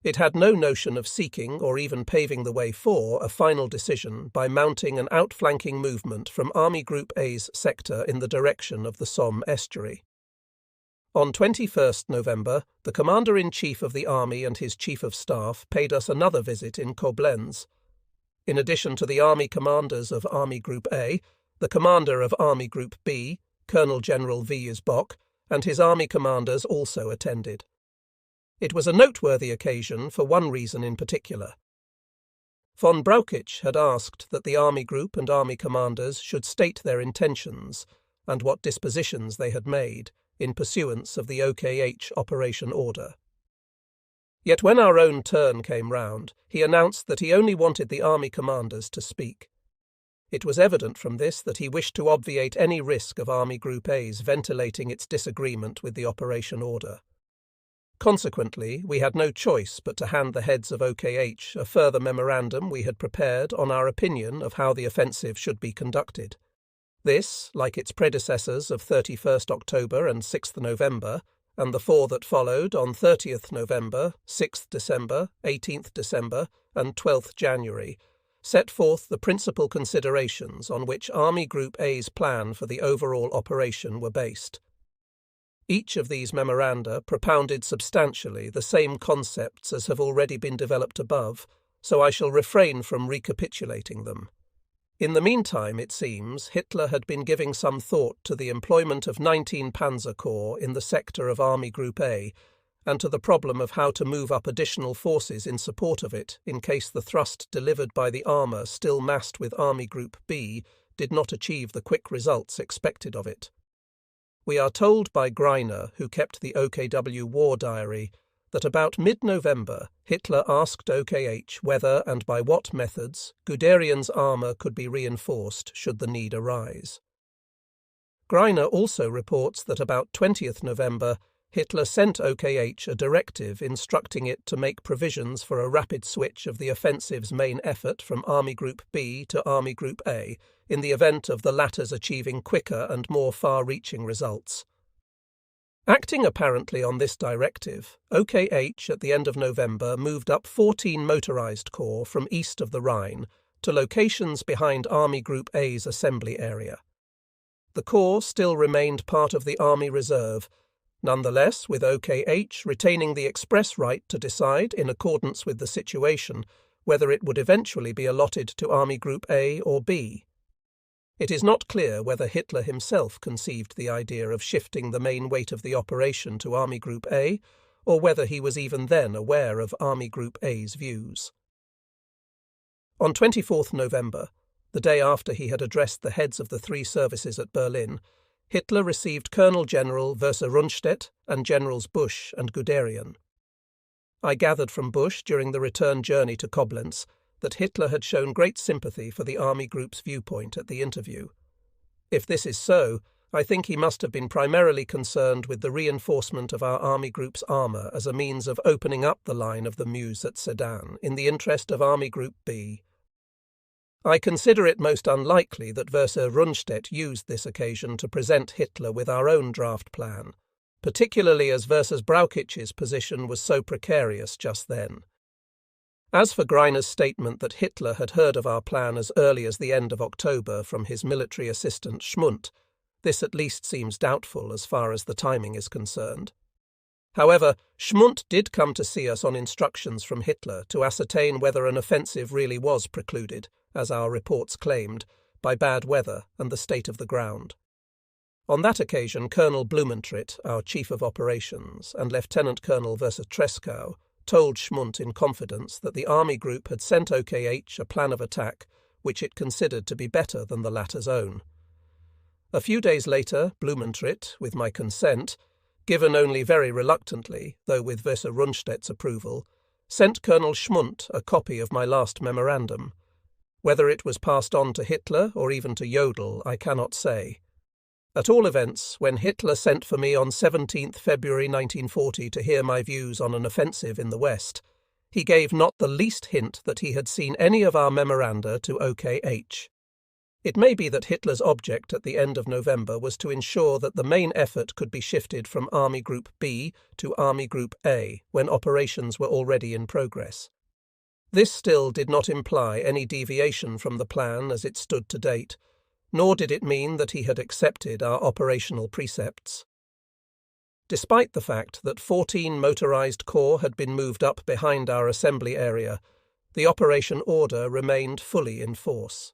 It had no notion of seeking or even paving the way for a final decision by mounting an outflanking movement from Army Group A's sector in the direction of the Somme estuary. On 21st November, the Commander-in-Chief of the Army and his Chief of Staff paid us another visit in Koblenz. In addition to the Army commanders of Army Group A, the commander of Army Group B, Colonel General Villers-Bock, and his army commanders also attended. It was a noteworthy occasion for one reason in particular. Von Brauchitsch had asked that the army group and army commanders should state their intentions and what dispositions they had made in pursuance of the OKH operation order. Yet when our own turn came round, he announced that he only wanted the army commanders to speak. It was evident from this that he wished to obviate any risk of Army Group A's ventilating its disagreement with the operation order. Consequently, we had no choice but to hand the heads of OKH a further memorandum we had prepared on our opinion of how the offensive should be conducted. This, like its predecessors of 31st October and 6th November, and the four that followed on 30th November, 6th December, 18th December, and 12th January, set forth the principal considerations on which Army Group A's plan for the overall operation were based. Each of these memoranda propounded substantially the same concepts as have already been developed above, so I shall refrain from recapitulating them. In the meantime, it seems, Hitler had been giving some thought to the employment of 19 Panzer Corps in the sector of Army Group A, and to the problem of how to move up additional forces in support of it in case the thrust delivered by the armour still massed with Army Group B did not achieve the quick results expected of it. We are told by Greiner, who kept the OKW war diary, that about mid-November Hitler asked OKH whether and by what methods Guderian's armour could be reinforced should the need arise. Greiner also reports that about 20th November Hitler sent OKH a directive instructing it to make provisions for a rapid switch of the offensive's main effort from Army Group B to Army Group A in the event of the latter's achieving quicker and more far-reaching results. Acting apparently on this directive, OKH at the end of November moved up 14 motorised corps from east of the Rhine to locations behind Army Group A's assembly area. The corps still remained part of the Army Reserve, nonetheless with OKH retaining the express right to decide, in accordance with the situation, whether it would eventually be allotted to Army Group A or B. It is not clear whether Hitler himself conceived the idea of shifting the main weight of the operation to Army Group A, or whether he was even then aware of Army Group A's views. On 24th November, the day after he had addressed the heads of the three services at Berlin, Hitler received Colonel General Verse-Rundstedt and Generals Busch and Guderian. I gathered from Busch during the return journey to Koblenz that Hitler had shown great sympathy for the Army Group's viewpoint at the interview. If this is so, I think he must have been primarily concerned with the reinforcement of our Army Group's armour as a means of opening up the line of the Meuse at Sedan in the interest of Army Group B. I consider it most unlikely that Verse-Rundstedt used this occasion to present Hitler with our own draft plan, particularly as Verse-Brauchitsch's position was so precarious just then. As for Greiner's statement that Hitler had heard of our plan as early as the end of October from his military assistant Schmundt, this at least seems doubtful as far as the timing is concerned. However, Schmundt did come to see us on instructions from Hitler to ascertain whether an offensive really was precluded, as our reports claimed, by bad weather and the state of the ground. On that occasion, Colonel Blumentritt, our Chief of Operations, and Lieutenant Colonel Verse-Tresckow told Schmundt in confidence that the Army Group had sent OKH a plan of attack which it considered to be better than the latter's own. A few days later, Blumentritt, with my consent, given only very reluctantly, though with Verse-Rundstedt's approval, sent Colonel Schmundt a copy of my last memorandum. Whether it was passed on to Hitler or even to Jodl, I cannot say. At all events, when Hitler sent for me on 17th February 1940 to hear my views on an offensive in the West, he gave not the least hint that he had seen any of our memoranda to OKH. It may be that Hitler's object at the end of November was to ensure that the main effort could be shifted from Army Group B to Army Group A when operations were already in progress. This still did not imply any deviation from the plan as it stood to date, nor did it mean that he had accepted our operational precepts. Despite the fact that 14 motorized corps had been moved up behind our assembly area, the operation order remained fully in force.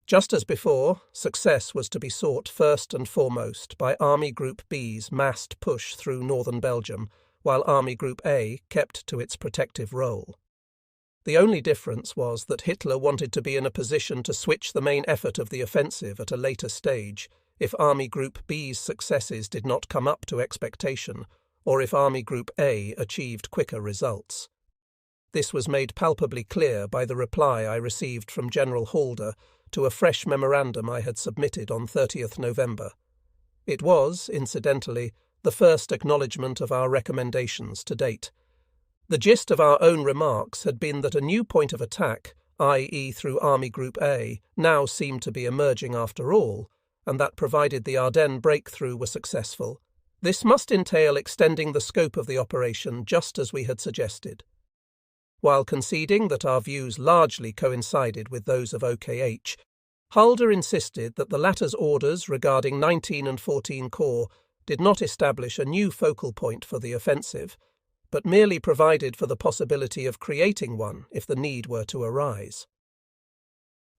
Just as before, success was to be sought first and foremost by Army Group B's massed push through northern Belgium, while Army Group A kept to its protective role. The only difference was that Hitler wanted to be in a position to switch the main effort of the offensive at a later stage if Army Group B's successes did not come up to expectation, or if Army Group A achieved quicker results. This was made palpably clear by the reply I received from General Halder to a fresh memorandum I had submitted on 30th November. It was, incidentally, the first acknowledgement of our recommendations to date. The gist of our own remarks had been that a new point of attack, i.e. through Army Group A, now seemed to be emerging after all, and that provided the Ardennes breakthrough were successful, this must entail extending the scope of the operation just as we had suggested. While conceding that our views largely coincided with those of OKH, Halder insisted that the latter's orders regarding 19 and 14 Corps did not establish a new focal point for the offensive, but merely provided for the possibility of creating one if the need were to arise.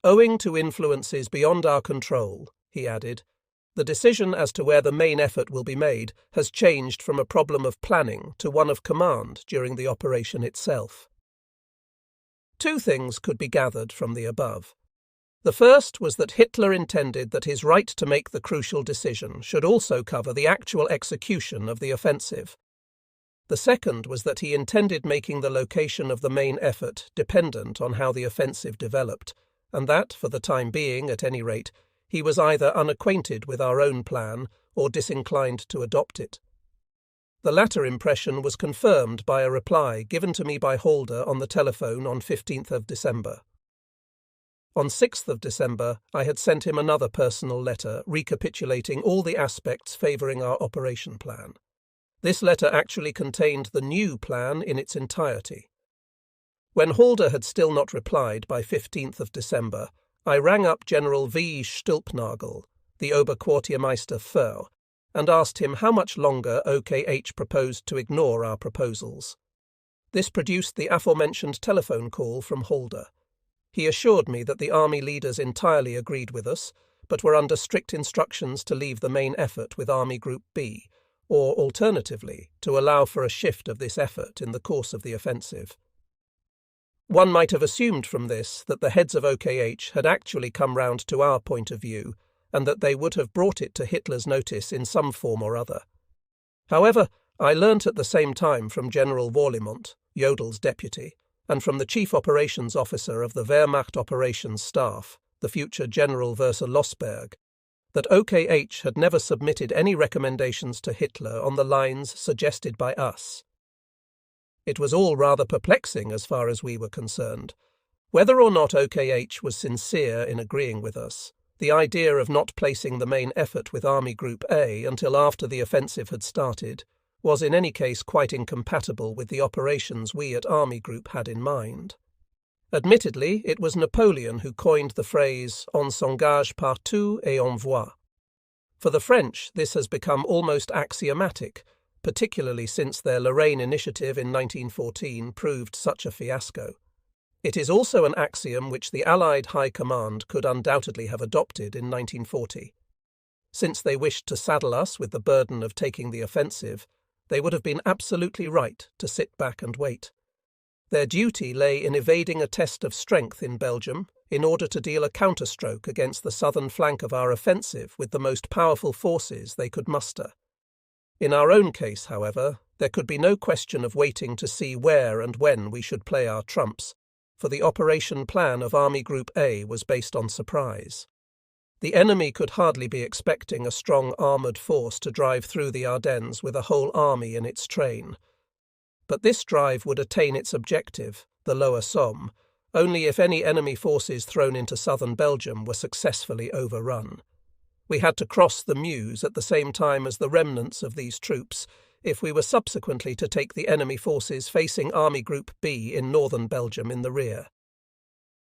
Owing to influences beyond our control, he added, the decision as to where the main effort will be made has changed from a problem of planning to one of command during the operation itself. Two things could be gathered from the above. The first was that Hitler intended that his right to make the crucial decision should also cover the actual execution of the offensive. The second was that he intended making the location of the main effort dependent on how the offensive developed, and that, for the time being at any rate, he was either unacquainted with our own plan or disinclined to adopt it. The latter impression was confirmed by a reply given to me by Halder on the telephone on 15th of December. On 6th of December, I had sent him another personal letter recapitulating all the aspects favouring our operation plan. This letter actually contained the new plan in its entirety. When Halder had still not replied by 15th of December, I rang up General V. Stülpnagel, the Oberquartiermeister Föhr, and asked him how much longer OKH proposed to ignore our proposals. This produced the aforementioned telephone call from Halder. He assured me that the army leaders entirely agreed with us, but were under strict instructions to leave the main effort with Army Group B, or alternatively, to allow for a shift of this effort in the course of the offensive. One might have assumed from this that the heads of OKH had actually come round to our point of view, and that they would have brought it to Hitler's notice in some form or other. However, I learnt at the same time from General Warlimont, Jodel's deputy, and from the chief operations officer of the Wehrmacht operations staff, the future General Verser Losberg, that OKH had never submitted any recommendations to Hitler on the lines suggested by us. It was all rather perplexing as far as we were concerned. Whether or not OKH was sincere in agreeing with us, the idea of not placing the main effort with Army Group A until after the offensive had started was in any case quite incompatible with the operations we at Army Group had in mind. Admittedly, it was Napoleon who coined the phrase «on s'engage partout et on voit». For the French, this has become almost axiomatic, particularly since their Lorraine initiative in 1914 proved such a fiasco. It is also an axiom which the Allied High Command could undoubtedly have adopted in 1940. Since they wished to saddle us with the burden of taking the offensive, they would have been absolutely right to sit back and wait. Their duty lay in evading a test of strength in Belgium in order to deal a counterstroke against the southern flank of our offensive with the most powerful forces they could muster. In our own case, however, there could be no question of waiting to see where and when we should play our trumps, for the operation plan of Army Group A was based on surprise. The enemy could hardly be expecting a strong armoured force to drive through the Ardennes with a whole army in its train. But this drive would attain its objective, the lower Somme, only if any enemy forces thrown into southern Belgium were successfully overrun. We had to cross the Meuse at the same time as the remnants of these troops if we were subsequently to take the enemy forces facing Army Group B in northern Belgium in the rear.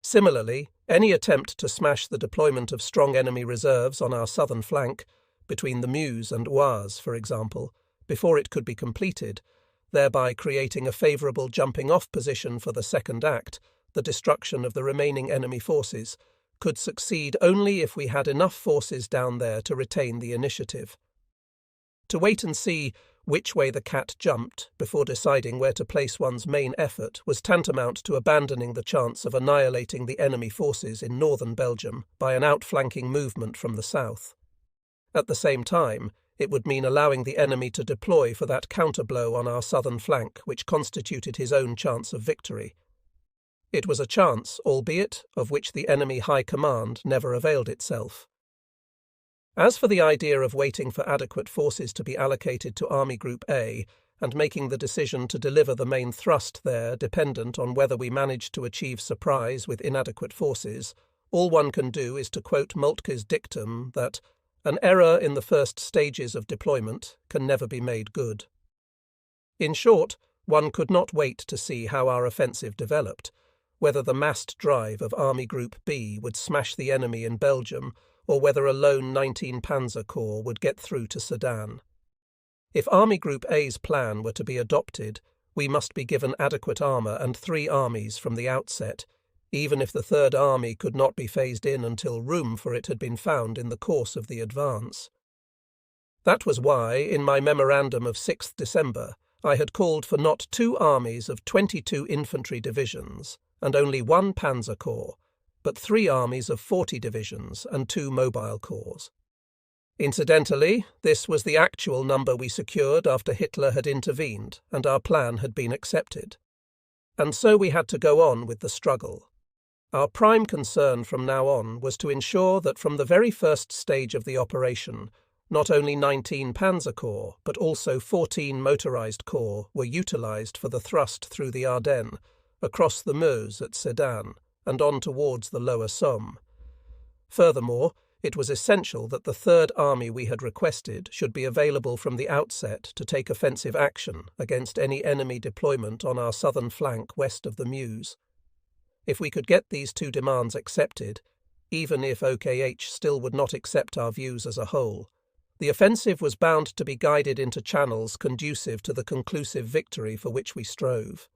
Similarly, any attempt to smash the deployment of strong enemy reserves on our southern flank, between the Meuse and Oise, for example, before it could be completed, thereby creating a favourable jumping-off position for the second act, the destruction of the remaining enemy forces, could succeed only if we had enough forces down there to retain the initiative. To wait and see which way the cat jumped before deciding where to place one's main effort was tantamount to abandoning the chance of annihilating the enemy forces in northern Belgium by an outflanking movement from the south. At the same time, it would mean allowing the enemy to deploy for that counterblow on our southern flank which constituted his own chance of victory. It was a chance, albeit, of which the enemy high command never availed itself. As for the idea of waiting for adequate forces to be allocated to Army Group A and making the decision to deliver the main thrust there dependent on whether we managed to achieve surprise with inadequate forces, all one can do is to quote Moltke's dictum that an error in the first stages of deployment can never be made good. In short, one could not wait to see how our offensive developed, whether the massed drive of Army Group B would smash the enemy in Belgium or whether a lone 19 Panzer Corps would get through to Sedan. If Army Group A's plan were to be adopted, we must be given adequate armour and 3 armies from the outset, even if the Third Army could not be phased in until room for it had been found in the course of the advance. That was why, in my memorandum of 6th December, I had called for not 2 armies of 22 infantry divisions and only 1 Panzer Corps, but 3 armies of 40 divisions and 2 mobile corps. Incidentally, this was the actual number we secured after Hitler had intervened and our plan had been accepted. And so we had to go on with the struggle. Our prime concern from now on was to ensure that from the very first stage of the operation, not only 19 Panzer Corps, but also 14 motorised corps were utilised for the thrust through the Ardennes, across the Meuse at Sedan, and on towards the lower Somme. Furthermore, it was essential that the Third Army we had requested should be available from the outset to take offensive action against any enemy deployment on our southern flank west of the Meuse. If we could get these 2 demands accepted, even if OKH still would not accept our views as a whole, the offensive was bound to be guided into channels conducive to the conclusive victory for which we strove.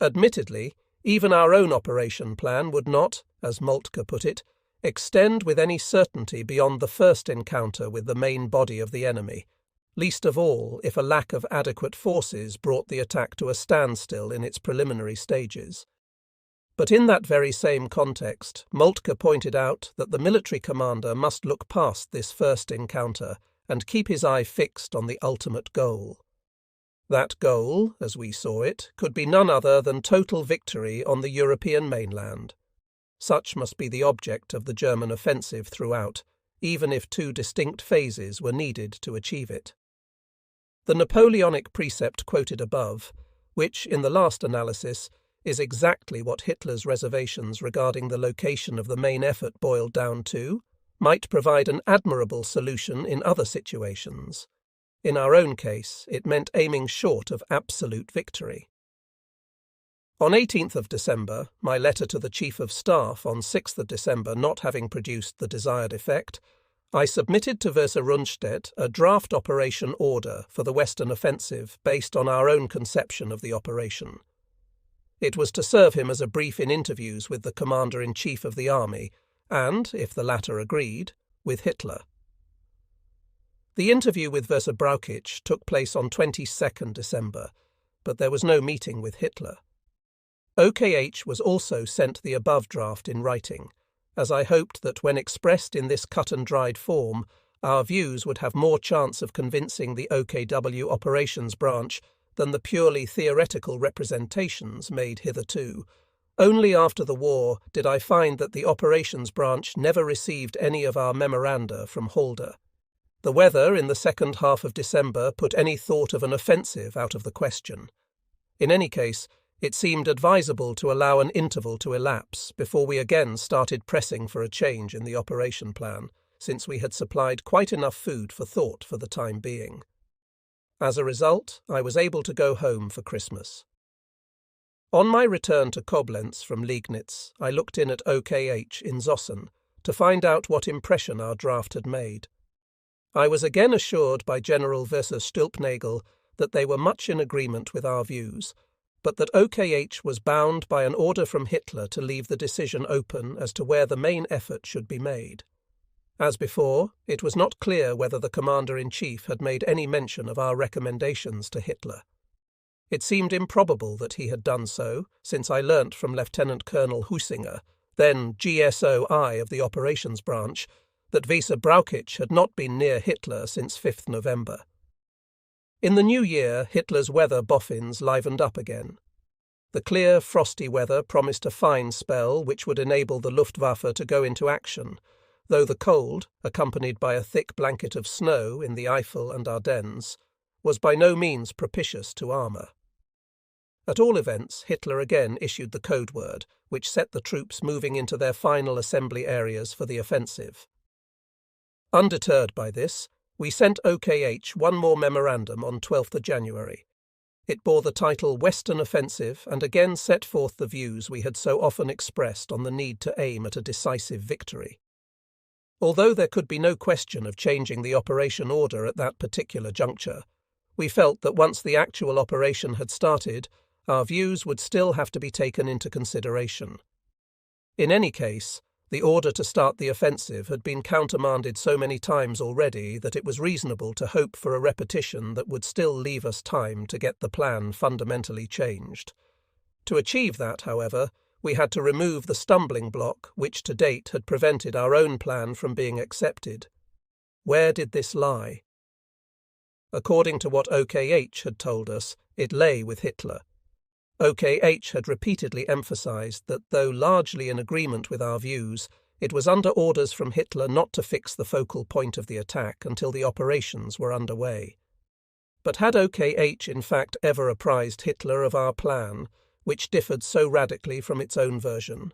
Admittedly, even our own operation plan would not, as Moltke put it, extend with any certainty beyond the first encounter with the main body of the enemy, least of all if a lack of adequate forces brought the attack to a standstill in its preliminary stages. But in that very same context, Moltke pointed out that the military commander must look past this first encounter and keep his eye fixed on the ultimate goal. That goal, as we saw it, could be none other than total victory on the European mainland. Such must be the object of the German offensive throughout, even if 2 distinct phases were needed to achieve it. The Napoleonic precept quoted above, which, in the last analysis, is exactly what Hitler's reservations regarding the location of the main effort boiled down to, might provide an admirable solution in other situations. In our own case, it meant aiming short of absolute victory. On 18th of December, my letter to the Chief of Staff on 6th of December not having produced the desired effect, I submitted to Verse Rundstedt a draft operation order for the Western Offensive based on our own conception of the operation. It was to serve him as a brief in interviews with the Commander-in-Chief of the Army and, if the latter agreed, with Hitler. The interview with Verse Brauchitsch took place on 22nd December, but there was no meeting with Hitler. OKH was also sent the above draft in writing, as I hoped that when expressed in this cut-and-dried form, our views would have more chance of convincing the OKW operations branch than the purely theoretical representations made hitherto. Only after the war did I find that the operations branch never received any of our memoranda from Halder. The weather in the second half of December put any thought of an offensive out of the question. In any case, It seemed advisable to allow an interval to elapse before we again started pressing for a change in the operation plan, since we had supplied quite enough food for thought for the time being. As a result, I was able to go home for Christmas. On my return to Koblenz from Liegnitz, I looked in at OKH in Zossen to find out what impression our draft had made. I was again assured by General Verser Stülpnagel that they were much in agreement with our views, but that OKH was bound by an order from Hitler to leave the decision open as to where the main effort should be made. As before, it was not clear whether the Commander-in-Chief had made any mention of our recommendations to Hitler. It seemed improbable that he had done so, since I learnt from Lieutenant Colonel Husinger, then GSOI of the Operations Branch, that Weser Brauchitsch had not been near Hitler since 5th November. In the new year, Hitler's weather boffins livened up again. The clear, frosty weather promised a fine spell which would enable the Luftwaffe to go into action, though the cold, accompanied by a thick blanket of snow in the Eifel and Ardennes, was by no means propitious to armour. At all events, Hitler again issued the code word, which set the troops moving into their final assembly areas for the offensive. Undeterred by this, we sent OKH one more memorandum on 12th January. It bore the title Western Offensive and again set forth the views we had so often expressed on the need to aim at a decisive victory. Although there could be no question of changing the operation order at that particular juncture, we felt that once the actual operation had started, our views would still have to be taken into consideration. In any case, the order to start the offensive had been countermanded so many times already that it was reasonable to hope for a repetition that would still leave us time to get the plan fundamentally changed. To achieve that, however, we had to remove the stumbling block which to date had prevented our own plan from being accepted. Where did this lie? According to what OKH had told us, it lay with Hitler. OKH had repeatedly emphasized that though largely in agreement with our views, it was under orders from Hitler not to fix the focal point of the attack until the operations were underway. But had OKH in fact ever apprised Hitler of our plan, which differed so radically from its own version?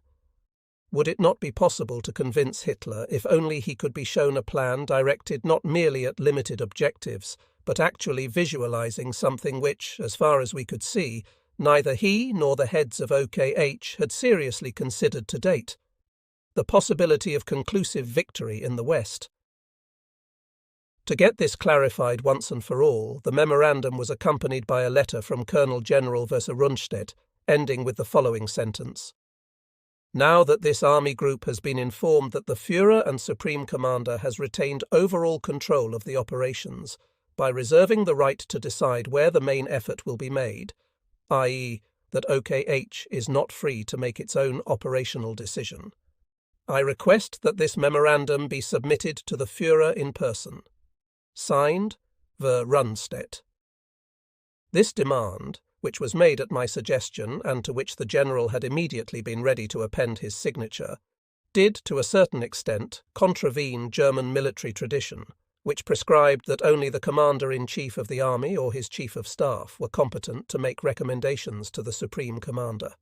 Would it not be possible to convince Hitler if only he could be shown a plan directed not merely at limited objectives, but actually visualizing something which, as far as we could see, neither he nor the heads of OKH had seriously considered to date: the possibility of conclusive victory in the West? To get this clarified once and for all, the memorandum was accompanied by a letter from Colonel General Verser Rundstedt, ending with the following sentence: "Now that this army group has been informed that the Führer and Supreme Commander has retained overall control of the operations by reserving the right to decide where the main effort will be made, i.e., that OKH is not free to make its own operational decision, I request that this memorandum be submitted to the Führer in person. Signed, Ver Rundstedt." This demand, which was made at my suggestion and to which the General had immediately been ready to append his signature, did, to a certain extent, contravene German military tradition, which prescribed that only the Commander-in-Chief of the Army or his Chief of Staff were competent to make recommendations to the Supreme Commander.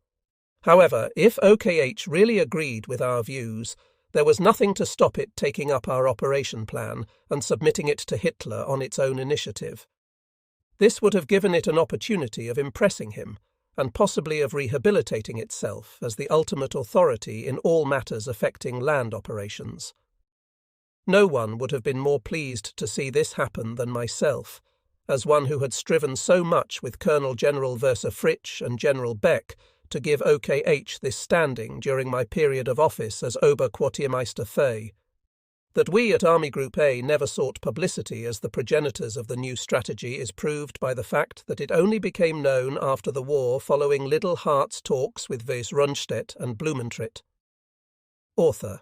However, if OKH really agreed with our views, there was nothing to stop it taking up our operation plan and submitting it to Hitler on its own initiative. This would have given it an opportunity of impressing him, and possibly of rehabilitating itself as the ultimate authority in all matters affecting land operations. No one would have been more pleased to see this happen than myself, as one who had striven so much with Colonel General Verser Fritsch and General Beck to give OKH this standing during my period of office as Oberquartiermeister Fey. That we at Army Group A never sought publicity as the progenitors of the new strategy is proved by the fact that it only became known after the war following Liddell Hart's talks with Weser Rundstedt and Blumentritt. Author.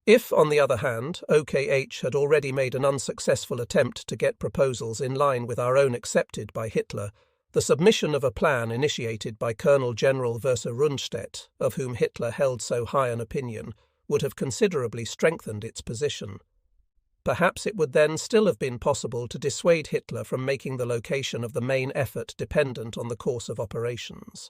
If, on the other hand, OKH had already made an unsuccessful attempt to get proposals in line with our own accepted by Hitler, the submission of a plan initiated by Colonel General Verser Rundstedt, of whom Hitler held so high an opinion, would have considerably strengthened its position. perhaps it would then still have been possible to dissuade Hitler from making the location of the main effort dependent on the course of operations.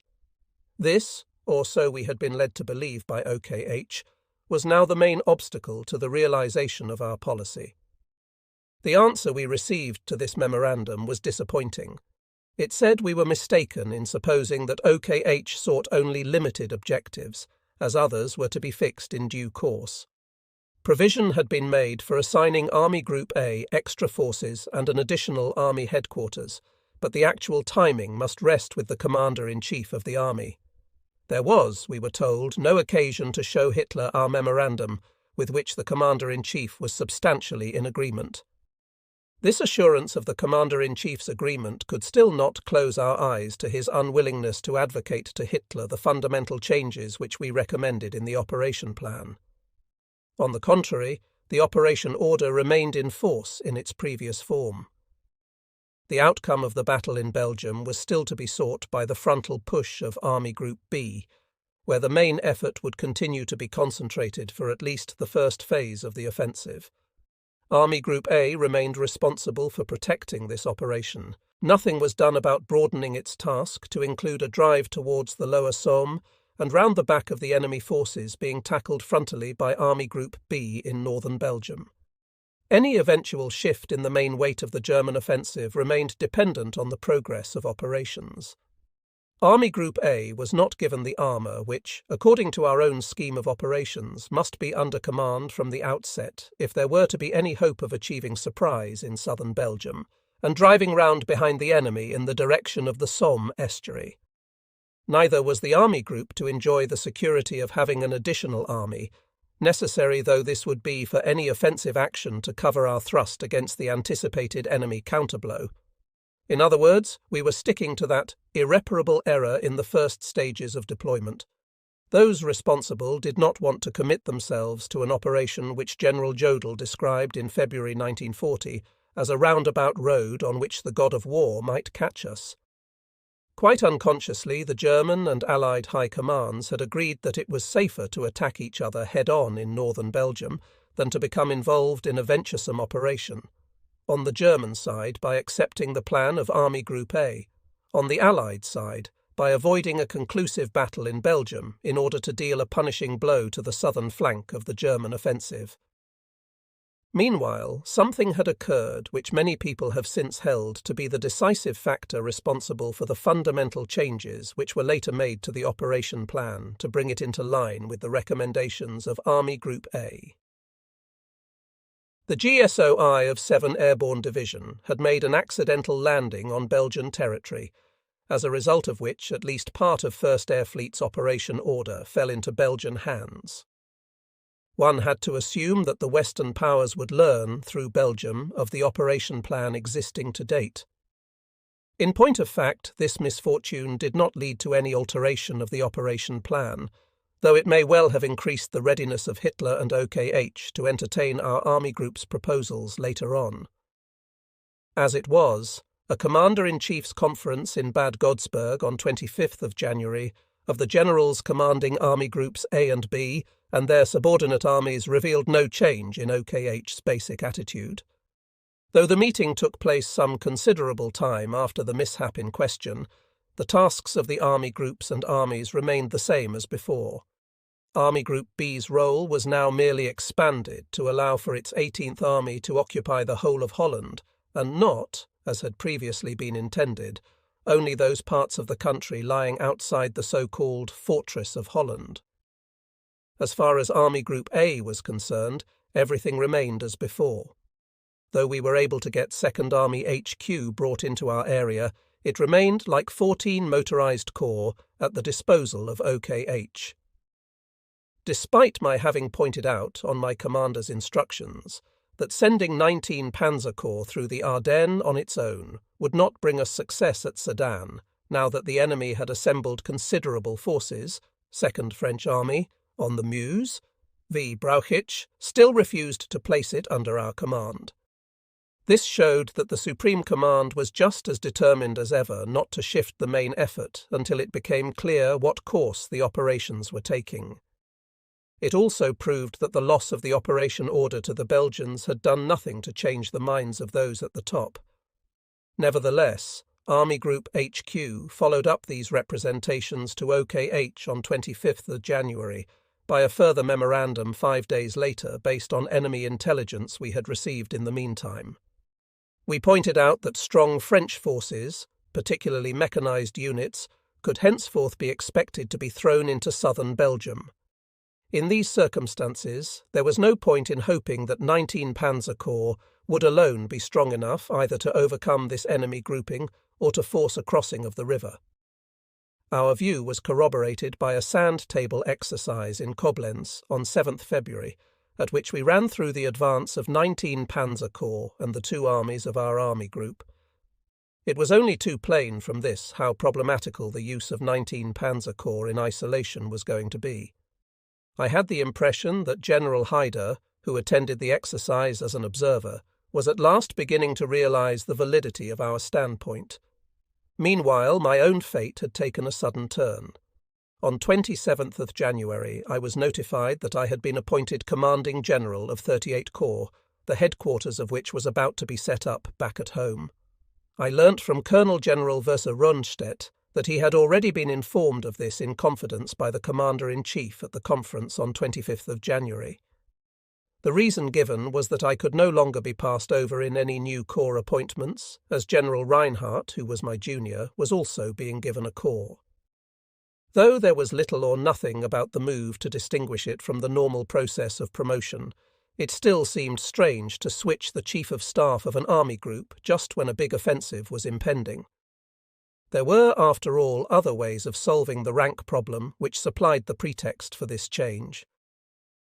This, or so we had been led to believe by OKH, was now the main obstacle to the realization of our policy. The answer we received to this memorandum was disappointing. It said we were mistaken in supposing that OKH sought only limited objectives, as others were to be fixed in due course. Provision had been made for assigning Army Group A extra forces and an additional Army headquarters, but the actual timing must rest with the Commander-in-Chief of the Army. There was, we were told, no occasion to show Hitler our memorandum, with which the Commander-in-Chief was substantially in agreement. This assurance of the Commander-in-Chief's agreement could still not close our eyes to his unwillingness to advocate to Hitler the fundamental changes which we recommended in the operation plan. On the contrary, the operation order remained in force in its previous form. The outcome of the battle in Belgium was still to be sought by the frontal push of Army Group B, where the main effort would continue to be concentrated for at least the first phase of the offensive. Army Group A remained responsible for protecting this operation. Nothing was done about broadening its task to include a drive towards the lower Somme and round the back of the enemy forces being tackled frontally by Army Group B in northern Belgium. Any eventual shift in the main weight of the German offensive remained dependent on the progress of operations. Army Group A was not given the armour which, according to our own scheme of operations, must be under command from the outset if there were to be any hope of achieving surprise in southern Belgium and driving round behind the enemy in the direction of the Somme estuary. Neither was the Army Group to enjoy the security of having an additional army, necessary though this would be for any offensive action to cover our thrust against the anticipated enemy counterblow. In other words, we were sticking to that irreparable error in the first stages of deployment. Those responsible did not want to commit themselves to an operation which General Jodl described in February 1940 as a roundabout road on which the god of war might catch us. Quite unconsciously, the German and Allied high commands had agreed that it was safer to attack each other head-on in northern Belgium than to become involved in a venturesome operation. On the German side, by accepting the plan of Army Group A. On the Allied side, by avoiding a conclusive battle in Belgium in order to deal a punishing blow to the southern flank of the German offensive. Meanwhile, something had occurred which many people have since held to be the decisive factor responsible for the fundamental changes which were later made to the operation plan to bring it into line with the recommendations of Army Group A. The GSOI of 7 Airborne Division had made an accidental landing on Belgian territory, as a result of which at least part of 1st Air Fleet's operation order fell into Belgian hands. One had to assume that the Western powers would learn, through Belgium, of the operation plan existing to date. In point of fact, this misfortune did not lead to any alteration of the operation plan, though it may well have increased the readiness of Hitler and OKH to entertain our Army Group's proposals later on. As it was, a Commander-in-Chief's conference in Bad Godesberg on 25th of January of the generals commanding Army Groups A and B and their subordinate armies revealed no change in OKH's basic attitude. Though the meeting took place some considerable time after the mishap in question, the tasks of the Army Groups and armies remained the same as before. Army Group B's role was now merely expanded to allow for its 18th Army to occupy the whole of Holland, and not, as had previously been intended, only those parts of the country lying outside the so-called Fortress of Holland. As far as Army Group A was concerned, everything remained as before. Though we were able to get 2nd Army HQ brought into our area, it remained, like 14 motorized corps, at the disposal of OKH. Despite my having pointed out, on my commander's instructions, that sending 19 Panzer Corps through the Ardennes on its own would not bring us success at Sedan, now that the enemy had assembled considerable forces, 2nd French Army, on the Meuse, V. Brauchitsch still refused to place it under our command. This showed that the Supreme Command was just as determined as ever not to shift the main effort until it became clear what course the operations were taking. It also proved that the loss of the operation order to the Belgians had done nothing to change the minds of those at the top. Nevertheless, Army Group HQ followed up these representations to OKH on 25th of January by a further memorandum 5 days later based on enemy intelligence we had received in the meantime. We pointed out that strong French forces, particularly mechanized units, could henceforth be expected to be thrown into southern Belgium. In these circumstances, there was no point in hoping that 19 Panzer Corps would alone be strong enough either to overcome this enemy grouping or to force a crossing of the river. Our view was corroborated by a sand table exercise in Koblenz on 7th February, at which we ran through the advance of 19 Panzer Corps and the two armies of our army group. It was only too plain from this how problematical the use of 19 Panzer Corps in isolation was going to be. I had the impression that General Haider, who attended the exercise as an observer, was at last beginning to realize the validity of our standpoint. Meanwhile, my own fate had taken a sudden turn. On 27th of January, I was notified that I had been appointed Commanding General of 38 Corps, the headquarters of which was about to be set up back at home. I learnt from Colonel General Verser Rundstedt that he had already been informed of this in confidence by the Commander-in-Chief at the conference on 25th of January. The reason given was that I could no longer be passed over in any new corps appointments, as General Reinhardt, who was my junior, was also being given a corps. Though there was little or nothing about the move to distinguish it from the normal process of promotion, it still seemed strange to switch the Chief of Staff of an army group just when a big offensive was impending. There were, after all, other ways of solving the rank problem which supplied the pretext for this change.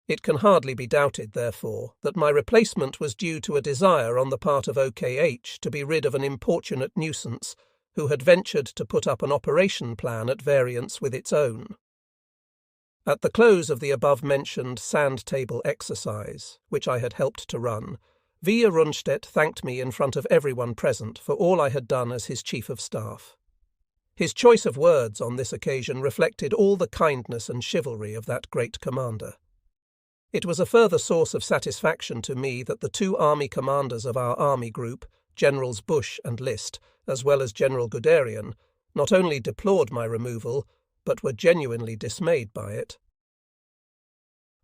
It can hardly be doubted, therefore, that my replacement was due to a desire on the part of OKH to be rid of an importunate nuisance who had ventured to put up an operation plan at variance with its own. At the close of the above-mentioned sand table exercise, which I had helped to run, Via Rundstedt thanked me in front of everyone present for all I had done as his Chief of Staff. His choice of words on this occasion reflected all the kindness and chivalry of that great commander. It was a further source of satisfaction to me that the two army commanders of our army group, Generals Busch and List, as well as General Guderian, not only deplored my removal, but were genuinely dismayed by it.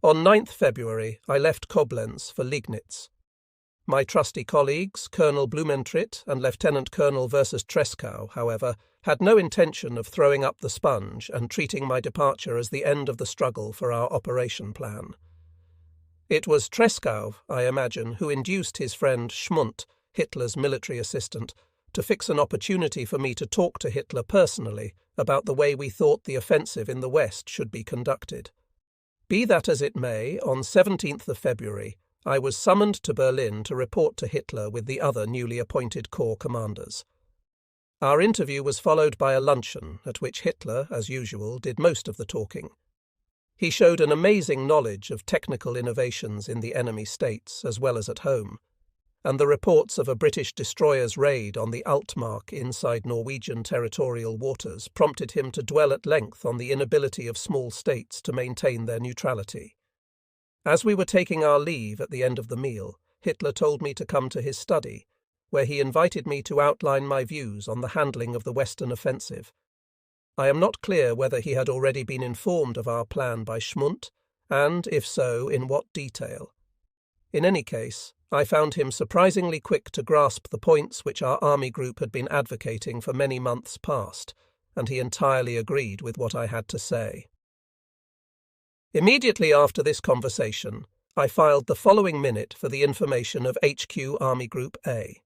On 9th February, I left Koblenz for Liegnitz. My trusty colleagues, Colonel Blumentritt and Lieutenant Colonel Versus Tresckow, however, had no intention of throwing up the sponge and treating my departure as the end of the struggle for our operation plan. It was Tresckow, I imagine, who induced his friend Schmundt, Hitler's military assistant, to fix an opportunity for me to talk to Hitler personally about the way we thought the offensive in the West should be conducted. Be that as it may, on 17th of February, I was summoned to Berlin to report to Hitler with the other newly appointed corps commanders. Our interview was followed by a luncheon, at which Hitler, as usual, did most of the talking. He showed an amazing knowledge of technical innovations in the enemy states as well as at home, and the reports of a British destroyer's raid on the Altmark inside Norwegian territorial waters prompted him to dwell at length on the inability of small states to maintain their neutrality. As we were taking our leave at the end of the meal, Hitler told me to come to his study, where he invited me to outline my views on the handling of the Western offensive. I am not clear whether he had already been informed of our plan by Schmundt, and, if so, in what detail. In any case, I found him surprisingly quick to grasp the points which our army group had been advocating for many months past, and he entirely agreed with what I had to say. Immediately after this conversation, I filed the following minute for the information of HQ Army Group A.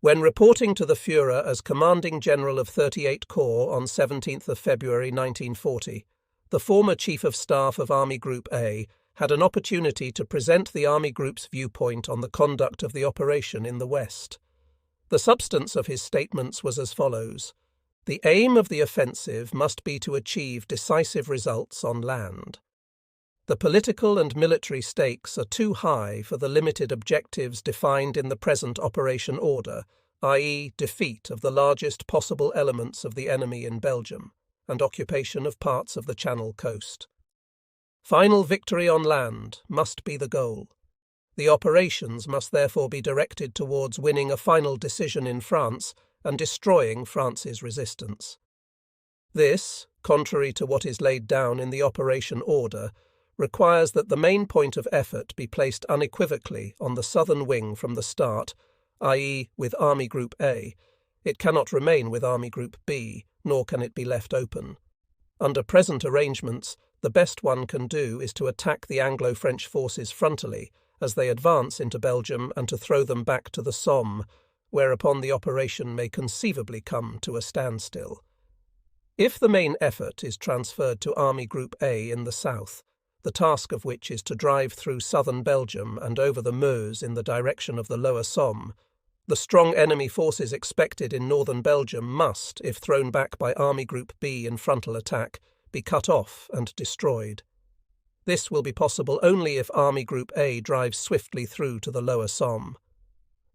When reporting to the Führer as Commanding General of 38 Corps on 17th of February 1940, the former Chief of Staff of Army Group A had an opportunity to present the Army Group's viewpoint on the conduct of the operation in the West. The substance of his statements was as follows: the aim of the offensive must be to achieve decisive results on land. The political and military stakes are too high for the limited objectives defined in the present operation order, i.e. defeat of the largest possible elements of the enemy in Belgium and occupation of parts of the Channel coast. Final victory on land must be the goal. The operations must therefore be directed towards winning a final decision in France and destroying France's resistance. This, contrary to what is laid down in the operation order, requires that the main point of effort be placed unequivocally on the southern wing from the start, i.e. with Army Group A. It cannot remain with Army Group B, nor can it be left open. Under present arrangements, the best one can do is to attack the Anglo-French forces frontally as they advance into Belgium and to throw them back to the Somme, whereupon the operation may conceivably come to a standstill. If the main effort is transferred to Army Group A in the south, the task of which is to drive through southern Belgium and over the Meuse in the direction of the lower Somme, the strong enemy forces expected in northern Belgium must, if thrown back by Army Group B in frontal attack, be cut off and destroyed. This will be possible only if Army Group A drives swiftly through to the lower Somme.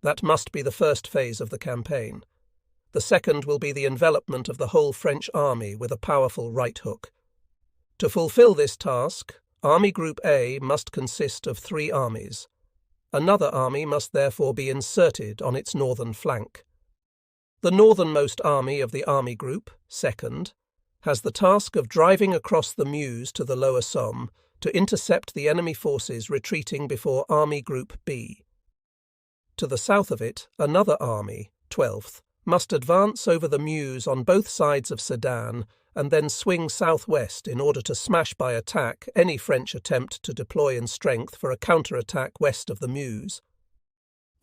That must be the first phase of the campaign. The second will be the envelopment of the whole French army with a powerful right hook. To fulfill this task, Army Group A must consist of 3 armies. Another army must therefore be inserted on its northern flank. The northernmost army of the Army Group, 2nd, has the task of driving across the Meuse to the lower Somme to intercept the enemy forces retreating before Army Group B. To the south of it, another army, 12th, must advance over the Meuse on both sides of Sedan and then swing southwest in order to smash by attack any French attempt to deploy in strength for a counter-attack west of the Meuse.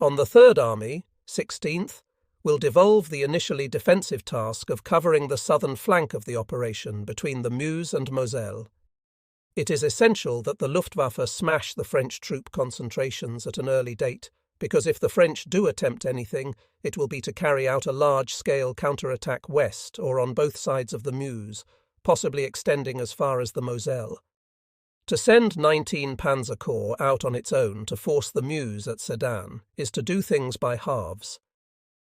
On the Third Army, 16th, will devolve the initially defensive task of covering the southern flank of the operation between the Meuse and Moselle. It is essential that the Luftwaffe smash the French troop concentrations at an early date, because if the French do attempt anything, it will be to carry out a large-scale counterattack west or on both sides of the Meuse, possibly extending as far as the Moselle. To send 19 Panzer Corps out on its own to force the Meuse at Sedan is to do things by halves.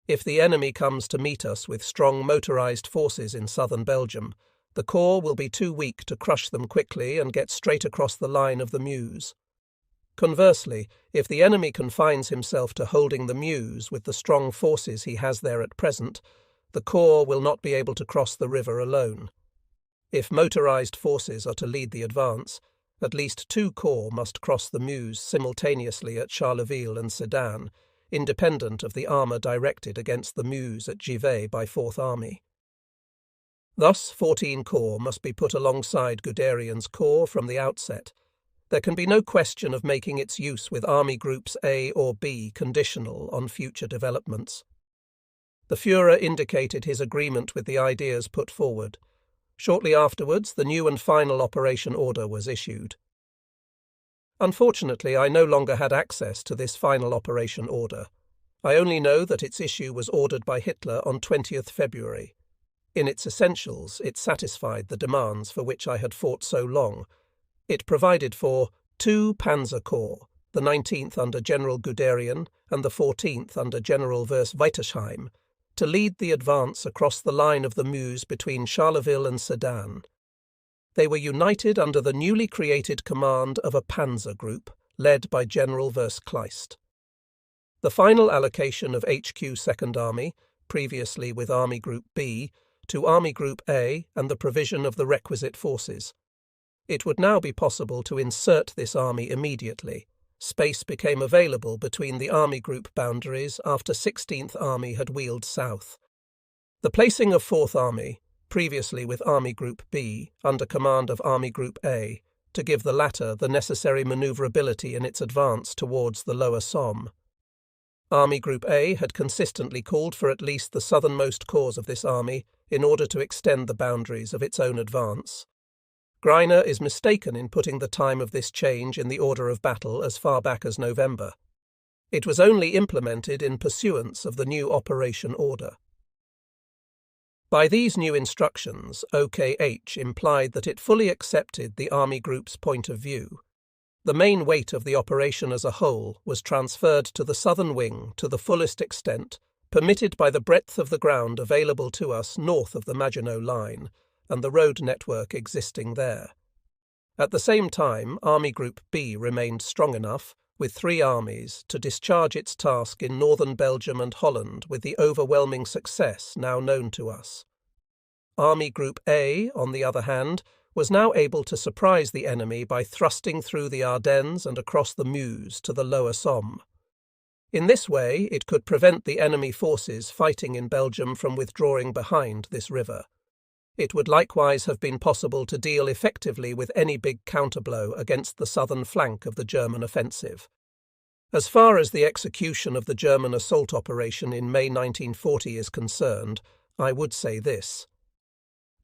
If the enemy comes to meet us with strong motorized forces in southern Belgium, the Corps will be too weak to crush them quickly and get straight across the line of the Meuse. Conversely, if the enemy confines himself to holding the Meuse with the strong forces he has there at present, the Corps will not be able to cross the river alone. If motorized forces are to lead the advance, at least 2 corps must cross the Meuse simultaneously at Charleville and Sedan, independent of the armour directed against the Meuse at Givet by 4th Army. Thus 14 corps must be put alongside Guderian's corps from the outset. There can be no question of making its use with Army Groups A or B conditional on future developments. The Führer indicated his agreement with the ideas put forward. Shortly afterwards, the new and final operation order was issued. Unfortunately, I no longer had access to this final operation order. I only know that its issue was ordered by Hitler on 20th February. In its essentials, it satisfied the demands for which I had fought so long. It provided for 2 Panzer Corps, the 19th under General Guderian and the 14th under General Weytersheim, to lead the advance across the line of the Meuse between Charleville and Sedan. They were united under the newly created command of a Panzer Group, led by General Kleist. The final allocation of HQ 2nd Army, previously with Army Group B, to Army Group A and the provision of the requisite forces. It would now be possible to insert this army immediately. Space became available between the Army Group boundaries after 16th Army had wheeled south. The placing of 4th Army, previously with Army Group B, under command of Army Group A, to give the latter the necessary manoeuvrability in its advance towards the lower Somme. Army Group A had consistently called for at least the southernmost corps of this army in order to extend the boundaries of its own advance. Greiner is mistaken in putting the time of this change in the order of battle as far back as November. It was only implemented in pursuance of the new operation order. By these new instructions, OKH implied that it fully accepted the Army Group's point of view. The main weight of the operation as a whole was transferred to the southern wing to the fullest extent, permitted by the breadth of the ground available to us north of the Maginot Line, and the road network existing there. At the same time, Army Group B remained strong enough, with 3 armies, to discharge its task in northern Belgium and Holland with the overwhelming success now known to us. Army Group A, on the other hand, was now able to surprise the enemy by thrusting through the Ardennes and across the Meuse to the lower Somme. In this way, it could prevent the enemy forces fighting in Belgium from withdrawing behind this river. It would likewise have been possible to deal effectively with any big counterblow against the southern flank of the German offensive. As far as the execution of the German assault operation in May 1940 is concerned, I would say this.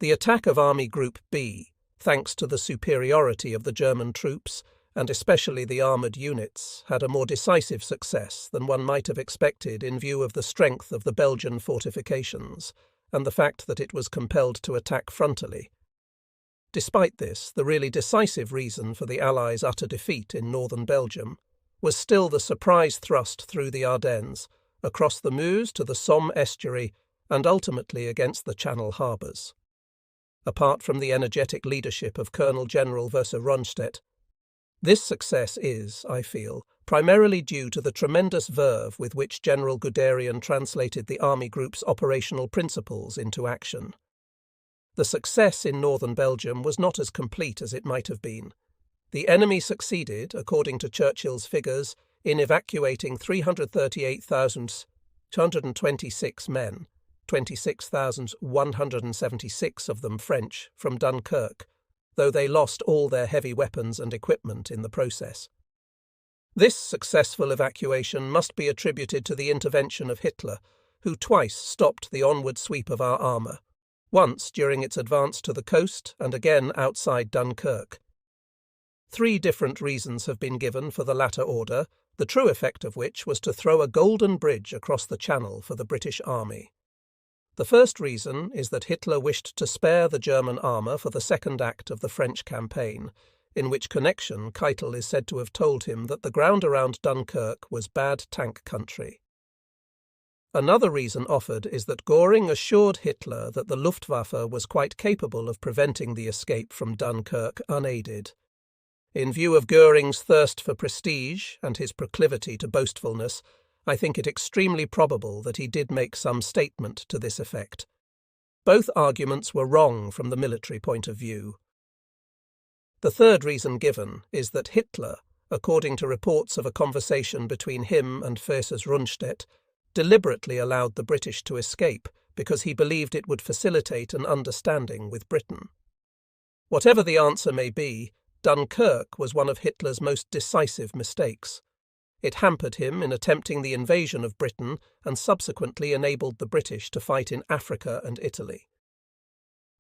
The attack of Army Group B, thanks to the superiority of the German troops, and especially the armoured units, had a more decisive success than one might have expected in view of the strength of the Belgian fortifications, and the fact that it was compelled to attack frontally. Despite this, the really decisive reason for the Allies' utter defeat in northern Belgium was still the surprise thrust through the Ardennes, across the Meuse to the Somme estuary, and ultimately against the Channel harbours. Apart from the energetic leadership of Colonel General Rundstedt, this success is, I feel, primarily due to the tremendous verve with which General Guderian translated the Army Group's operational principles into action. The success in northern Belgium was not as complete as it might have been. The enemy succeeded, according to Churchill's figures, in evacuating 338,226 men, 26,176 of them French, from Dunkirk, though they lost all their heavy weapons and equipment in the process. This successful evacuation must be attributed to the intervention of Hitler, who twice stopped the onward sweep of our armour, once during its advance to the coast and again outside Dunkirk. 3 different reasons have been given for the latter order, the true effect of which was to throw a golden bridge across the Channel for the British Army. The first reason is that Hitler wished to spare the German armour for the second act of the French campaign, in which connection Keitel is said to have told him that the ground around Dunkirk was bad tank country. Another reason offered is that Göring assured Hitler that the Luftwaffe was quite capable of preventing the escape from Dunkirk unaided. In view of Göring's thirst for prestige and his proclivity to boastfulness, I think it extremely probable that he did make some statement to this effect. Both arguments were wrong from the military point of view. The third reason given is that Hitler, according to reports of a conversation between him and Fürst Rundstedt, deliberately allowed the British to escape because he believed it would facilitate an understanding with Britain. Whatever the answer may be, Dunkirk was one of Hitler's most decisive mistakes. It hampered him in attempting the invasion of Britain and subsequently enabled the British to fight in Africa and Italy.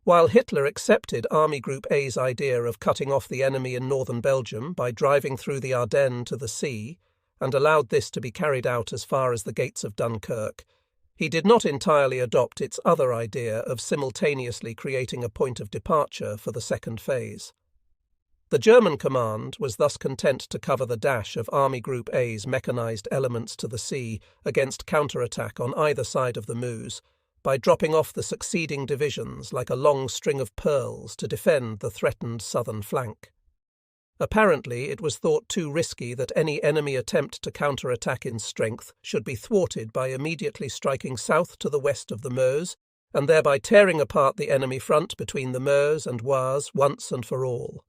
While Hitler accepted Army Group A's idea of cutting off the enemy in northern Belgium by driving through the Ardennes to the sea, and allowed this to be carried out as far as the gates of Dunkirk, he did not entirely adopt its other idea of simultaneously creating a point of departure for the second phase. The German command was thus content to cover the dash of Army Group A's mechanised elements to the sea against counterattack on either side of the Meuse, by dropping off the succeeding divisions like a long string of pearls to defend the threatened southern flank. Apparently, it was thought too risky that any enemy attempt to counterattack in strength should be thwarted by immediately striking south to the west of the Meuse, and thereby tearing apart the enemy front between the Meuse and Oise once and for all.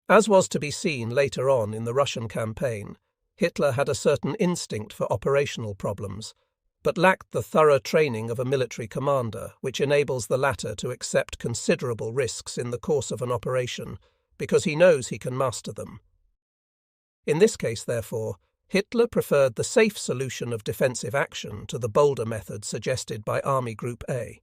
As was to be seen later on in the Russian campaign, Hitler had a certain instinct for operational problems, but lacked the thorough training of a military commander, which enables the latter to accept considerable risks in the course of an operation, because he knows he can master them. In this case, therefore, Hitler preferred the safe solution of defensive action to the bolder method suggested by Army Group A.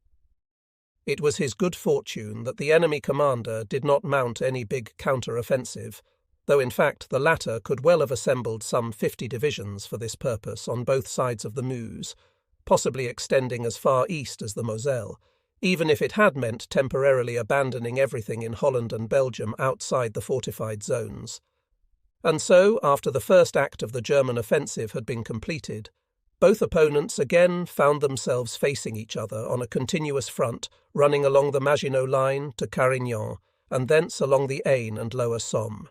It was his good fortune that the enemy commander did not mount any big counter-offensive, though in fact the latter could well have assembled some 50 divisions for this purpose on both sides of the Meuse, possibly extending as far east as the Moselle, even if it had meant temporarily abandoning everything in Holland and Belgium outside the fortified zones. And so, after the first act of the German offensive had been completed, both opponents again found themselves facing each other on a continuous front running along the Maginot Line to Carignan, and thence along the Aisne and Lower Somme.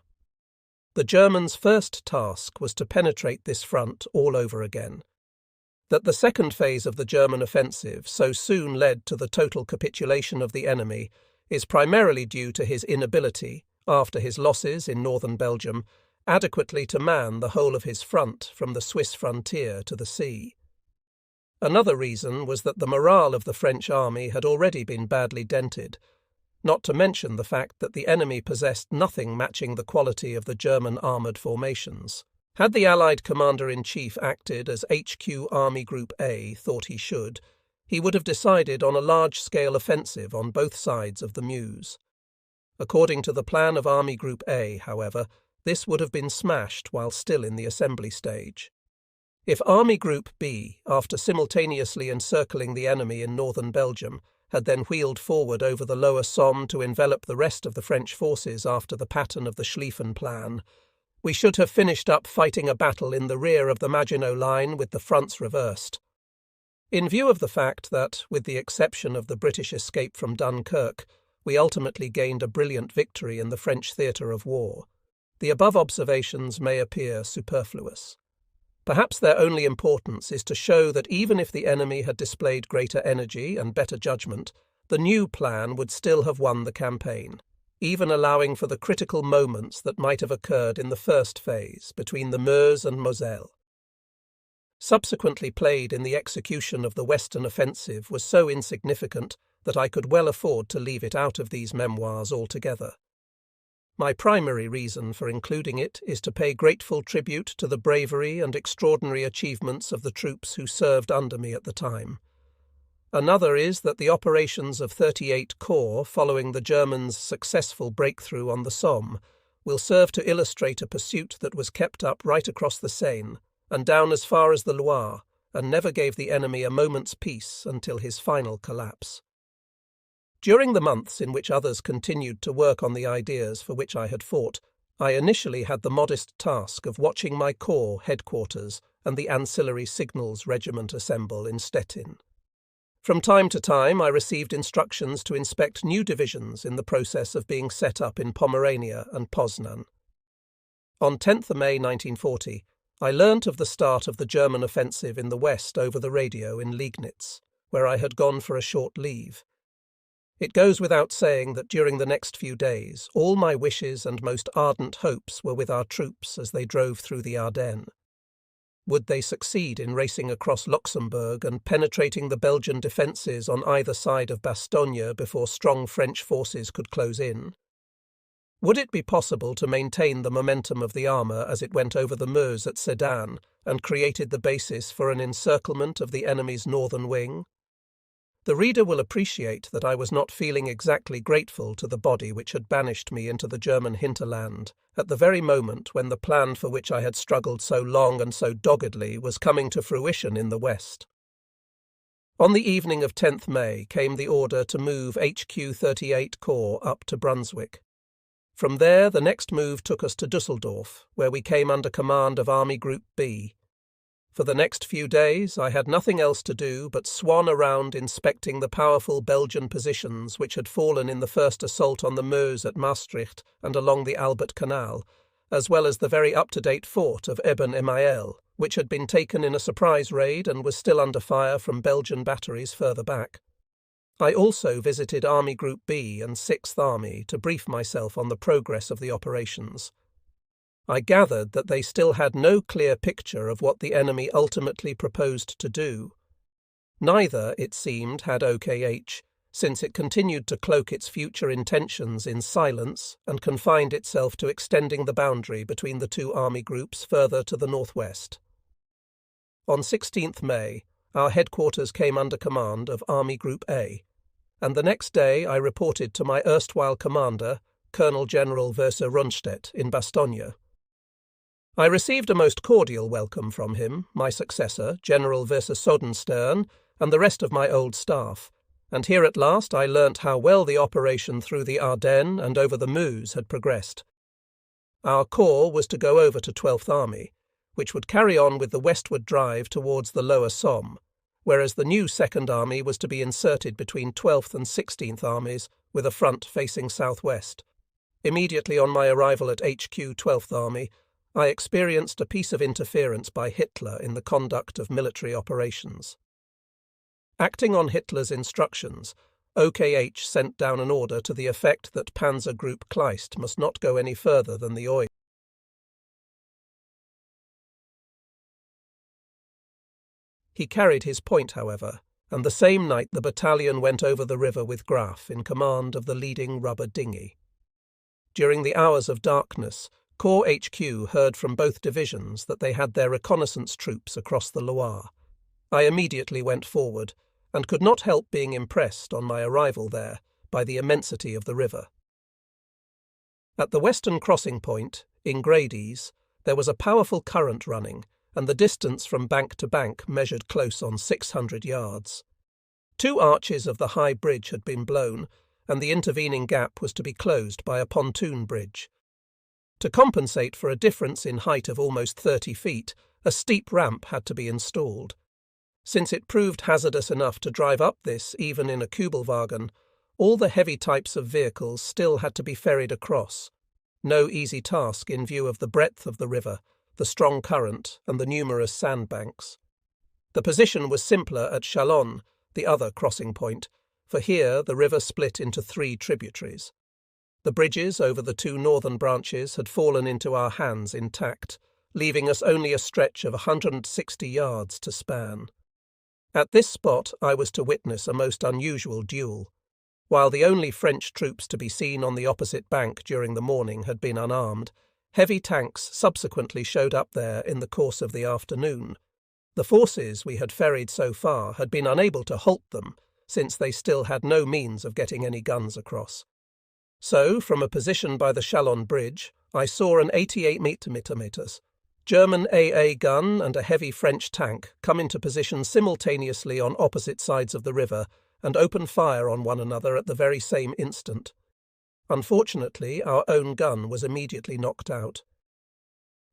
The Germans' first task was to penetrate this front all over again. That the second phase of the German offensive so soon led to the total capitulation of the enemy is primarily due to his inability, after his losses in northern Belgium, adequately to man the whole of his front from the Swiss frontier to the sea. Another reason was that the morale of the French army had already been badly dented, not to mention the fact that the enemy possessed nothing matching the quality of the German armoured formations. Had the Allied Commander-in-Chief acted as HQ Army Group A thought he should, he would have decided on a large-scale offensive on both sides of the Meuse. According to the plan of Army Group A, however, this would have been smashed while still in the assembly stage. If Army Group B, after simultaneously encircling the enemy in northern Belgium, had then wheeled forward over the lower Somme to envelop the rest of the French forces after the pattern of the Schlieffen plan, we should have finished up fighting a battle in the rear of the Maginot Line with the fronts reversed. In view of the fact that, with the exception of the British escape from Dunkirk, we ultimately gained a brilliant victory in the French theatre of war, the above observations may appear superfluous. Perhaps their only importance is to show that even if the enemy had displayed greater energy and better judgment, the new plan would still have won the campaign, even allowing for the critical moments that might have occurred in the first phase between the Meuse and Moselle. Subsequently played in the execution of the Western offensive was so insignificant that I could well afford to leave it out of these memoirs altogether. My primary reason for including it is to pay grateful tribute to the bravery and extraordinary achievements of the troops who served under me at the time. Another is that the operations of 38 Corps following the Germans' successful breakthrough on the Somme will serve to illustrate a pursuit that was kept up right across the Seine and down as far as the Loire, and never gave the enemy a moment's peace until his final collapse. During the months in which others continued to work on the ideas for which I had fought, I initially had the modest task of watching my corps headquarters and the ancillary signals regiment assemble in Stettin. From time to time I received instructions to inspect new divisions in the process of being set up in Pomerania and Poznan. On 10th May 1940, I learnt of the start of the German offensive in the west over the radio in Liegnitz, where I had gone for a short leave. It goes without saying that during the next few days all my wishes and most ardent hopes were with our troops as they drove through the Ardennes. Would they succeed in racing across Luxembourg and penetrating the Belgian defences on either side of Bastogne before strong French forces could close in? Would it be possible to maintain the momentum of the armour as it went over the Meuse at Sedan and created the basis for an encirclement of the enemy's northern wing? The reader will appreciate that I was not feeling exactly grateful to the body which had banished me into the German hinterland at the very moment when the plan for which I had struggled so long and so doggedly was coming to fruition in the west. On the evening of 10th May came the order to move HQ 38 Corps up to Brunswick. From there, the next move took us to Düsseldorf, where we came under command of Army Group B. For the next few days, I had nothing else to do but swan around inspecting the powerful Belgian positions which had fallen in the first assault on the Meuse at Maastricht and along the Albert Canal, as well as the very up-to-date fort of Eben-Emael, which had been taken in a surprise raid and was still under fire from Belgian batteries further back. I also visited Army Group B and 6th Army to brief myself on the progress of the operations. I gathered that they still had no clear picture of what the enemy ultimately proposed to do. Neither, it seemed, had OKH, since it continued to cloak its future intentions in silence and confined itself to extending the boundary between the two army groups further to the northwest. On 16th May, our headquarters came under command of Army Group A, and the next day I reported to my erstwhile commander, Colonel General Verser Rundstedt, in Bastogne. I received a most cordial welcome from him, my successor, General Verser Sodenstern, and the rest of my old staff, and here at last I learnt how well the operation through the Ardennes and over the Meuse had progressed. Our corps was to go over to 12th Army, which would carry on with the westward drive towards the lower Somme, whereas the new 2nd Army was to be inserted between 12th and 16th Armies with a front facing southwest. Immediately on my arrival at HQ 12th Army, I experienced a piece of interference by Hitler in the conduct of military operations. Acting on Hitler's instructions, OKH sent down an order to the effect that Panzer Group Kleist must not go any further than the Oi. He carried his point, however, and the same night the battalion went over the river with Graf in command of the leading rubber dinghy. During the hours of darkness, Corps HQ heard from both divisions that they had their reconnaissance troops across the Loire. I immediately went forward, and could not help being impressed on my arrival there by the immensity of the river. At the western crossing point, in Grades, there was a powerful current running, and the distance from bank to bank measured close on 600 yards. 2 arches of the high bridge had been blown, and the intervening gap was to be closed by a pontoon bridge. To compensate for a difference in height of almost 30 feet, a steep ramp had to be installed. Since it proved hazardous enough to drive up this even in a Kübelwagen, all the heavy types of vehicles still had to be ferried across. No easy task in view of the breadth of the river, the strong current, and the numerous sandbanks. The position was simpler at Chalon, the other crossing point, for here the river split into 3 tributaries. The bridges over the 2 northern branches had fallen into our hands intact, leaving us only a stretch of 160 yards to span. At this spot I was to witness a most unusual duel. While the only French troops to be seen on the opposite bank during the morning had been unarmed, heavy tanks subsequently showed up there in the course of the afternoon. The forces we had ferried so far had been unable to halt them, since they still had no means of getting any guns across. So, from a position by the Chalon Bridge, I saw an 88mm German AA gun and a heavy French tank come into position simultaneously on opposite sides of the river and open fire on one another at the very same instant. Unfortunately, our own gun was immediately knocked out.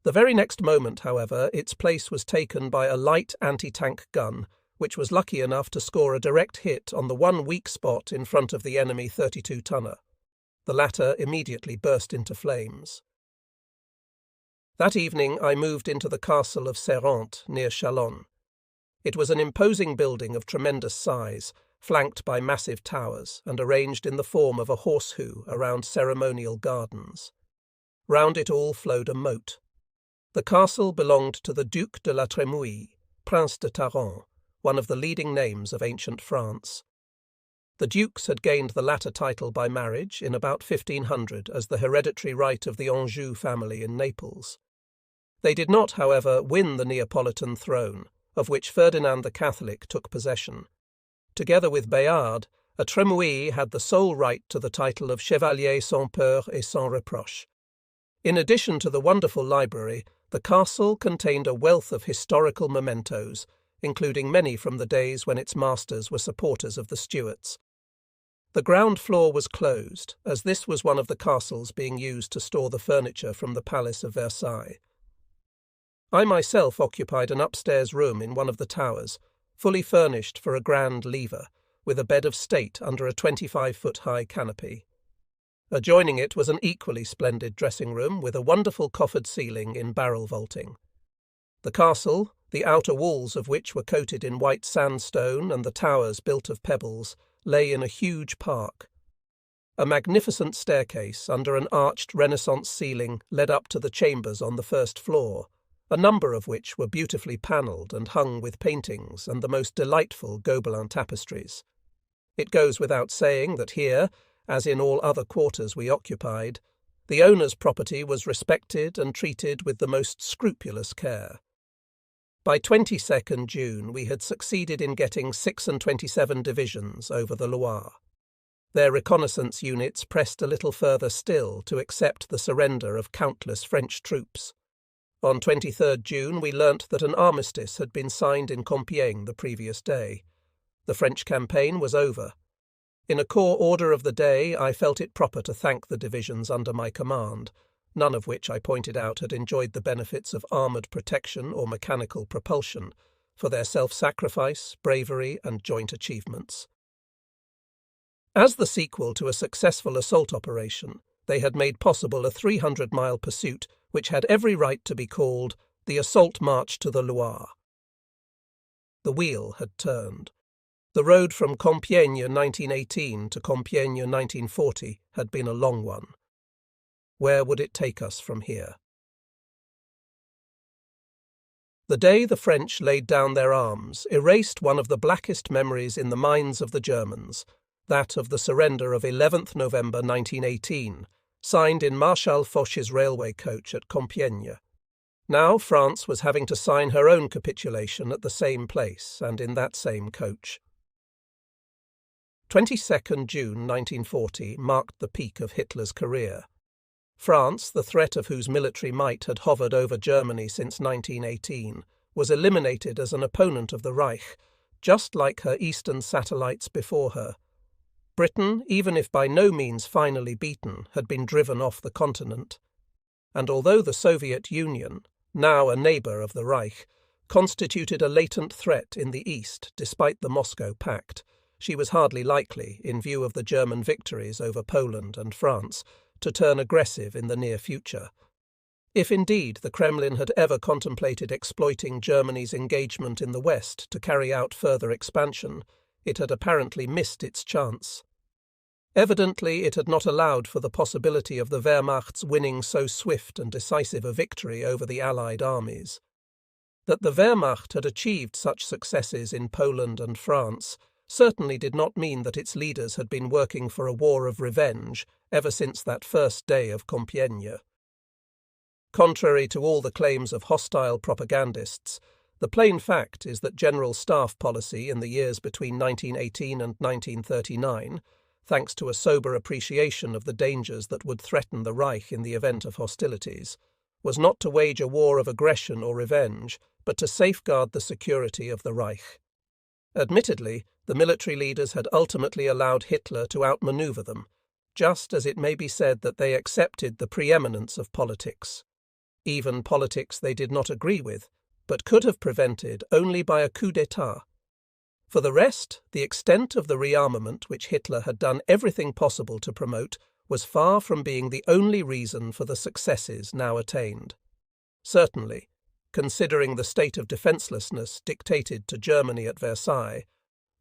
The very next moment, however, its place was taken by a light anti-tank gun, which was lucky enough to score a direct hit on the one weak spot in front of the enemy 32-tonner. The latter immediately burst into flames. That evening I moved into the castle of Serrant near Chalon. It was an imposing building of tremendous size, flanked by massive towers and arranged in the form of a horseshoe around ceremonial gardens. Round it all flowed a moat. The castle belonged to the Duc de la Trémouille, Prince de Tarente, one of the leading names of ancient France. The dukes had gained the latter title by marriage in about 1500 as the hereditary right of the Anjou family in Naples. They did not, however, win the Neapolitan throne, of which Ferdinand the Catholic took possession. Together with Béarn, a Trémouille had the sole right to the title of Chevalier sans peur et sans reproche. In addition to the wonderful library, the castle contained a wealth of historical mementos, including many from the days when its masters were supporters of the Stuarts. The ground floor was closed, as this was one of the castles being used to store the furniture from the Palace of Versailles. I myself occupied an upstairs room in one of the towers, fully furnished for a grand lever, with a bed of state under a 25-foot-high canopy. Adjoining it was an equally splendid dressing room with a wonderful coffered ceiling in barrel vaulting. The castle, the outer walls of which were coated in white sandstone and the towers built of pebbles, lay in a huge park. A magnificent staircase under an arched Renaissance ceiling led up to the chambers on the first floor, a number of which were beautifully panelled and hung with paintings and the most delightful Gobelin tapestries. It goes without saying that here, as in all other quarters we occupied, the owner's property was respected and treated with the most scrupulous care. By 22nd June we had succeeded in getting 26 divisions over the Loire. Their reconnaissance units pressed a little further still to accept the surrender of countless French troops. On 23rd June we learnt that an armistice had been signed in Compiègne the previous day. The French campaign was over. In a corps order of the day I felt it proper to thank the divisions under my command, none of which I pointed out had enjoyed the benefits of armoured protection or mechanical propulsion, for their self-sacrifice, bravery, and joint achievements. As the sequel to a successful assault operation, they had made possible a 300-mile pursuit which had every right to be called the Assault March to the Loire. The wheel had turned. The road from Compiègne 1918 to Compiègne 1940 had been a long one. Where would it take us from here? The day the French laid down their arms erased one of the blackest memories in the minds of the Germans, that of the surrender of 11th November 1918, signed in Marshal Foch's railway coach at Compiègne. Now France was having to sign her own capitulation at the same place and in that same coach. 22nd June 1940 marked the peak of Hitler's career. France, the threat of whose military might had hovered over Germany since 1918, was eliminated as an opponent of the Reich, just like her eastern satellites before her. Britain, even if by no means finally beaten, had been driven off the continent. And although the Soviet Union, now a neighbour of the Reich, constituted a latent threat in the east despite the Moscow Pact, she was hardly likely, in view of the German victories over Poland and France, to turn aggressive in the near future. If indeed the Kremlin had ever contemplated exploiting Germany's engagement in the West to carry out further expansion, it had apparently missed its chance. Evidently it had not allowed for the possibility of the Wehrmacht's winning so swift and decisive a victory over the Allied armies. That the Wehrmacht had achieved such successes in Poland and France certainly did not mean that its leaders had been working for a war of revenge ever since that first day of Compiègne. Contrary to all the claims of hostile propagandists, the plain fact is that General Staff policy in the years between 1918 and 1939, thanks to a sober appreciation of the dangers that would threaten the Reich in the event of hostilities, was not to wage a war of aggression or revenge, but to safeguard the security of the Reich. Admittedly, the military leaders had ultimately allowed Hitler to outmaneuver them, just as it may be said that they accepted the preeminence of politics. Even politics they did not agree with, but could have prevented only by a coup d'etat. For the rest, the extent of the rearmament which Hitler had done everything possible to promote was far from being the only reason for the successes now attained. Certainly, considering the state of defencelessness dictated to Germany at Versailles,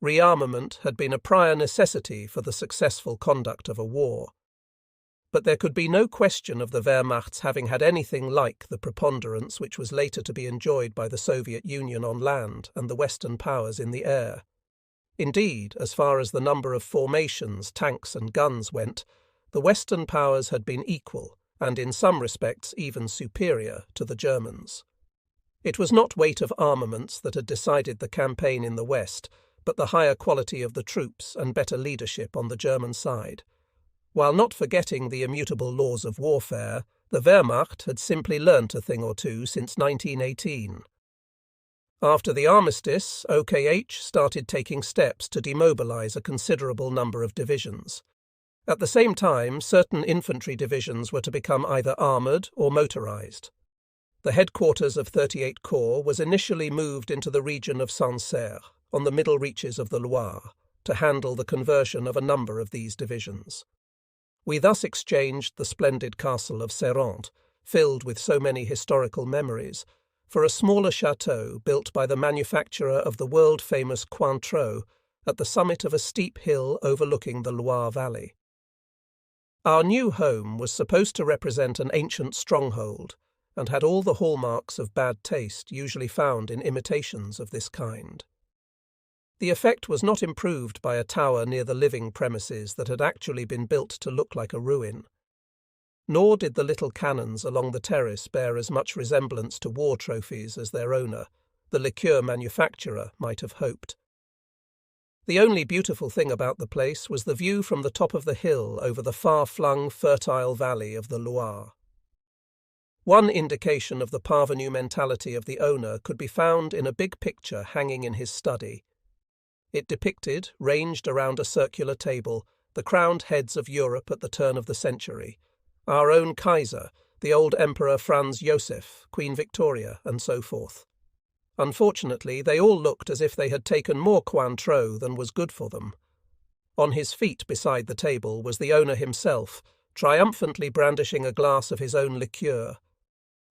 rearmament had been a prior necessity for the successful conduct of a war. But there could be no question of the Wehrmacht's having had anything like the preponderance which was later to be enjoyed by the Soviet Union on land and the Western powers in the air. Indeed, as far as the number of formations, tanks and guns went, the Western powers had been equal, and in some respects even superior, to the Germans. It was not weight of armaments that had decided the campaign in the West, but the higher quality of the troops and better leadership on the German side. While not forgetting the immutable laws of warfare, the Wehrmacht had simply learnt a thing or two since 1918. After the armistice, OKH started taking steps to demobilize a considerable number of divisions. At the same time, certain infantry divisions were to become either armoured or motorized. The headquarters of 38 Corps was initially moved into the region of Sancerre, on the middle reaches of the Loire, to handle the conversion of a number of these divisions. We thus exchanged the splendid castle of Serrant, filled with so many historical memories, for a smaller chateau built by the manufacturer of the world-famous Cointreau at the summit of a steep hill overlooking the Loire Valley. Our new home was supposed to represent an ancient stronghold, and had all the hallmarks of bad taste usually found in imitations of this kind. The effect was not improved by a tower near the living premises that had actually been built to look like a ruin. Nor did the little cannons along the terrace bear as much resemblance to war trophies as their owner, the liqueur manufacturer, might have hoped. The only beautiful thing about the place was the view from the top of the hill over the far-flung, fertile valley of the Loire. One indication of the parvenu mentality of the owner could be found in a big picture hanging in his study. It depicted, ranged around a circular table, the crowned heads of Europe at the turn of the century, our own Kaiser, the old Emperor Franz Joseph, Queen Victoria, and so forth. Unfortunately, they all looked as if they had taken more Cointreau than was good for them. On his feet beside the table was the owner himself, triumphantly brandishing a glass of his own liqueur.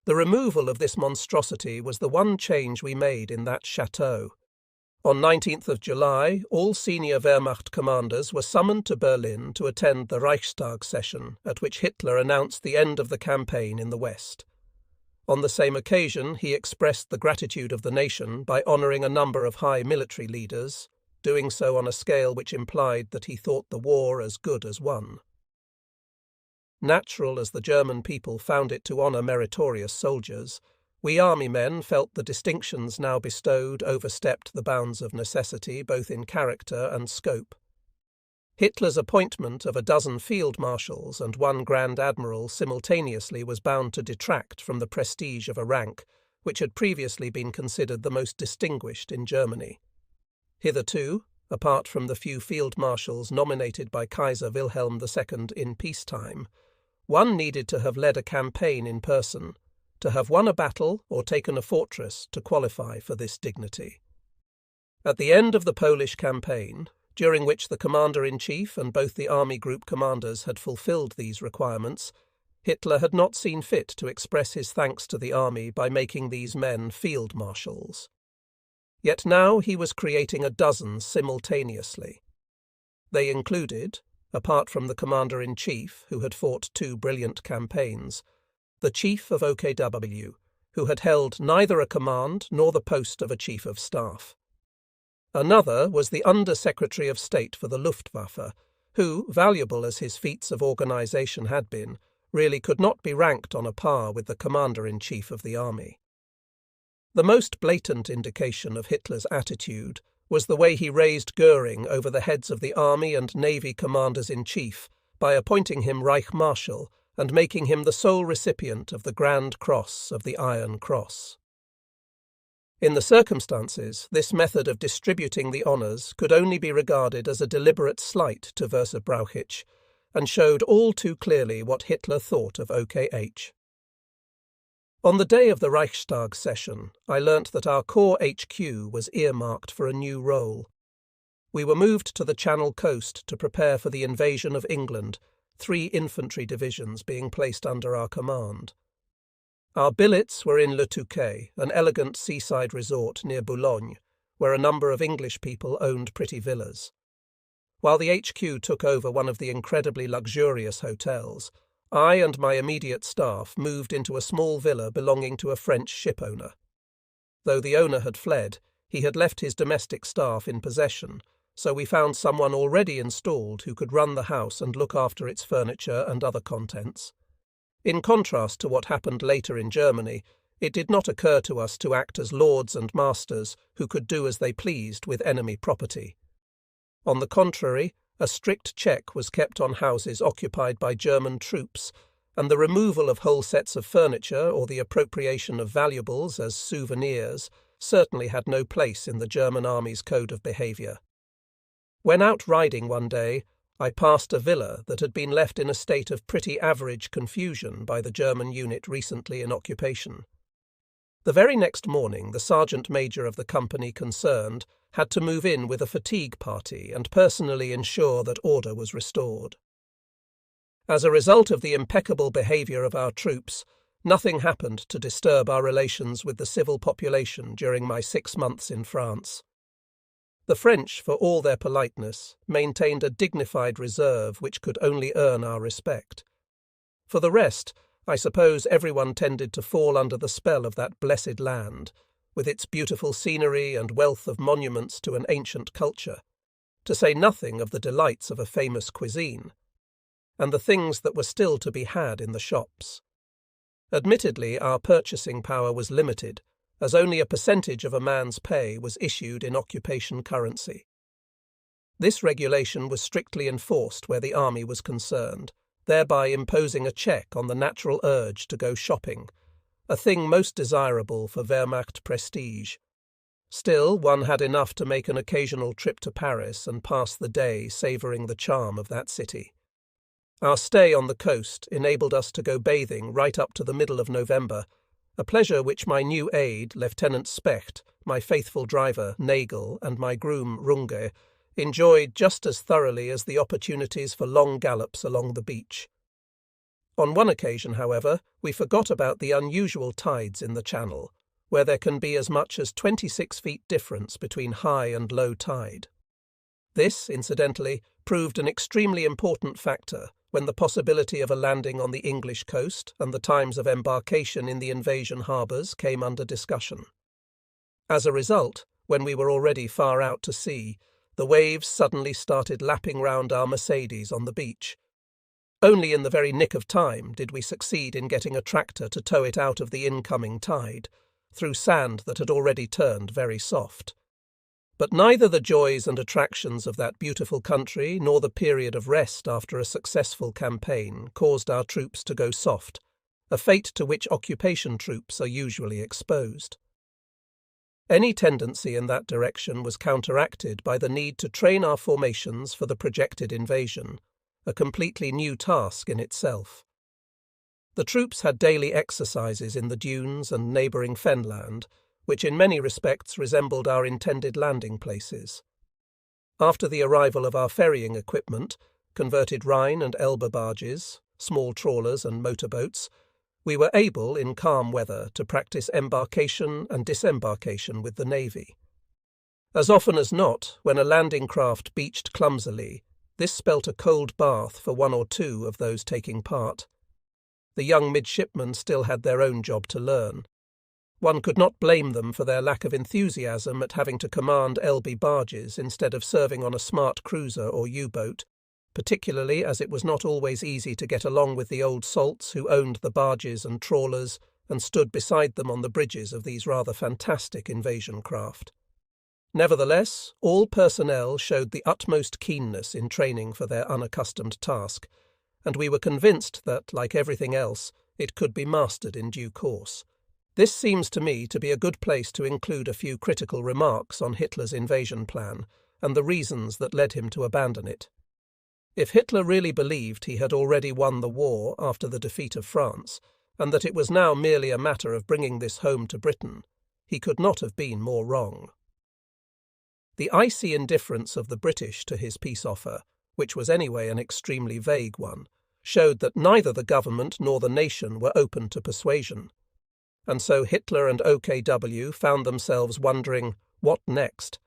The removal of this monstrosity was the one change we made in that chateau. On 19th of July, all senior Wehrmacht commanders were summoned to Berlin to attend the Reichstag session, at which Hitler announced the end of the campaign in the West. On the same occasion, he expressed the gratitude of the nation by honouring a number of high military leaders, doing so on a scale which implied that he thought the war as good as won. Natural as the German people found it to honour meritorious soldiers, we army men felt the distinctions now bestowed overstepped the bounds of necessity both in character and scope. Hitler's appointment of a dozen field marshals and one grand admiral simultaneously was bound to detract from the prestige of a rank which had previously been considered the most distinguished in Germany. Hitherto, apart from the few field marshals nominated by Kaiser Wilhelm II in peacetime, one needed to have led a campaign in person, to have won a battle or taken a fortress to qualify for this dignity. At the end of the Polish campaign, during which the commander-in-chief and both the army group commanders had fulfilled these requirements, Hitler had not seen fit to express his thanks to the army by making these men field marshals. Yet now he was creating a dozen simultaneously. They included, apart from the commander-in-chief, who had fought 2 brilliant campaigns, the chief of OKW, who had held neither a command nor the post of a chief of staff. Another was the Under-Secretary of State for the Luftwaffe, who, valuable as his feats of organisation had been, really could not be ranked on a par with the commander-in-chief of the army. The most blatant indication of Hitler's attitude was the way he raised Göring over the heads of the army and navy commanders-in-chief by appointing him Reich Marshal and making him the sole recipient of the Grand Cross of the Iron Cross. In the circumstances, this method of distributing the honours could only be regarded as a deliberate slight to Verse Brauchitsch, and showed all too clearly what Hitler thought of OKH. On the day of the Reichstag session, I learnt that our Corps HQ was earmarked for a new role. We were moved to the Channel coast to prepare for the invasion of England, 3 infantry divisions being placed under our command. Our billets were in Le Touquet, an elegant seaside resort near Boulogne, where a number of English people owned pretty villas. While the HQ took over one of the incredibly luxurious hotels, I and my immediate staff moved into a small villa belonging to a French shipowner. Though the owner had fled, he had left his domestic staff in possession, so we found someone already installed who could run the house and look after its furniture and other contents. In contrast to what happened later in Germany, it did not occur to us to act as lords and masters who could do as they pleased with enemy property. On the contrary, a strict check was kept on houses occupied by German troops, and the removal of whole sets of furniture or the appropriation of valuables as souvenirs certainly had no place in the German army's code of behaviour. When out riding one day, I passed a villa that had been left in a state of pretty average confusion by the German unit recently in occupation. The very next morning, the sergeant major of the company concerned had to move in with a fatigue party and personally ensure that order was restored. As a result of the impeccable behaviour of our troops, nothing happened to disturb our relations with the civil population during my 6 months in France. The French, for all their politeness, maintained a dignified reserve which could only earn our respect. For the rest, I suppose everyone tended to fall under the spell of that blessed land, with its beautiful scenery and wealth of monuments to an ancient culture, to say nothing of the delights of a famous cuisine, and the things that were still to be had in the shops. Admittedly, our purchasing power was limited, as only a percentage of a man's pay was issued in occupation currency. This regulation was strictly enforced where the army was concerned, thereby imposing a check on the natural urge to go shopping, a thing most desirable for Wehrmacht prestige. Still, one had enough to make an occasional trip to Paris and pass the day savouring the charm of that city. Our stay on the coast enabled us to go bathing right up to the middle of November, a pleasure which my new aide, Lieutenant Specht, my faithful driver, Nagel, and my groom, Runge, enjoyed just as thoroughly as the opportunities for long gallops along the beach. On one occasion, however, we forgot about the unusual tides in the channel, where there can be as much as 26 feet difference between high and low tide. This, incidentally, proved an extremely important factor when the possibility of a landing on the English coast and the times of embarkation in the invasion harbours came under discussion. As a result, when we were already far out to sea, the waves suddenly started lapping round our Mercedes on the beach. Only in the very nick of time did we succeed in getting a tractor to tow it out of the incoming tide, through sand that had already turned very soft. But neither the joys and attractions of that beautiful country nor the period of rest after a successful campaign caused our troops to go soft, a fate to which occupation troops are usually exposed. Any tendency in that direction was counteracted by the need to train our formations for the projected invasion, a completely new task in itself. The troops had daily exercises in the dunes and neighbouring fenland, which in many respects resembled our intended landing places. After the arrival of our ferrying equipment, converted Rhine and Elbe barges, small trawlers and motorboats, we were able, in calm weather, to practice embarkation and disembarkation with the Navy. As often as not, when a landing craft beached clumsily, this spelt a cold bath for one or two of those taking part. The young midshipmen still had their own job to learn. One could not blame them for their lack of enthusiasm at having to command Elbe barges instead of serving on a smart cruiser or U-boat, particularly as it was not always easy to get along with the old salts who owned the barges and trawlers and stood beside them on the bridges of these rather fantastic invasion craft. Nevertheless, all personnel showed the utmost keenness in training for their unaccustomed task, and we were convinced that, like everything else, it could be mastered in due course. This seems to me to be a good place to include a few critical remarks on Hitler's invasion plan and the reasons that led him to abandon it. If Hitler really believed he had already won the war after the defeat of France, and that it was now merely a matter of bringing this home to Britain, he could not have been more wrong. The icy indifference of the British to his peace offer, which was anyway an extremely vague one, showed that neither the government nor the nation were open to persuasion. And so Hitler and OKW found themselves wondering, what next?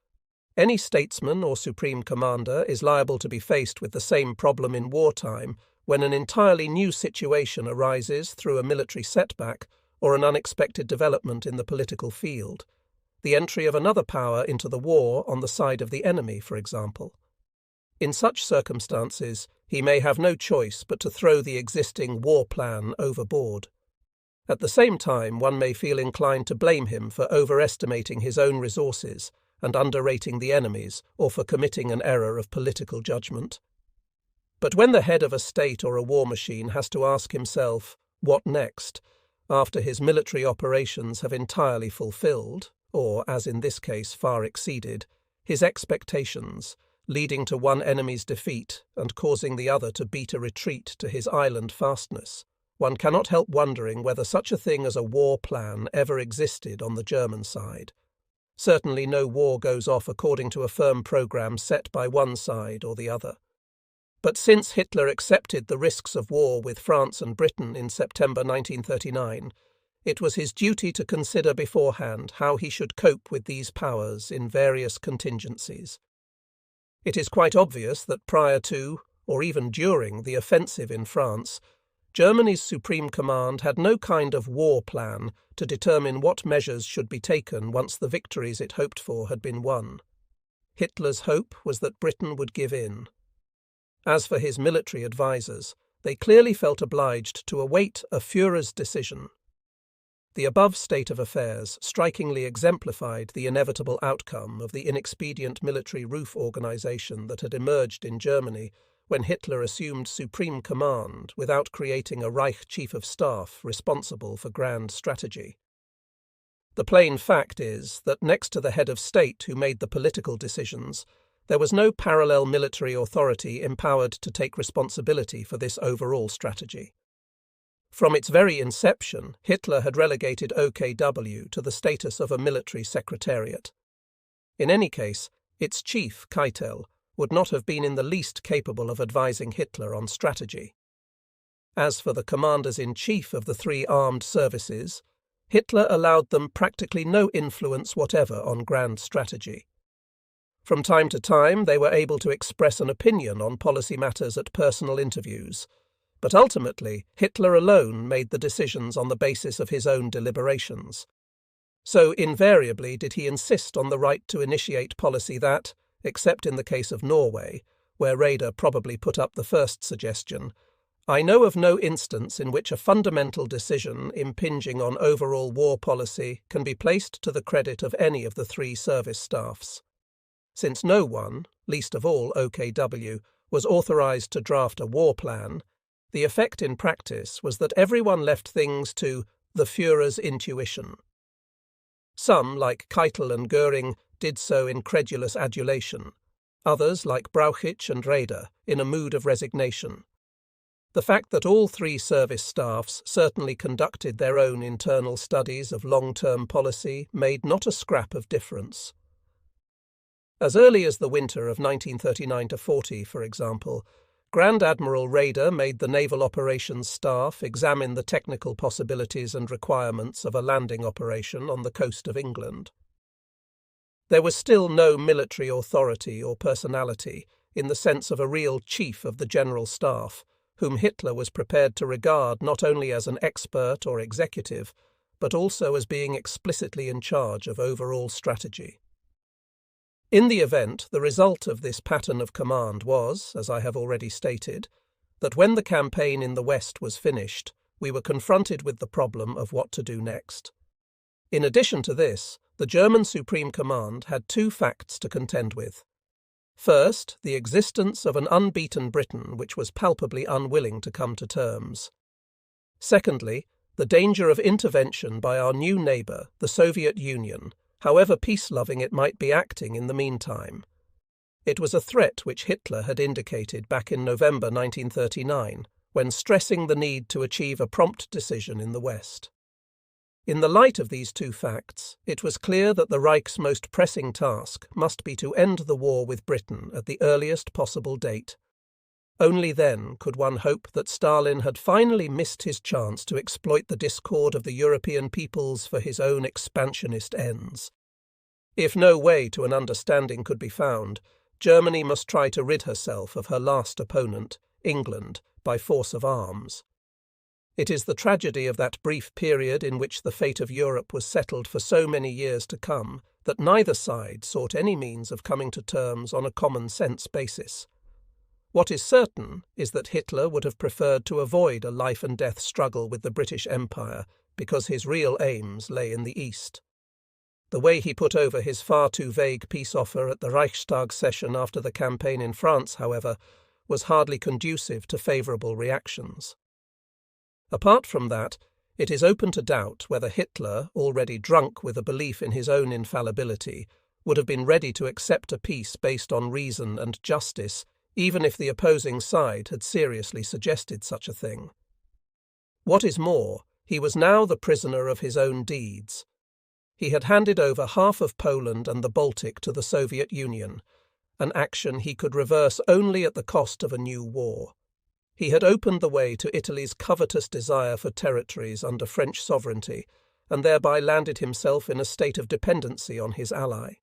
Any statesman or supreme commander is liable to be faced with the same problem in wartime when an entirely new situation arises through a military setback or an unexpected development in the political field. The entry of another power into the war on the side of the enemy, for example. In such circumstances, he may have no choice but to throw the existing war plan overboard. At the same time, one may feel inclined to blame him for overestimating his own resources and underrating the enemy's, or for committing an error of political judgment. But when the head of a state or a war machine has to ask himself, what next, after his military operations have entirely fulfilled, or, as in this case, far exceeded, his expectations, leading to one enemy's defeat and causing the other to beat a retreat to his island fastness, one cannot help wondering whether such a thing as a war plan ever existed on the German side. Certainly no war goes off according to a firm programme set by one side or the other. But since Hitler accepted the risks of war with France and Britain in September 1939, it was his duty to consider beforehand how he should cope with these powers in various contingencies. It is quite obvious that prior to, or even during, the offensive in France, Germany's Supreme Command had no kind of war plan to determine what measures should be taken once the victories it hoped for had been won. Hitler's hope was that Britain would give in. As for his military advisers, they clearly felt obliged to await a Führer's decision. The above state of affairs strikingly exemplified the inevitable outcome of the inexpedient military roof organization that had emerged in Germany when Hitler assumed supreme command without creating a Reich Chief of Staff responsible for grand strategy. The plain fact is that next to the head of state who made the political decisions, there was no parallel military authority empowered to take responsibility for this overall strategy. From its very inception, Hitler had relegated OKW to the status of a military secretariat. In any case, its chief, Keitel, would not have been in the least capable of advising Hitler on strategy. As for the commanders-in-chief of the three armed services, Hitler allowed them practically no influence whatever on grand strategy. From time to time, they were able to express an opinion on policy matters at personal interviews, but ultimately Hitler alone made the decisions on the basis of his own deliberations. So invariably did he insist on the right to initiate policy that, except in the case of Norway, where Raeder probably put up the first suggestion, I know of no instance in which a fundamental decision impinging on overall war policy can be placed to the credit of any of the three service staffs. Since no one, least of all OKW, was authorized to draft a war plan, the effect in practice was that everyone left things to the Führer's intuition. Some, like Keitel and Göring, did so in credulous adulation, others, like Brauchitsch and Raeder, in a mood of resignation. The fact that all three service staffs certainly conducted their own internal studies of long-term policy made not a scrap of difference. As early as the winter of 1939–40, for example, Grand Admiral Raeder made the Naval Operations Staff examine the technical possibilities and requirements of a landing operation on the coast of England. There was still no military authority or personality in the sense of a real chief of the General Staff, whom Hitler was prepared to regard not only as an expert or executive, but also as being explicitly in charge of overall strategy. In the event, the result of this pattern of command was, as I have already stated, that when the campaign in the West was finished, we were confronted with the problem of what to do next. In addition to this, the German Supreme Command had two facts to contend with. First, the existence of an unbeaten Britain which was palpably unwilling to come to terms. Secondly, the danger of intervention by our new neighbour, the Soviet Union, however peace-loving it might be acting in the meantime. It was a threat which Hitler had indicated back in November 1939, when stressing the need to achieve a prompt decision in the West. In the light of these two facts, it was clear that the Reich's most pressing task must be to end the war with Britain at the earliest possible date. Only then could one hope that Stalin had finally missed his chance to exploit the discord of the European peoples for his own expansionist ends. If no way to an understanding could be found, Germany must try to rid herself of her last opponent, England, by force of arms. It is the tragedy of that brief period in which the fate of Europe was settled for so many years to come that neither side sought any means of coming to terms on a common-sense basis. What is certain is that Hitler would have preferred to avoid a life-and-death struggle with the British Empire because his real aims lay in the East. The way he put over his far too vague peace offer at the Reichstag session after the campaign in France, however, was hardly conducive to favourable reactions. Apart from that, it is open to doubt whether Hitler, already drunk with a belief in his own infallibility, would have been ready to accept a peace based on reason and justice, even if the opposing side had seriously suggested such a thing. What is more, he was now the prisoner of his own deeds. He had handed over half of Poland and the Baltic to the Soviet Union, an action he could reverse only at the cost of a new war. He had opened the way to Italy's covetous desire for territories under French sovereignty, and thereby landed himself in a state of dependency on his ally.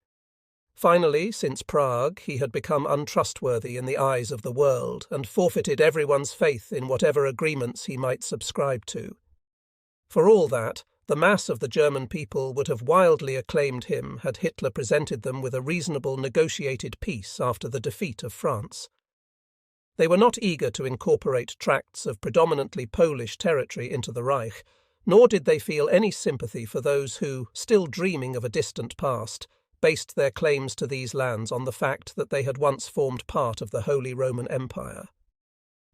Finally, since Prague, he had become untrustworthy in the eyes of the world and forfeited everyone's faith in whatever agreements he might subscribe to. For all that, the mass of the German people would have wildly acclaimed him had Hitler presented them with a reasonable negotiated peace after the defeat of France. They were not eager to incorporate tracts of predominantly Polish territory into the Reich, nor did they feel any sympathy for those who, still dreaming of a distant past, based their claims to these lands on the fact that they had once formed part of the Holy Roman Empire.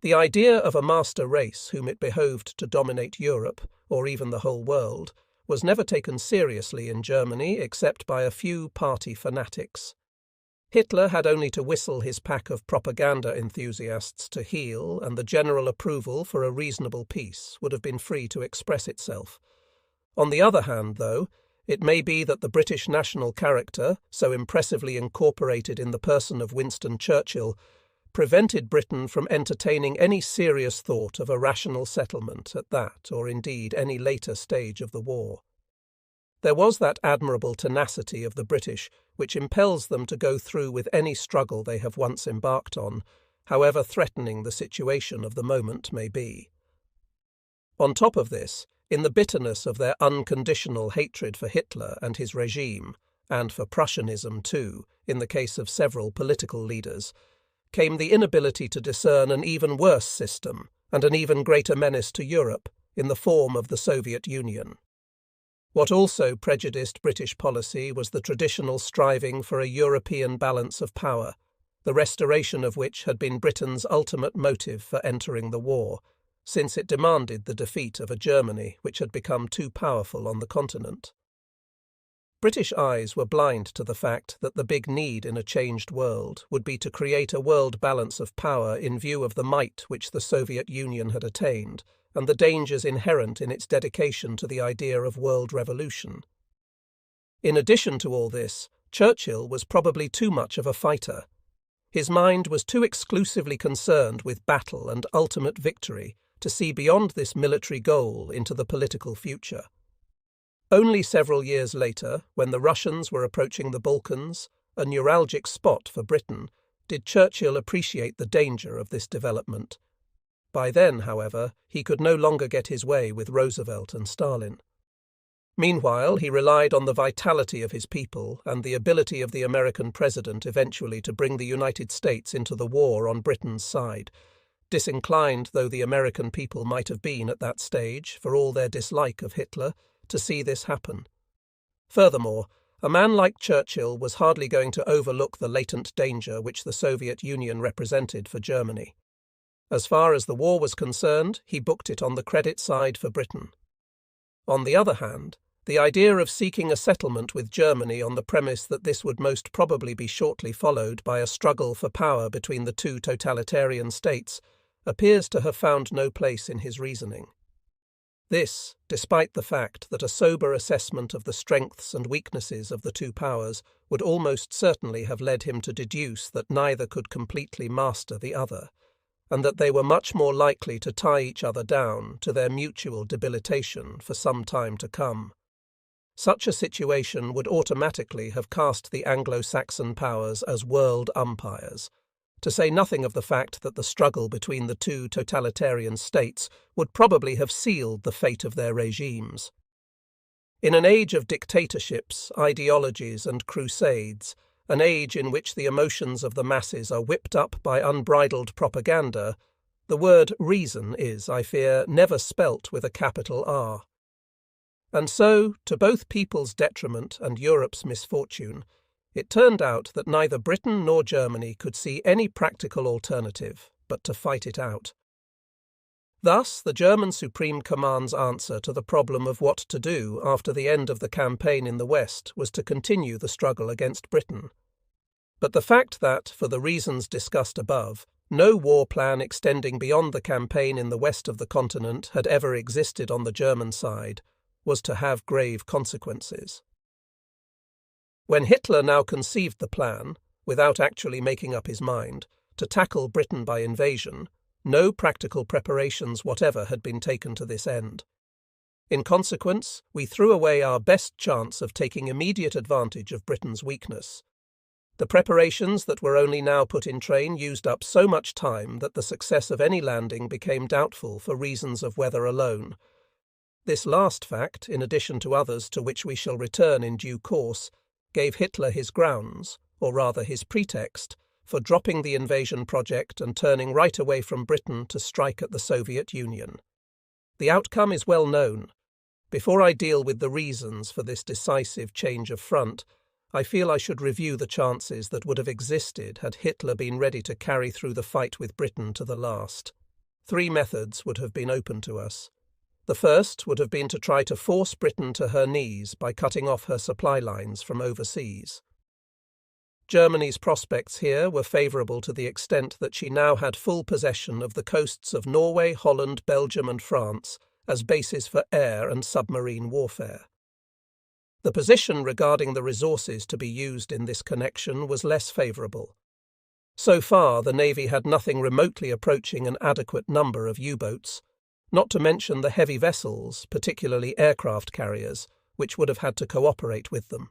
The idea of a master race whom it behoved to dominate Europe, or even the whole world, was never taken seriously in Germany except by a few party fanatics. Hitler had only to whistle his pack of propaganda enthusiasts to heel, and the general approval for a reasonable peace would have been free to express itself. On the other hand, though, it may be that the British national character, so impressively incorporated in the person of Winston Churchill, prevented Britain from entertaining any serious thought of a rational settlement at that, or indeed any later stage of the war. There was that admirable tenacity of the British which impels them to go through with any struggle they have once embarked on, however threatening the situation of the moment may be. On top of this, in the bitterness of their unconditional hatred for Hitler and his regime, and for Prussianism too, in the case of several political leaders, came the inability to discern an even worse system and an even greater menace to Europe in the form of the Soviet Union. What also prejudiced British policy was the traditional striving for a European balance of power, the restoration of which had been Britain's ultimate motive for entering the war, since it demanded the defeat of a Germany which had become too powerful on the continent. British eyes were blind to the fact that the big need in a changed world would be to create a world balance of power in view of the might which the Soviet Union had attained, and the dangers inherent in its dedication to the idea of world revolution. In addition to all this, Churchill was probably too much of a fighter. His mind was too exclusively concerned with battle and ultimate victory to see beyond this military goal into the political future. Only several years later, when the Russians were approaching the Balkans, a neuralgic spot for Britain, did Churchill appreciate the danger of this development. By then, however, he could no longer get his way with Roosevelt and Stalin. Meanwhile, he relied on the vitality of his people and the ability of the American president eventually to bring the United States into the war on Britain's side, disinclined though the American people might have been at that stage, for all their dislike of Hitler, to see this happen. Furthermore, a man like Churchill was hardly going to overlook the latent danger which the Soviet Union represented for Germany. As far as the war was concerned, he booked it on the credit side for Britain. On the other hand, the idea of seeking a settlement with Germany on the premise that this would most probably be shortly followed by a struggle for power between the two totalitarian states appears to have found no place in his reasoning. This, despite the fact that a sober assessment of the strengths and weaknesses of the two powers would almost certainly have led him to deduce that neither could completely master the other, and that they were much more likely to tie each other down to their mutual debilitation for some time to come. Such a situation would automatically have cast the Anglo-Saxon powers as world umpires, to say nothing of the fact that the struggle between the two totalitarian states would probably have sealed the fate of their regimes. In an age of dictatorships, ideologies, and crusades, an age in which the emotions of the masses are whipped up by unbridled propaganda, the word reason is, I fear, never spelt with a capital R. And so, to both people's detriment and Europe's misfortune, it turned out that neither Britain nor Germany could see any practical alternative but to fight it out. Thus, the German Supreme Command's answer to the problem of what to do after the end of the campaign in the West was to continue the struggle against Britain. But the fact that, for the reasons discussed above, no war plan extending beyond the campaign in the west of the continent had ever existed on the German side was to have grave consequences. When Hitler now conceived the plan, without actually making up his mind, to tackle Britain by invasion, no practical preparations whatever had been taken to this end. In consequence, we threw away our best chance of taking immediate advantage of Britain's weakness. The preparations that were only now put in train used up so much time that the success of any landing became doubtful for reasons of weather alone. This last fact, in addition to others to which we shall return in due course, gave Hitler his grounds, or rather his pretext, for dropping the invasion project and turning right away from Britain to strike at the Soviet Union. The outcome is well known. Before I deal with the reasons for this decisive change of front, I feel I should review the chances that would have existed had Hitler been ready to carry through the fight with Britain to the last. 3 methods would have been open to us. The first would have been to try to force Britain to her knees by cutting off her supply lines from overseas. Germany's prospects here were favourable to the extent that she now had full possession of the coasts of Norway, Holland, Belgium and France as bases for air and submarine warfare. The position regarding the resources to be used in this connection was less favourable. So far, the Navy had nothing remotely approaching an adequate number of U-boats, not to mention the heavy vessels, particularly aircraft carriers, which would have had to cooperate with them.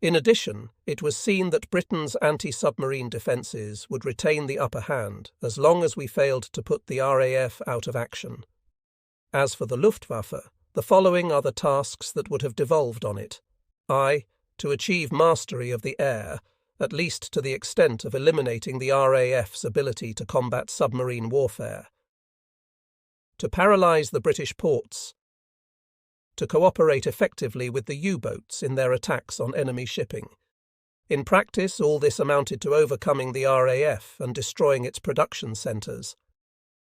In addition, it was seen that Britain's anti-submarine defences would retain the upper hand as long as we failed to put the RAF out of action. As for the Luftwaffe, the following are the tasks that would have devolved on it. To achieve mastery of the air, at least to the extent of eliminating the RAF's ability to combat submarine warfare. To paralyse the British ports. To cooperate effectively with the U-boats in their attacks on enemy shipping. In practice, all this amounted to overcoming the RAF and destroying its production centres.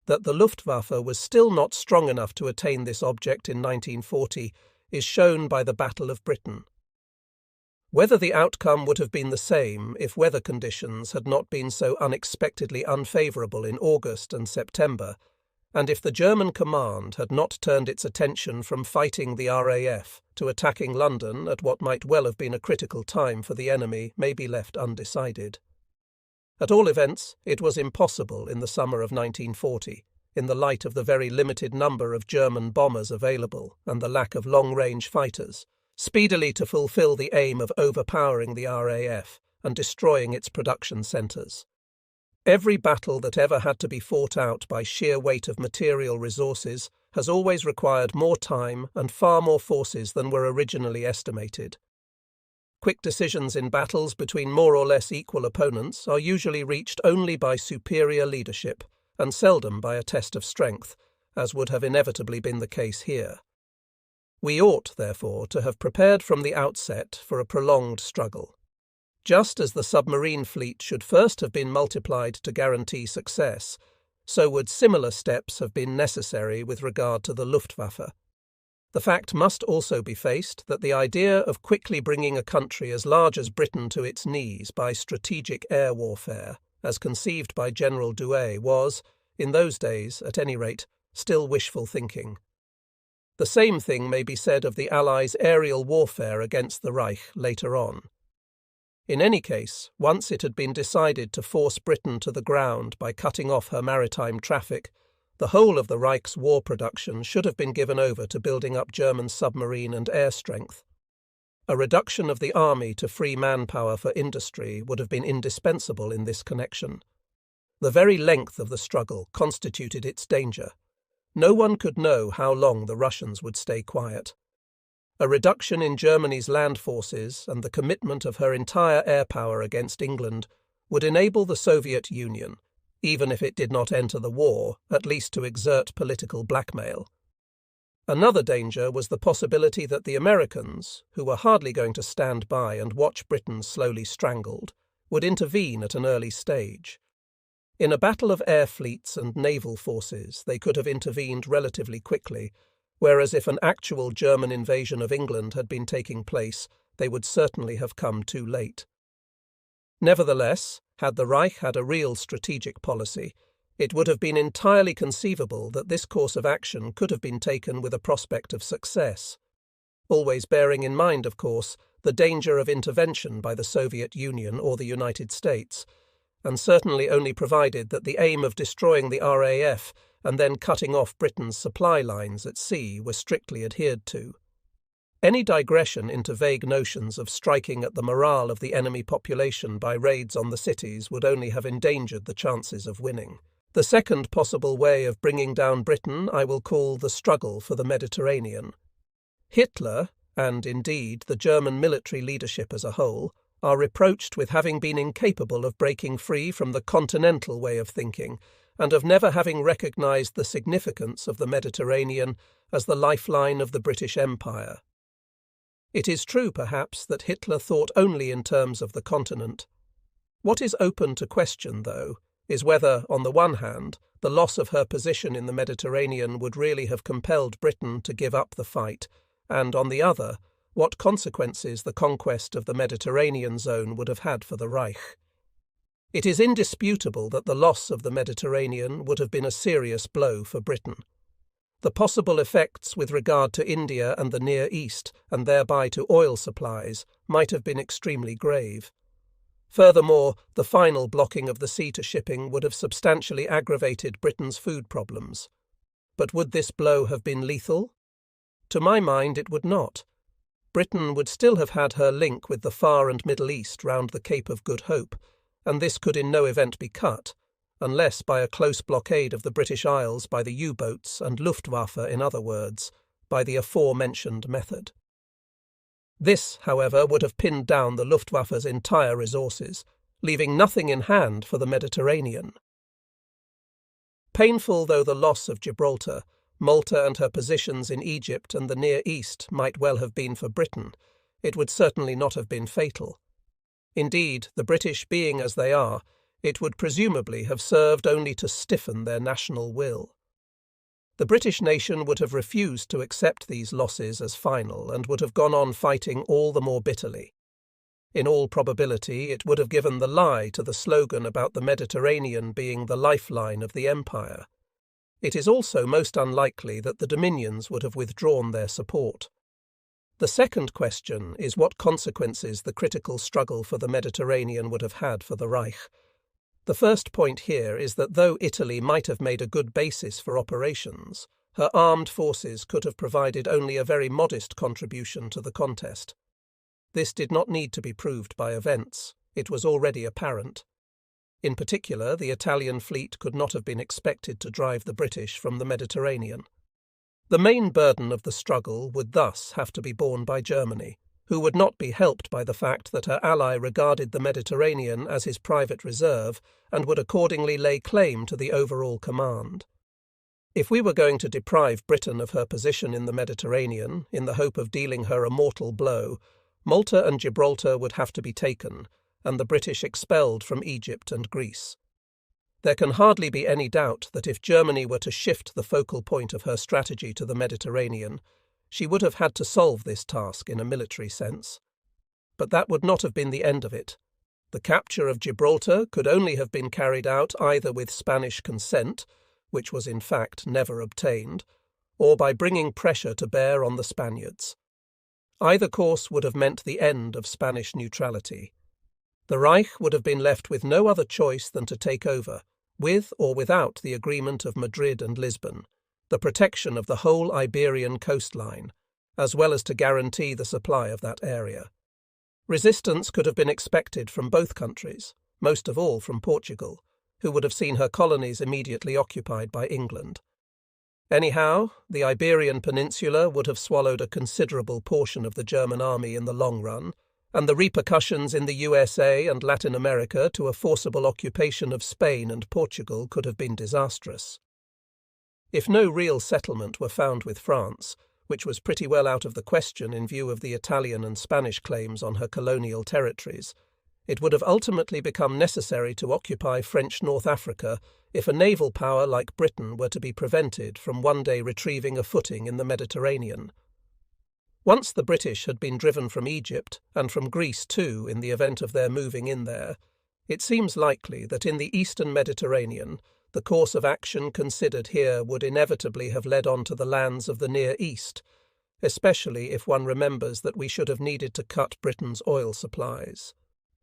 That the Luftwaffe was still not strong enough to attain this object in 1940 is shown by the Battle of Britain. Whether the outcome would have been the same if weather conditions had not been so unexpectedly unfavourable in August and September, and if the German command had not turned its attention from fighting the RAF to attacking London at what might well have been a critical time for the enemy, may be left undecided. At all events, it was impossible in the summer of 1940, in the light of the very limited number of German bombers available and the lack of long-range fighters, speedily to fulfill the aim of overpowering the RAF and destroying its production centres. Every battle that ever had to be fought out by sheer weight of material resources has always required more time and far more forces than were originally estimated. Quick decisions in battles between more or less equal opponents are usually reached only by superior leadership, and seldom by a test of strength, as would have inevitably been the case here. We ought, therefore, to have prepared from the outset for a prolonged struggle. Just as the submarine fleet should first have been multiplied to guarantee success, so would similar steps have been necessary with regard to the Luftwaffe. The fact must also be faced that the idea of quickly bringing a country as large as Britain to its knees by strategic air warfare, as conceived by General Douay, was, in those days, at any rate, still wishful thinking. The same thing may be said of the Allies' aerial warfare against the Reich later on. In any case, once it had been decided to force Britain to the ground by cutting off her maritime traffic, the whole of the Reich's war production should have been given over to building up German submarine and air strength. A reduction of the army to free manpower for industry would have been indispensable in this connection. The very length of the struggle constituted its danger. No one could know how long the Russians would stay quiet. A reduction in Germany's land forces and the commitment of her entire air power against England would enable the Soviet Union, even if it did not enter the war, at least to exert political blackmail. Another danger was the possibility that the Americans, who were hardly going to stand by and watch Britain slowly strangled, would intervene at an early stage. In a battle of air fleets and naval forces, they could have intervened relatively quickly, whereas if an actual German invasion of England had been taking place, they would certainly have come too late. Nevertheless, had the Reich had a real strategic policy, it would have been entirely conceivable that this course of action could have been taken with a prospect of success, always bearing in mind, of course, the danger of intervention by the Soviet Union or the United States, and certainly only provided that the aim of destroying the RAF and then cutting off Britain's supply lines at sea were strictly adhered to. Any digression into vague notions of striking at the morale of the enemy population by raids on the cities would only have endangered the chances of winning. The second possible way of bringing down Britain I will call the struggle for the Mediterranean. Hitler, and indeed the German military leadership as a whole, are reproached with having been incapable of breaking free from the continental way of thinking and of never having recognized the significance of the Mediterranean as the lifeline of the British Empire. It is true, perhaps, that Hitler thought only in terms of the continent. What is open to question, though, is whether, on the one hand, the loss of her position in the Mediterranean would really have compelled Britain to give up the fight, and, on the other, what consequences the conquest of the Mediterranean zone would have had for the Reich. It is indisputable that the loss of the Mediterranean would have been a serious blow for Britain. The possible effects with regard to India and the Near East, and thereby to oil supplies, might have been extremely grave. Furthermore, the final blocking of the sea to shipping would have substantially aggravated Britain's food problems. But would this blow have been lethal? To my mind, it would not. Britain would still have had her link with the Far and Middle East round the Cape of Good Hope, and this could in no event be cut, unless by a close blockade of the British Isles by the U-boats and Luftwaffe, in other words, by the aforementioned method. This, however, would have pinned down the Luftwaffe's entire resources, leaving nothing in hand for the Mediterranean. Painful though the loss of Gibraltar, Malta and her positions in Egypt and the Near East might well have been for Britain, it would certainly not have been fatal. Indeed, the British being as they are, it would presumably have served only to stiffen their national will. The British nation would have refused to accept these losses as final and would have gone on fighting all the more bitterly. In all probability, it would have given the lie to the slogan about the Mediterranean being the lifeline of the empire. It is also most unlikely that the Dominions would have withdrawn their support. The second question is what consequences the critical struggle for the Mediterranean would have had for the Reich. The first point here is that though Italy might have made a good basis for operations, her armed forces could have provided only a very modest contribution to the contest. This did not need to be proved by events, it was already apparent. In particular, the Italian fleet could not have been expected to drive the British from the Mediterranean. The main burden of the struggle would thus have to be borne by Germany, who would not be helped by the fact that her ally regarded the Mediterranean as his private reserve and would accordingly lay claim to the overall command. If we were going to deprive Britain of her position in the Mediterranean, in the hope of dealing her a mortal blow, Malta and Gibraltar would have to be taken, and the British expelled from Egypt and Greece. There can hardly be any doubt that if Germany were to shift the focal point of her strategy to the Mediterranean, she would have had to solve this task in a military sense. But that would not have been the end of it. The capture of Gibraltar could only have been carried out either with Spanish consent, which was in fact never obtained, or by bringing pressure to bear on the Spaniards. Either course would have meant the end of Spanish neutrality. The Reich would have been left with no other choice than to take over, with or without the agreement of Madrid and Lisbon, the protection of the whole Iberian coastline, as well as to guarantee the supply of that area. Resistance could have been expected from both countries, most of all from Portugal, who would have seen her colonies immediately occupied by England. Anyhow, the Iberian Peninsula would have swallowed a considerable portion of the German army in the long run, and the repercussions in the USA and Latin America to a forcible occupation of Spain and Portugal could have been disastrous. If no real settlement were found with France, which was pretty well out of the question in view of the Italian and Spanish claims on her colonial territories, it would have ultimately become necessary to occupy French North Africa if a naval power like Britain were to be prevented from one day retrieving a footing in the Mediterranean. Once the British had been driven from Egypt, and from Greece too in the event of their moving in there, it seems likely that in the eastern Mediterranean the course of action considered here would inevitably have led on to the lands of the Near East, especially if one remembers that we should have needed to cut Britain's oil supplies.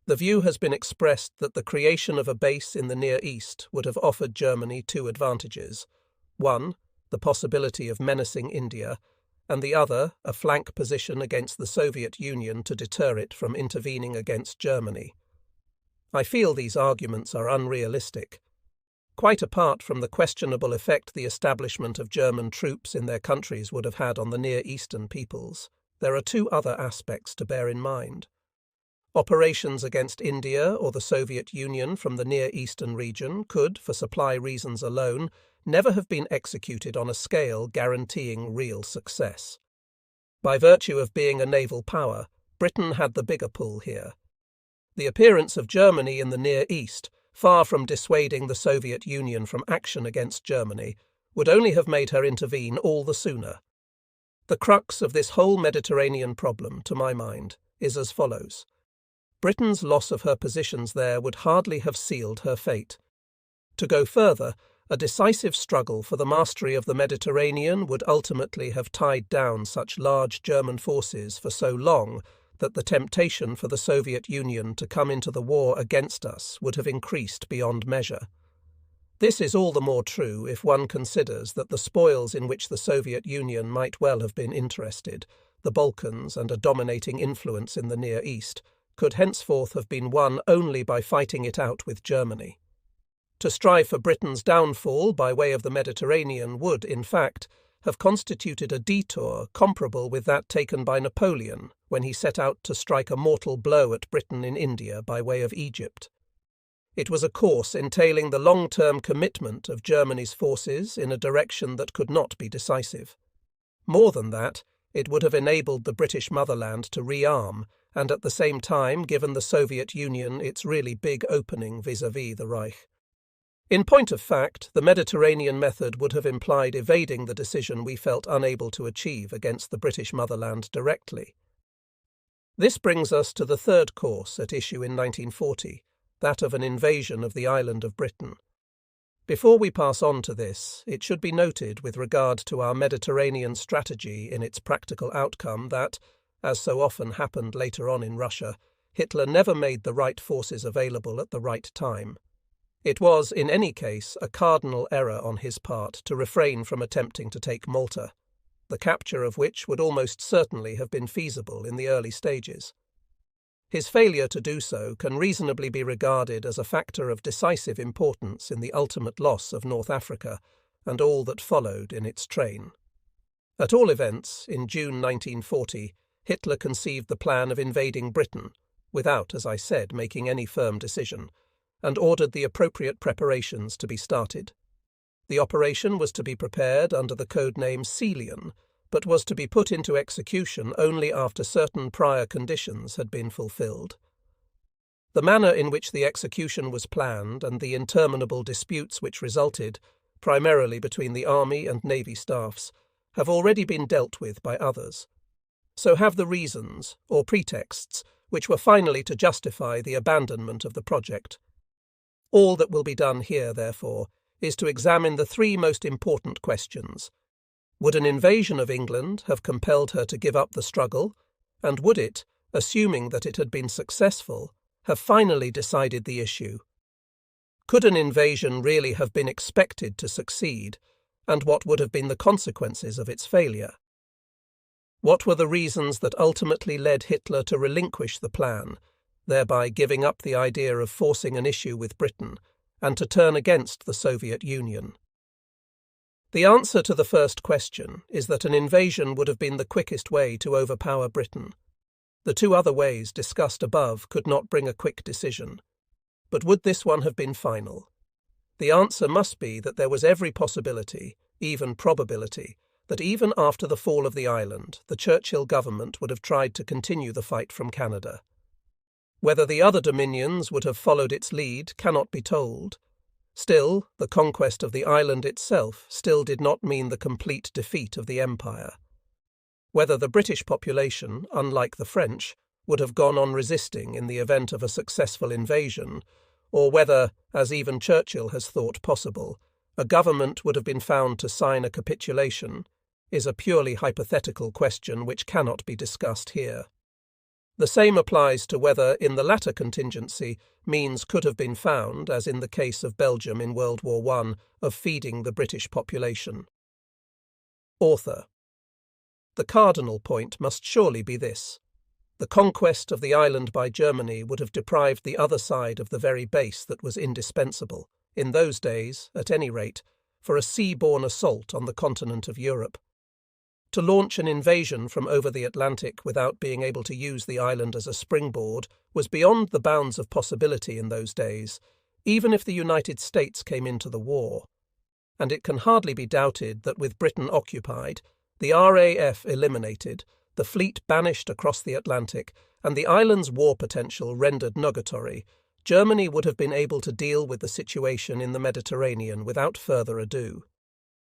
The view has been expressed that the creation of a base in the Near East would have offered Germany two advantages: one, the possibility of menacing India, and the other, a flank position against the Soviet Union to deter it from intervening against Germany. I feel these arguments are unrealistic. Quite apart from the questionable effect the establishment of German troops in their countries would have had on the Near Eastern peoples, there are two other aspects to bear in mind. Operations against India or the Soviet Union from the Near Eastern region could, for supply reasons alone, never have been executed on a scale guaranteeing real success. By virtue of being a naval power, Britain had the bigger pull here. The appearance of Germany in the Near East, far from dissuading the Soviet Union from action against Germany, would only have made her intervene all the sooner. The crux of this whole Mediterranean problem, to my mind, is as follows. Britain's loss of her positions there would hardly have sealed her fate. To go further, a decisive struggle for the mastery of the Mediterranean would ultimately have tied down such large German forces for so long that the temptation for the Soviet Union to come into the war against us would have increased beyond measure. This is all the more true if one considers that the spoils in which the Soviet Union might well have been interested, the Balkans and a dominating influence in the Near East, could henceforth have been won only by fighting it out with Germany. To strive for Britain's downfall by way of the Mediterranean would, in fact, have constituted a detour comparable with that taken by Napoleon when he set out to strike a mortal blow at Britain in India by way of Egypt. It was a course entailing the long-term commitment of Germany's forces in a direction that could not be decisive. More than that, it would have enabled the British motherland to rearm and at the same time given the Soviet Union its really big opening vis-à-vis the Reich. In point of fact, the Mediterranean method would have implied evading the decision we felt unable to achieve against the British motherland directly. This brings us to the third course at issue in 1940, that of an invasion of the island of Britain. Before we pass on to this, it should be noted with regard to our Mediterranean strategy in its practical outcome that, as so often happened later on in Russia, Hitler never made the right forces available at the right time. It was, in any case, a cardinal error on his part to refrain from attempting to take Malta, the capture of which would almost certainly have been feasible in the early stages. His failure to do so can reasonably be regarded as a factor of decisive importance in the ultimate loss of North Africa and all that followed in its train. At all events, in June 1940, Hitler conceived the plan of invading Britain, without, as I said, making any firm decision, and ordered the appropriate preparations to be started. The operation was to be prepared under the code name Sedan, but was to be put into execution only after certain prior conditions had been fulfilled. The manner in which the execution was planned and the interminable disputes which resulted, primarily between the Army and Navy staffs, have already been dealt with by others. So have the reasons, or pretexts, which were finally to justify the abandonment of the project. All that will be done here, therefore, is to examine the three most important questions. Would an invasion of England have compelled her to give up the struggle, and would it, assuming that it had been successful, have finally decided the issue? Could an invasion really have been expected to succeed, and what would have been the consequences of its failure? What were the reasons that ultimately led Hitler to relinquish the plan, thereby giving up the idea of forcing an issue with Britain, and to turn against the Soviet Union? The answer to the first question is that an invasion would have been the quickest way to overpower Britain. The two other ways discussed above could not bring a quick decision. But would this one have been final? The answer must be that there was every possibility, even probability, that even after the fall of the island, the Churchill government would have tried to continue the fight from Canada. Whether the other dominions would have followed its lead cannot be told. Still, the conquest of the island itself still did not mean the complete defeat of the empire. Whether the British population, unlike the French, would have gone on resisting in the event of a successful invasion, or whether, as even Churchill has thought possible, a government would have been found to sign a capitulation, is a purely hypothetical question which cannot be discussed here. The same applies to whether, in the latter contingency, means could have been found, as in the case of Belgium in World War I, of feeding the British population. Author. The cardinal point must surely be this. The conquest of the island by Germany would have deprived the other side of the very base that was indispensable, in those days, at any rate, for a sea-borne assault on the continent of Europe. To launch an invasion from over the Atlantic without being able to use the island as a springboard was beyond the bounds of possibility in those days, even if the United States came into the war. And it can hardly be doubted that with Britain occupied, the RAF eliminated, the fleet banished across the Atlantic, and the island's war potential rendered nugatory, Germany would have been able to deal with the situation in the Mediterranean without further ado.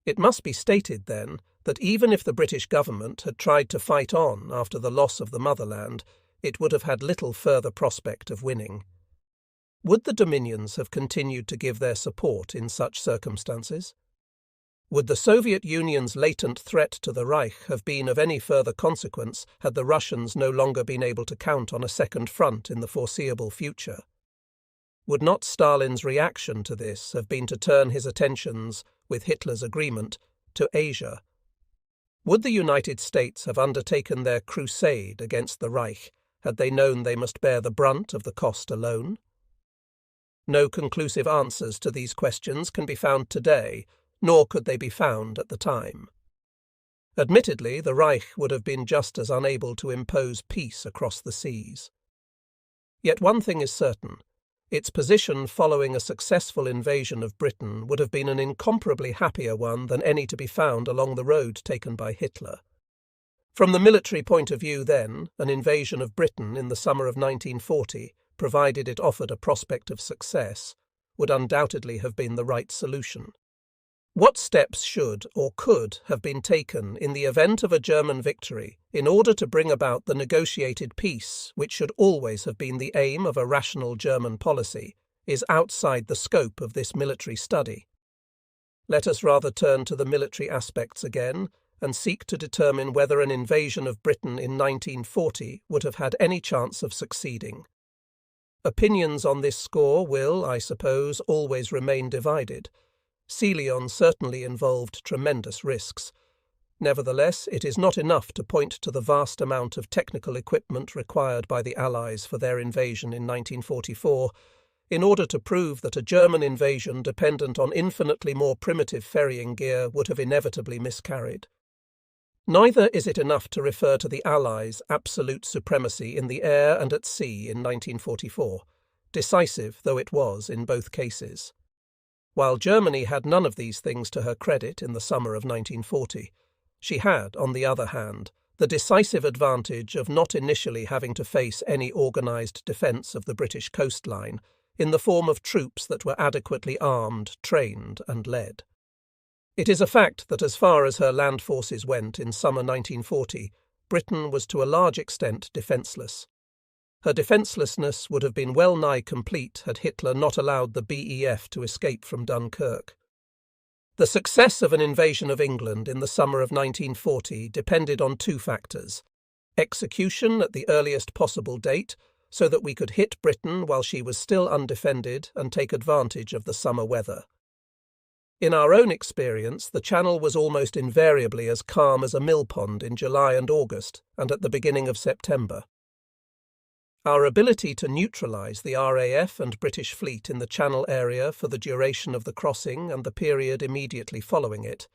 It must be stated, then, that even if the British government had tried to fight on after the loss of the motherland, it would have had little further prospect of winning. Would the Dominions have continued to give their support in such circumstances? Would the Soviet Union's latent threat to the Reich have been of any further consequence had the Russians no longer been able to count on a second front in the foreseeable future? Would not Stalin's reaction to this have been to turn his attentions, with Hitler's agreement, to Asia? Would the United States have undertaken their crusade against the Reich had they known they must bear the brunt of the cost alone? No conclusive answers to these questions can be found today, nor could they be found at the time. Admittedly, the Reich would have been just as unable to impose peace across the seas. Yet one thing is certain. Its position following a successful invasion of Britain would have been an incomparably happier one than any to be found along the road taken by Hitler. From the military point of view then, an invasion of Britain in the summer of 1940, provided it offered a prospect of success, would undoubtedly have been the right solution. What steps should or could have been taken in the event of a German victory in order to bring about the negotiated peace, which should always have been the aim of a rational German policy, is outside the scope of this military study. Let us rather turn to the military aspects again and seek to determine whether an invasion of Britain in 1940 would have had any chance of succeeding. Opinions on this score will, I suppose, always remain divided. Sedan certainly involved tremendous risks. Nevertheless, it is not enough to point to the vast amount of technical equipment required by the Allies for their invasion in 1944 in order to prove that a German invasion dependent on infinitely more primitive ferrying gear would have inevitably miscarried. Neither is it enough to refer to the Allies' absolute supremacy in the air and at sea in 1944, decisive though it was in both cases. While Germany had none of these things to her credit in the summer of 1940, she had, on the other hand, the decisive advantage of not initially having to face any organised defence of the British coastline in the form of troops that were adequately armed, trained and led. It is a fact that as far as her land forces went in summer 1940, Britain was to a large extent defenceless. Her defencelessness would have been well nigh complete had Hitler not allowed the BEF to escape from Dunkirk. The success of an invasion of England in the summer of 1940 depended on two factors: execution at the earliest possible date, so that we could hit Britain while she was still undefended and take advantage of the summer weather. In our own experience, the Channel was almost invariably as calm as a mill pond in July and August, and at the beginning of September. Our ability to neutralise the RAF and British fleet in the Channel area for the duration of the crossing and the period immediately following it.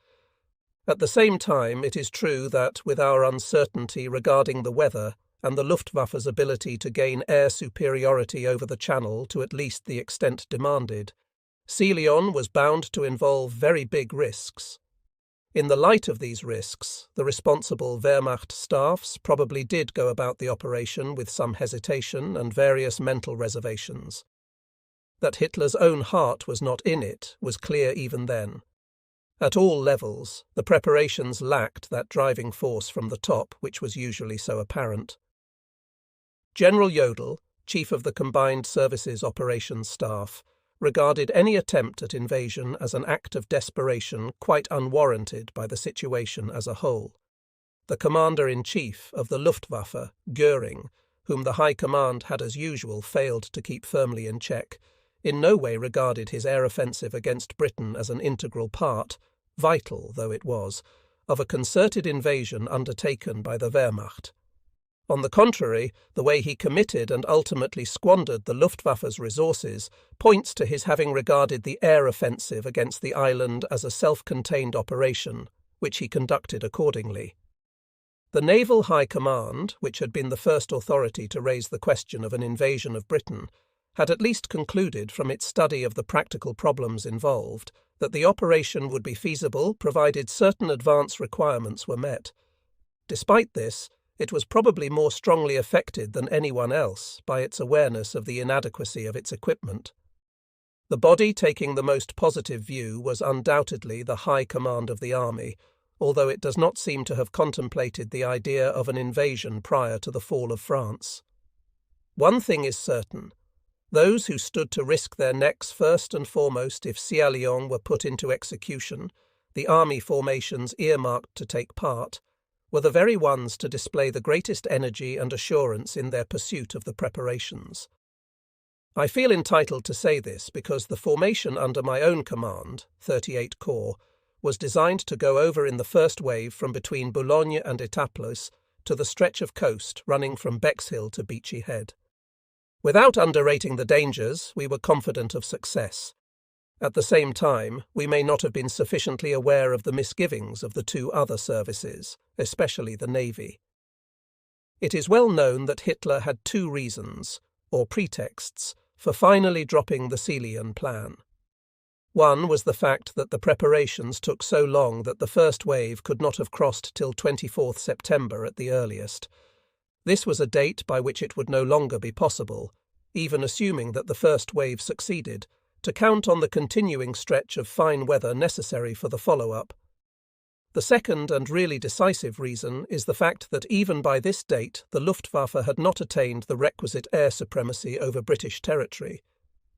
At the same time, it is true that, with our uncertainty regarding the weather and the Luftwaffe's ability to gain air superiority over the Channel to at least the extent demanded, Sedan was bound to involve very big risks. In the light of these risks, the responsible Wehrmacht staffs probably did go about the operation with some hesitation and various mental reservations. That Hitler's own heart was not in it was clear even then. At all levels, the preparations lacked that driving force from the top which was usually so apparent. General Jodl, chief of the Combined Services Operations Staff, regarded any attempt at invasion as an act of desperation quite unwarranted by the situation as a whole. The Commander-in-Chief of the Luftwaffe, Göring, whom the High Command had as usual failed to keep firmly in check, in no way regarded his air offensive against Britain as an integral part, vital though it was, of a concerted invasion undertaken by the Wehrmacht. On the contrary, the way he committed and ultimately squandered the Luftwaffe's resources points to his having regarded the air offensive against the island as a self-contained operation, which he conducted accordingly. The Naval High Command, which had been the first authority to raise the question of an invasion of Britain, had at least concluded from its study of the practical problems involved that the operation would be feasible provided certain advance requirements were met. Despite this, it was probably more strongly affected than anyone else by its awareness of the inadequacy of its equipment. The body taking the most positive view was undoubtedly the High Command of the Army, although it does not seem to have contemplated the idea of an invasion prior to the fall of France. One thing is certain. Those who stood to risk their necks first and foremost if Sedan were put into execution, the army formations earmarked to take part, were the very ones to display the greatest energy and assurance in their pursuit of the preparations. I feel entitled to say this because the formation under my own command, 38 Corps, was designed to go over in the first wave from between Boulogne and Etaples to the stretch of coast running from Bexhill to Beachy Head. Without underrating the dangers, we were confident of success. At the same time, we may not have been sufficiently aware of the misgivings of the two other services, especially the Navy. It is well known that Hitler had two reasons, or pretexts, for finally dropping the Selian plan. One was the fact that the preparations took so long that the first wave could not have crossed till 24th September at the earliest. This was a date by which it would no longer be possible, even assuming that the first wave succeeded, to count on the continuing stretch of fine weather necessary for the follow-up. The second and really decisive reason is the fact that even by this date the Luftwaffe had not attained the requisite air supremacy over British territory.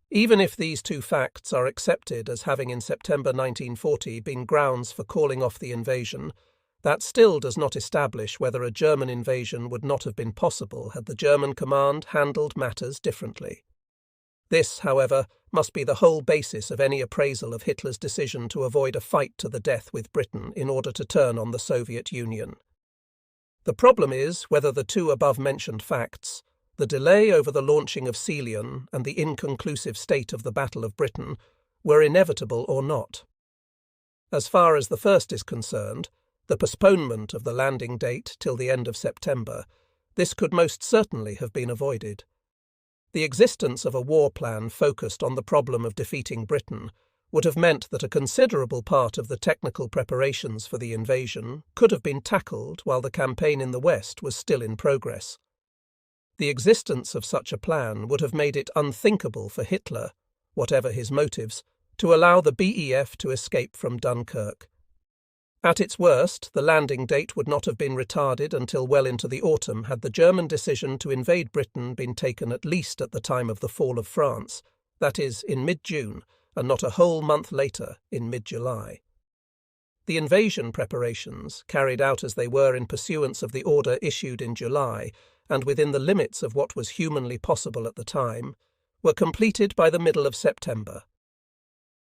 Even if these two facts are accepted as having in September 1940 been grounds for calling off the invasion, that still does not establish whether a German invasion would not have been possible had the German command handled matters differently. This, however, must be the whole basis of any appraisal of Hitler's decision to avoid a fight to the death with Britain in order to turn on the Soviet Union. The problem is whether the two above-mentioned facts, the delay over the launching of Selian and the inconclusive state of the Battle of Britain, were inevitable or not. As far as the first is concerned, the postponement of the landing date till the end of September, this could most certainly have been avoided. The existence of a war plan focused on the problem of defeating Britain would have meant that a considerable part of the technical preparations for the invasion could have been tackled while the campaign in the West was still in progress. The existence of such a plan would have made it unthinkable for Hitler, whatever his motives, to allow the BEF to escape from Dunkirk. At its worst, the landing date would not have been retarded until well into the autumn had the German decision to invade Britain been taken at least at the time of the fall of France, that is, in mid-June, and not a whole month later, in mid-July. The invasion preparations, carried out as they were in pursuance of the order issued in July, and within the limits of what was humanly possible at the time, were completed by the middle of September.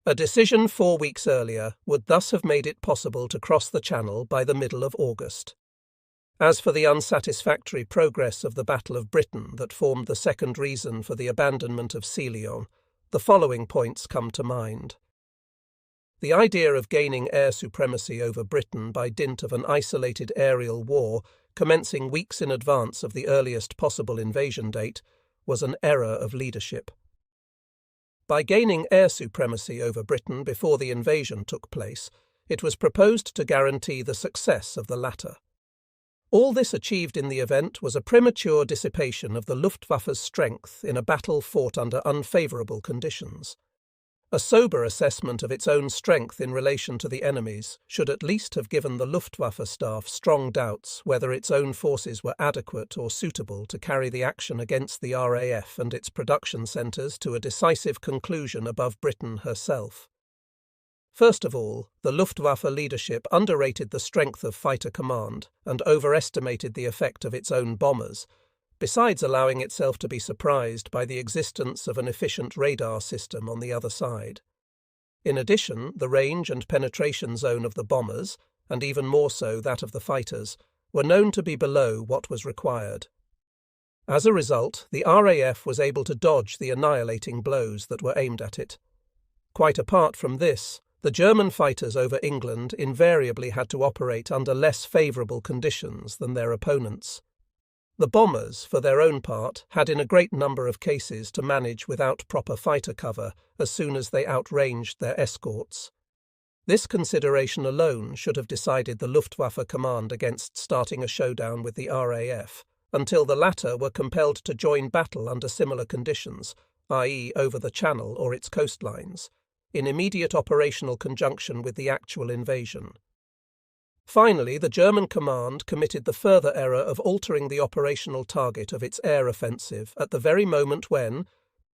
A decision 4 weeks earlier would thus have made it possible to cross the Channel by the middle of August. As for the unsatisfactory progress of the Battle of Britain that formed the second reason for the abandonment of Selion, the following points come to mind. The idea of gaining air supremacy over Britain by dint of an isolated aerial war commencing weeks in advance of the earliest possible invasion date was an error of leadership. By gaining air supremacy over Britain before the invasion took place, it was proposed to guarantee the success of the latter. All this achieved in the event was a premature dissipation of the Luftwaffe's strength in a battle fought under unfavourable conditions. A sober assessment of its own strength in relation to the enemy's should at least have given the Luftwaffe staff strong doubts whether its own forces were adequate or suitable to carry the action against the RAF and its production centres to a decisive conclusion above Britain herself. First of all, the Luftwaffe leadership underrated the strength of fighter command and overestimated the effect of its own bombers, besides allowing itself to be surprised by the existence of an efficient radar system on the other side. In addition, the range and penetration zone of the bombers, and even more so that of the fighters, were known to be below what was required. As a result, the RAF was able to dodge the annihilating blows that were aimed at it. Quite apart from this, the German fighters over England invariably had to operate under less favourable conditions than their opponents. The bombers, for their own part, had in a great number of cases to manage without proper fighter cover as soon as they outranged their escorts. This consideration alone should have decided the Luftwaffe command against starting a showdown with the RAF, until the latter were compelled to join battle under similar conditions, i.e. over the Channel or its coastlines, in immediate operational conjunction with the actual invasion. Finally, the German command committed the further error of altering the operational target of its air offensive at the very moment when,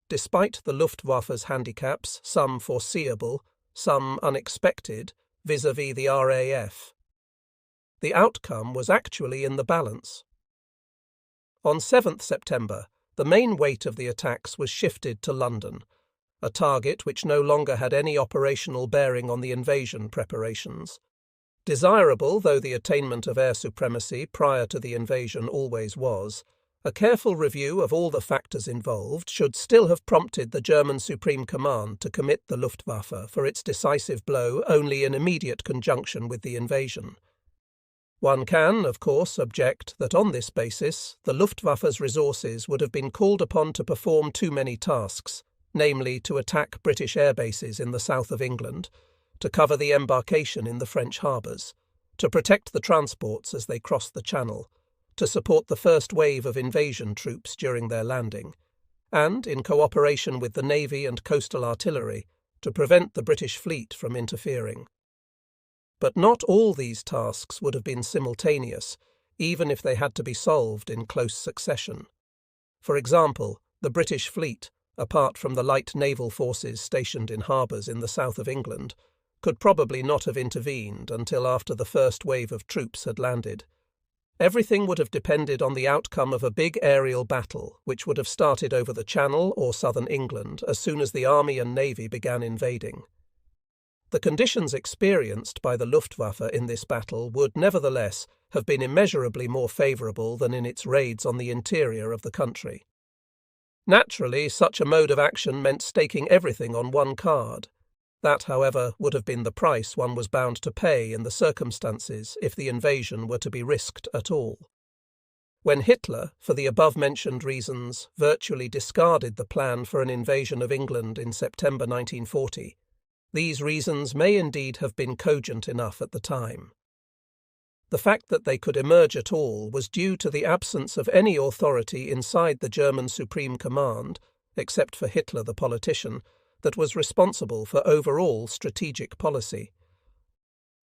despite the Luftwaffe's handicaps, some foreseeable, some unexpected, vis-à-vis the RAF. The outcome was actually in the balance. On 7th September, the main weight of the attacks was shifted to London, a target which no longer had any operational bearing on the invasion preparations. Desirable though the attainment of air supremacy prior to the invasion always was, a careful review of all the factors involved should still have prompted the German Supreme Command to commit the Luftwaffe for its decisive blow only in immediate conjunction with the invasion. One can, of course, object that on this basis the Luftwaffe's resources would have been called upon to perform too many tasks, namely to attack British air bases in the south of England, to cover the embarkation in the French harbours, to protect the transports as they crossed the Channel, to support the first wave of invasion troops during their landing, and, in cooperation with the Navy and coastal artillery, to prevent the British fleet from interfering. But not all these tasks would have been simultaneous, even if they had to be solved in close succession. For example, the British fleet, apart from the light naval forces stationed in harbours in the south of England, could probably not have intervened until after the first wave of troops had landed. Everything would have depended on the outcome of a big aerial battle, which would have started over the Channel or southern England as soon as the army and navy began invading. The conditions experienced by the Luftwaffe in this battle would nevertheless have been immeasurably more favourable than in its raids on the interior of the country. Naturally, such a mode of action meant staking everything on one card. That, however, would have been the price one was bound to pay in the circumstances if the invasion were to be risked at all. When Hitler, for the above-mentioned reasons, virtually discarded the plan for an invasion of England in September 1940, these reasons may indeed have been cogent enough at the time. The fact that they could emerge at all was due to the absence of any authority inside the German Supreme Command, except for Hitler the politician, that was responsible for overall strategic policy.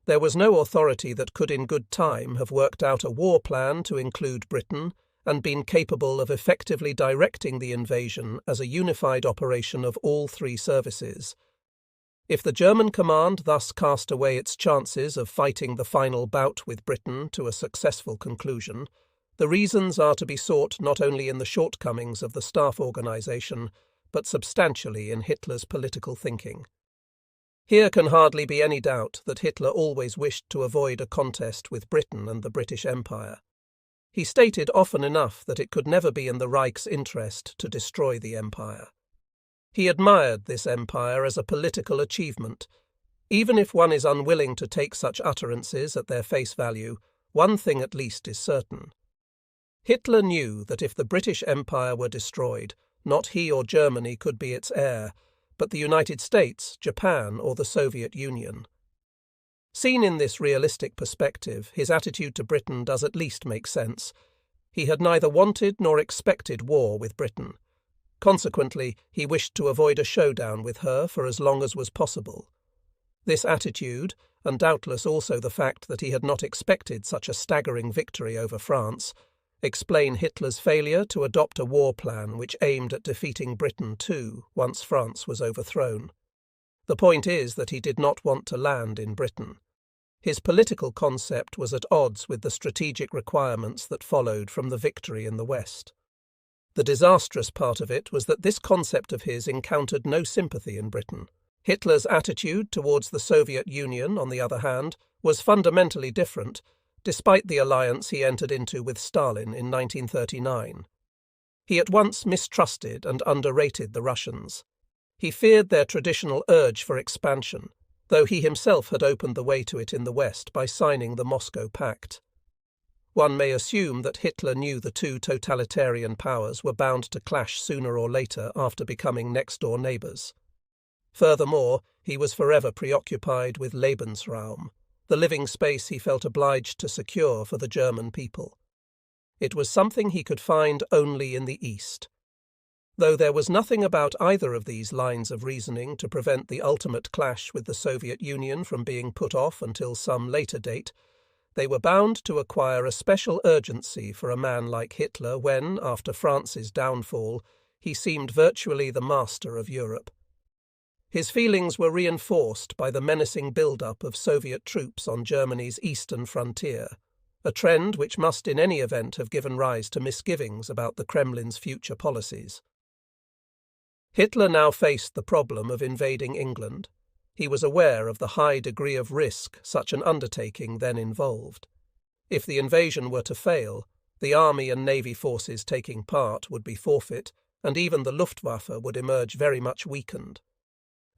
There was no authority that could in good time have worked out a war plan to include Britain and been capable of effectively directing the invasion as a unified operation of all three services. If the German command thus cast away its chances of fighting the final bout with Britain to a successful conclusion, the reasons are to be sought not only in the shortcomings of the staff organisation, but substantially in Hitler's political thinking. Here can hardly be any doubt that Hitler always wished to avoid a contest with Britain and the British Empire. He stated often enough that it could never be in the Reich's interest to destroy the empire. He admired this empire as a political achievement. Even if one is unwilling to take such utterances at their face value, one thing at least is certain. Hitler knew that if the British Empire were destroyed, not he or Germany could be its heir, but the United States, Japan, or the Soviet Union. Seen in this realistic perspective, his attitude to Britain does at least make sense. He had neither wanted nor expected war with Britain. Consequently, he wished to avoid a showdown with her for as long as was possible. This attitude, and doubtless also the fact that he had not expected such a staggering victory over France, explain Hitler's failure to adopt a war plan which aimed at defeating Britain too, once France was overthrown. The point is that he did not want to land in Britain. His political concept was at odds with the strategic requirements that followed from the victory in the West. The disastrous part of it was that this concept of his encountered no sympathy in Britain. Hitler's attitude towards the Soviet Union, on the other hand, was fundamentally different, despite the alliance he entered into with Stalin in 1939. He at once mistrusted and underrated the Russians. He feared their traditional urge for expansion, though he himself had opened the way to it in the West by signing the Moscow Pact. One may assume that Hitler knew the two totalitarian powers were bound to clash sooner or later after becoming next-door neighbours. Furthermore, he was forever preoccupied with Lebensraum, the living space he felt obliged to secure for the German people. It was something he could find only in the East. Though there was nothing about either of these lines of reasoning to prevent the ultimate clash with the Soviet Union from being put off until some later date, they were bound to acquire a special urgency for a man like Hitler when, after France's downfall, he seemed virtually the master of Europe. His feelings were reinforced by the menacing build-up of Soviet troops on Germany's eastern frontier, a trend which must in any event have given rise to misgivings about the Kremlin's future policies. Hitler now faced the problem of invading England. He was aware of the high degree of risk such an undertaking then involved. If the invasion were to fail, the army and navy forces taking part would be forfeit, and even the Luftwaffe would emerge very much weakened.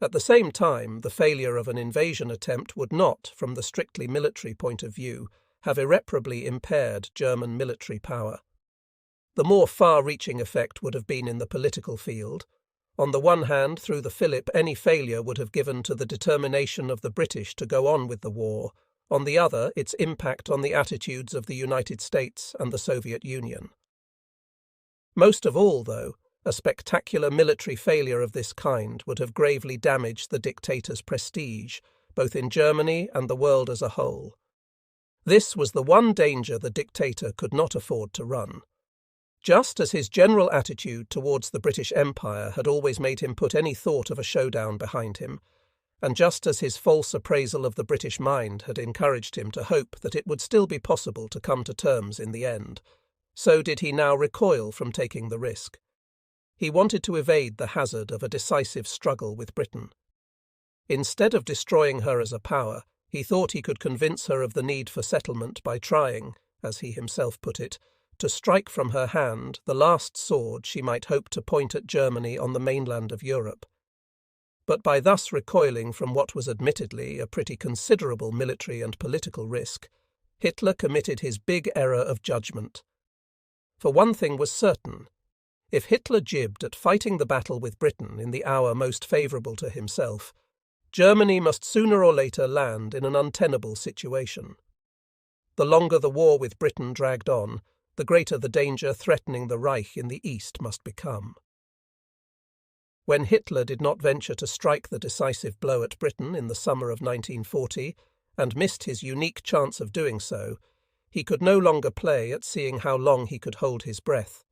At the same time, the failure of an invasion attempt would not, from the strictly military point of view, have irreparably impaired German military power. The more far-reaching effect would have been in the political field. On the one hand, through the fillip, any failure would have given to the determination of the British to go on with the war. On the other, its impact on the attitudes of the United States and the Soviet Union. Most of all, though, a spectacular military failure of this kind would have gravely damaged the dictator's prestige, both in Germany and the world as a whole. This was the one danger the dictator could not afford to run. Just as his general attitude towards the British Empire had always made him put any thought of a showdown behind him, and just as his false appraisal of the British mind had encouraged him to hope that it would still be possible to come to terms in the end, so did he now recoil from taking the risk. He wanted to evade the hazard of a decisive struggle with Britain. Instead of destroying her as a power, he thought he could convince her of the need for settlement by trying, as he himself put it, to strike from her hand the last sword she might hope to point at Germany on the mainland of Europe. But by thus recoiling from what was admittedly a pretty considerable military and political risk, Hitler committed his big error of judgment. For one thing was certain. If Hitler jibbed at fighting the battle with Britain in the hour most favourable to himself, Germany must sooner or later land in an untenable situation. The longer the war with Britain dragged on, the greater the danger threatening the Reich in the east must become. When Hitler did not venture to strike the decisive blow at Britain in the summer of 1940, and missed his unique chance of doing so, he could no longer play at seeing how long he could hold his breath.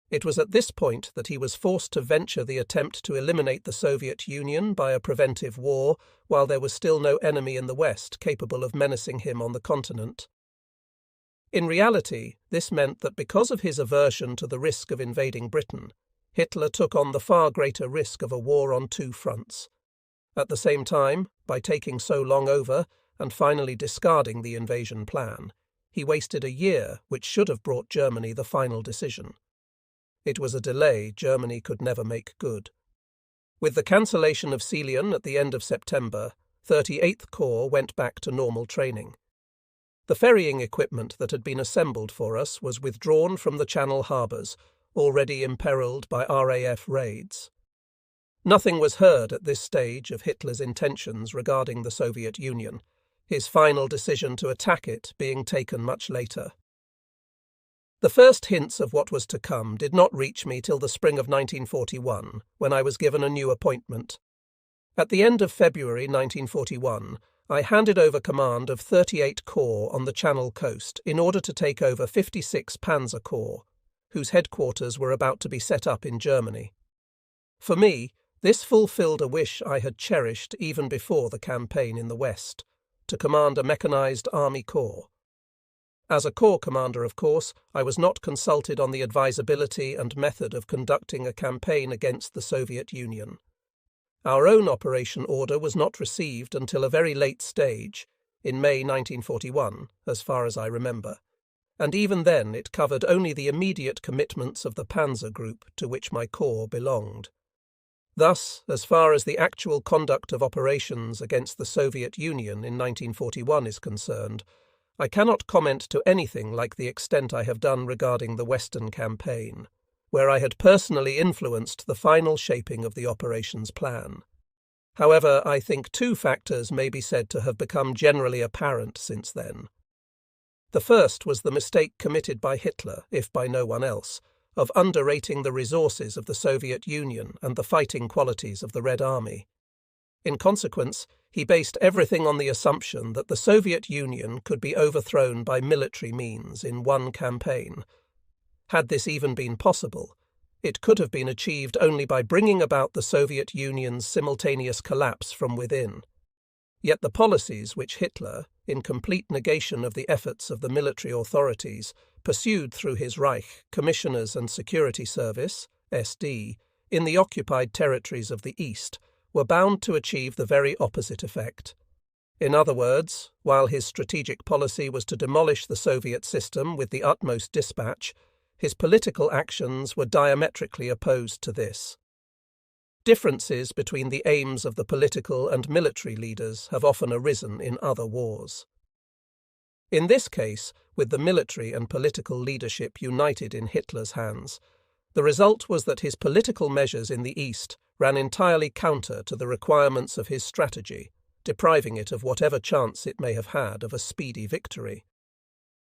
It was at this point that he was forced to venture the attempt to eliminate the Soviet Union by a preventive war while there was still no enemy in the West capable of menacing him on the continent. In reality, this meant that because of his aversion to the risk of invading Britain, Hitler took on the far greater risk of a war on two fronts. At the same time, by taking so long over and finally discarding the invasion plan, he wasted a year which should have brought Germany the final decision. It was a delay Germany could never make good. With the cancellation of Sedan at the end of September, 38th Corps went back to normal training. The ferrying equipment that had been assembled for us was withdrawn from the Channel harbours, already imperilled by RAF raids. Nothing was heard at this stage of Hitler's intentions regarding the Soviet Union, his final decision to attack it being taken much later. The first hints of what was to come did not reach me till the spring of 1941, when I was given a new appointment. At the end of February 1941, I handed over command of 38 Corps on the Channel coast in order to take over 56 Panzer Corps, whose headquarters were about to be set up in Germany. For me, this fulfilled a wish I had cherished even before the campaign in the West, to command a mechanized army corps. As a corps commander, of course, I was not consulted on the advisability and method of conducting a campaign against the Soviet Union. Our own operation order was not received until a very late stage, in May 1941, as far as I remember, and even then it covered only the immediate commitments of the Panzer group to which my corps belonged. Thus, as far as the actual conduct of operations against the Soviet Union in 1941 is concerned, I cannot comment to anything like the extent I have done regarding the Western campaign, where I had personally influenced the final shaping of the operations plan. However, I think two factors may be said to have become generally apparent since then. The first was the mistake committed by Hitler, if by no one else, of underrating the resources of the Soviet Union and the fighting qualities of the Red Army. In consequence, he based everything on the assumption that the Soviet Union could be overthrown by military means in one campaign. Had this even been possible, it could have been achieved only by bringing about the Soviet Union's simultaneous collapse from within. Yet the policies which Hitler, in complete negation of the efforts of the military authorities, pursued through his Reich, Commissioners and Security Service, SD, in the occupied territories of the East, were bound to achieve the very opposite effect. In other words, while his strategic policy was to demolish the Soviet system with the utmost dispatch, his political actions were diametrically opposed to this. Differences between the aims of the political and military leaders have often arisen in other wars. In this case, with the military and political leadership united in Hitler's hands, the result was that his political measures in the East ran entirely counter to the requirements of his strategy, depriving it of whatever chance it may have had of a speedy victory.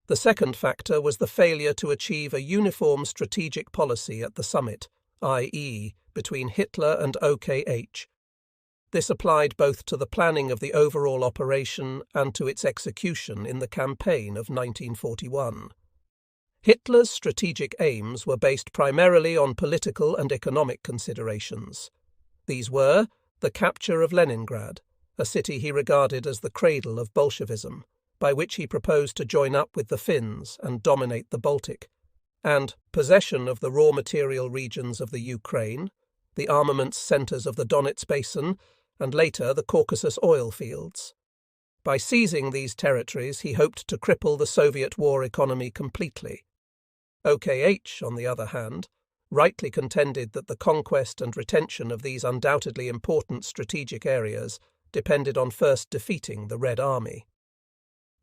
The second factor was the failure to achieve a uniform strategic policy at the summit, i.e., between Hitler and OKH. This applied both to the planning of the overall operation and to its execution in the campaign of 1941. Hitler's strategic aims were based primarily on political and economic considerations. These were the capture of Leningrad, a city he regarded as the cradle of Bolshevism, by which he proposed to join up with the Finns and dominate the Baltic, and possession of the raw material regions of the Ukraine, the armaments centres of the Donets Basin, and later the Caucasus oil fields. By seizing these territories, he hoped to cripple the Soviet war economy completely. OKH, on the other hand, rightly contended that the conquest and retention of these undoubtedly important strategic areas depended on first defeating the Red Army.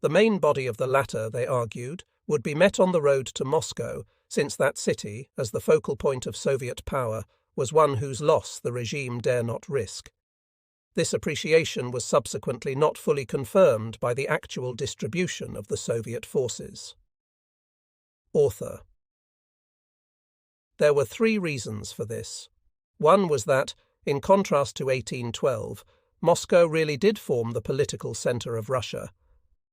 The main body of the latter, they argued, would be met on the road to Moscow, since that city, as the focal point of Soviet power, was one whose loss the regime dare not risk. This appreciation was subsequently not fully confirmed by the actual distribution of the Soviet forces. Author. There were three reasons for this. One was that, in contrast to 1812, Moscow really did form the political centre of Russia.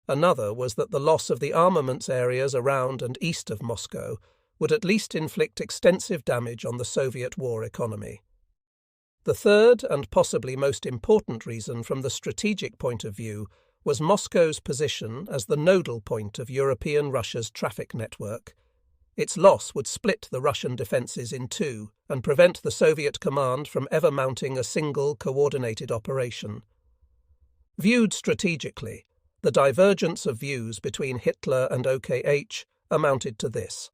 Another was that the loss of the armaments areas around and east of Moscow would at least inflict extensive damage on the Soviet war economy. The third and possibly most important reason from the strategic point of view was Moscow's position as the nodal point of European Russia's traffic network. Its loss would split the Russian defences in two and prevent the Soviet command from ever mounting a single coordinated operation. Viewed strategically, the divergence of views between Hitler and OKH amounted to this.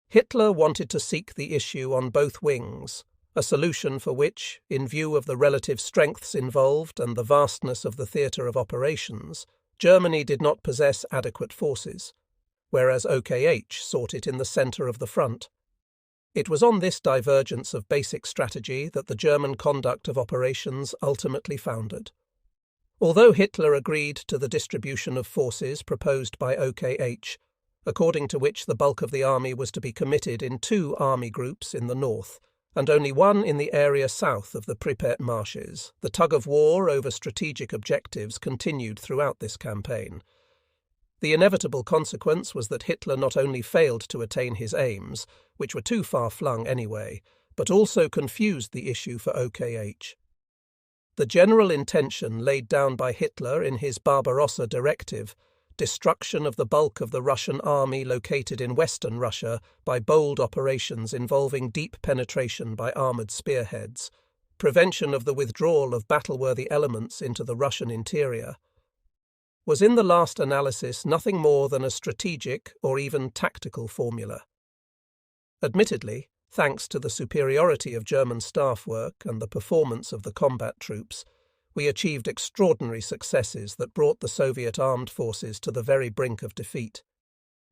Hitler wanted to seek the issue on both wings, a solution for which, in view of the relative strengths involved and the vastness of the theatre of operations, Germany did not possess adequate forces, whereas OKH sought it in the centre of the front. It was on this divergence of basic strategy that the German conduct of operations ultimately foundered. Although Hitler agreed to the distribution of forces proposed by OKH, according to which the bulk of the army was to be committed in two army groups in the north, and only one in the area south of the Pripyat marshes, the tug-of-war over strategic objectives continued throughout this campaign. The inevitable consequence was that Hitler not only failed to attain his aims, which were too far-flung anyway, but also confused the issue for OKH. The general intention laid down by Hitler in his Barbarossa Directive, destruction of the bulk of the Russian army located in western Russia by bold operations involving deep penetration by armoured spearheads, prevention of the withdrawal of battle-worthy elements into the Russian interior, was in the last analysis nothing more than a strategic or even tactical formula. Admittedly, thanks to the superiority of German staff work and the performance of the combat troops, we achieved extraordinary successes that brought the Soviet armed forces to the very brink of defeat.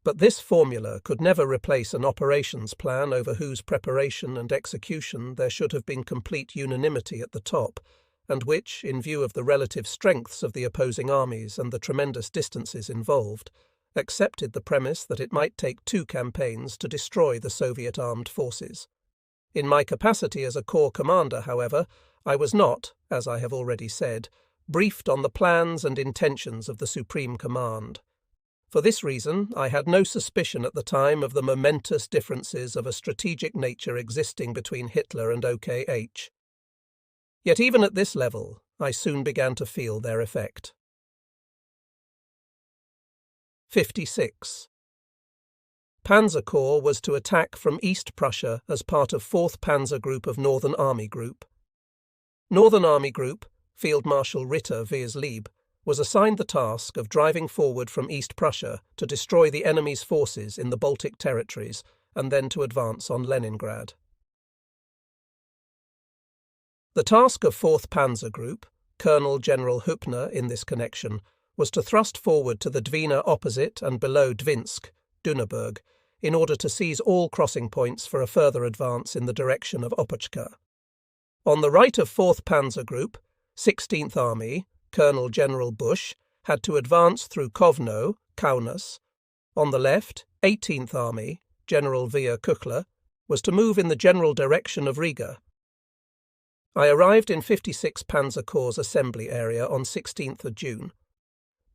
But this formula could never replace an operations plan over whose preparation and execution there should have been complete unanimity at the top, and which, in view of the relative strengths of the opposing armies and the tremendous distances involved, accepted the premise that it might take two campaigns to destroy the Soviet armed forces. In my capacity as a corps commander, however, I was not, as I have already said, briefed on the plans and intentions of the Supreme Command. For this reason, I had no suspicion at the time of the momentous differences of a strategic nature existing between Hitler and OKH. Yet even at this level, I soon began to feel their effect. 56. Panzer Corps was to attack from East Prussia as part of 4th Panzer Group of Northern Army Group. Northern Army Group, Field Marshal Ritter Wierslieb, was assigned the task of driving forward from East Prussia to destroy the enemy's forces in the Baltic territories and then to advance on Leningrad. The task of 4th Panzer Group, Colonel General Hübner in this connection, was to thrust forward to the Dwina opposite and below Dvinsk, Dunaburg, in order to seize all crossing points for a further advance in the direction of Opochka. On the right of 4th Panzer Group, 16th Army, Colonel General Busch, had to advance through Kovno, Kaunas. On the left, 18th Army, General Via Kuchler, was to move in the general direction of Riga. I arrived in 56 Panzer Corps' assembly area on 16th of June.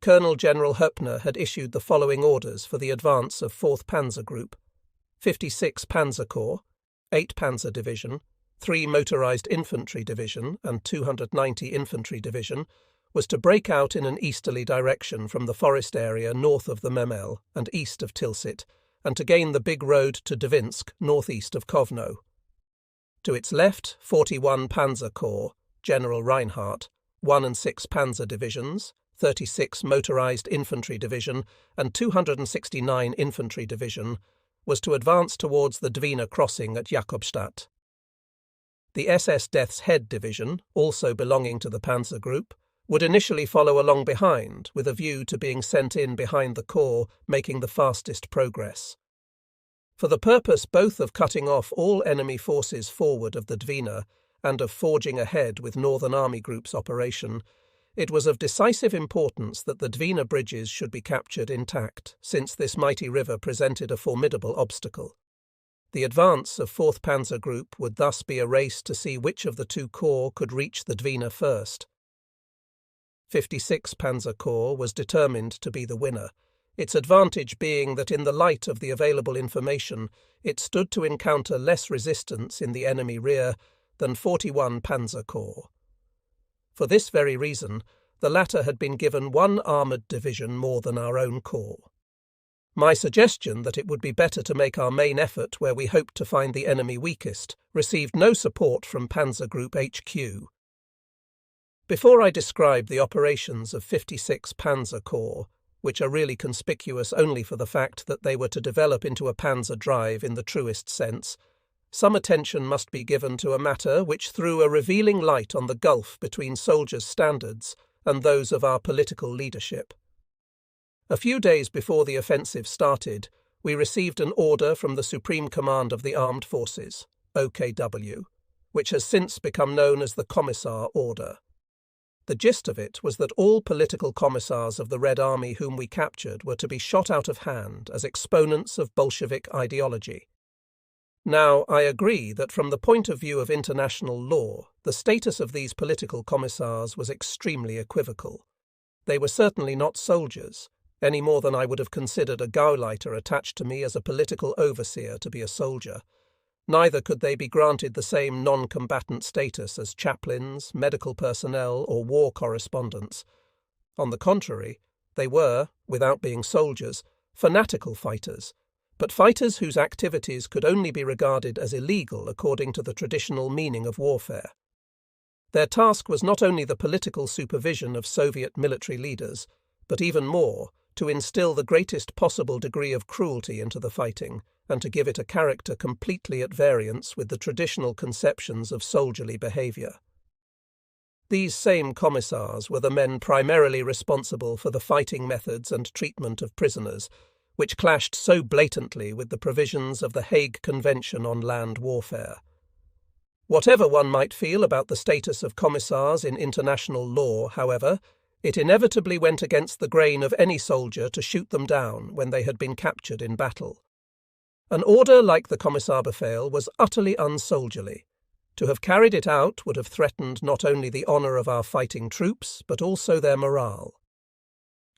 Colonel General Hübner had issued the following orders for the advance of 4th Panzer Group: 56 Panzer Corps, 8 Panzer Division, 3 Motorized Infantry Division and 290 Infantry Division was to break out in an easterly direction from the forest area north of the Memel and east of Tilsit, and to gain the big road to Dvinsk northeast of Kovno. To its left, 41 Panzer Corps, General Reinhardt, 1 and 6 Panzer Divisions, 36 Motorized Infantry Division and 269 Infantry Division, was to advance towards the Dwina crossing at Jakobstadt. The SS Death's Head Division, also belonging to the Panzer Group, would initially follow along behind, with a view to being sent in behind the corps, making the fastest progress. For the purpose both of cutting off all enemy forces forward of the Dwina and of forging ahead with Northern Army Group's operation, it was of decisive importance that the Dwina bridges should be captured intact, since this mighty river presented a formidable obstacle. The advance of 4th Panzer Group would thus be a race to see which of the two corps could reach the Dwina first. 56 Panzer Corps was determined to be the winner, its advantage being that in the light of the available information it stood to encounter less resistance in the enemy rear than 41 Panzer Corps. For this very reason, the latter had been given one armoured division more than our own corps. My suggestion that it would be better to make our main effort where we hoped to find the enemy weakest received no support from Panzer Group HQ. Before I describe the operations of 56 Panzer Corps, which are really conspicuous only for the fact that they were to develop into a panzer drive in the truest sense, some attention must be given to a matter which threw a revealing light on the gulf between soldiers' standards and those of our political leadership. A few days before the offensive started, we received an order from the Supreme Command of the Armed Forces, OKW, which has since become known as the Commissar Order. The gist of it was that all political commissars of the Red Army whom we captured were to be shot out of hand as exponents of Bolshevik ideology. Now, I agree that from the point of view of international law, the status of these political commissars was extremely equivocal. They were certainly not soldiers, any more than I would have considered a Gauleiter attached to me as a political overseer to be a soldier. Neither could they be granted the same non-combatant status as chaplains, medical personnel, or war correspondents. On the contrary, they were, without being soldiers, fanatical fighters, but fighters whose activities could only be regarded as illegal according to the traditional meaning of warfare. Their task was not only the political supervision of Soviet military leaders, but even more, to instill the greatest possible degree of cruelty into the fighting, and to give it a character completely at variance with the traditional conceptions of soldierly behaviour. These same commissars were the men primarily responsible for the fighting methods and treatment of prisoners, which clashed so blatantly with the provisions of the Hague Convention on Land Warfare. Whatever one might feel about the status of commissars in international law, however, it inevitably went against the grain of any soldier to shoot them down when they had been captured in battle. An order like the Kommissarbefehl was utterly unsoldierly. To have carried it out would have threatened not only the honour of our fighting troops, but also their morale.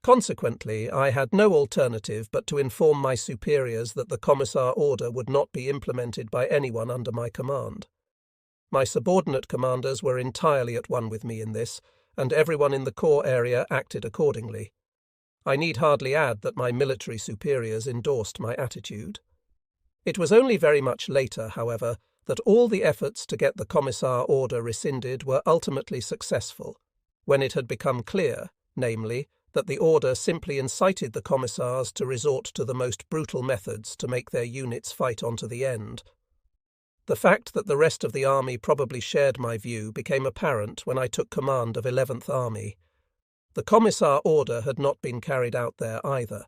Consequently, I had no alternative but to inform my superiors that the Commissar order would not be implemented by anyone under my command. My subordinate commanders were entirely at one with me in this, and everyone in the corps area acted accordingly. I need hardly add that my military superiors endorsed my attitude. It was only very much later, however, that all the efforts to get the Commissar order rescinded were ultimately successful, when it had become clear, namely, that the order simply incited the commissars to resort to the most brutal methods to make their units fight on to the end. The fact that the rest of the army probably shared my view became apparent when I took command of 11th Army. The Commissar order had not been carried out there either.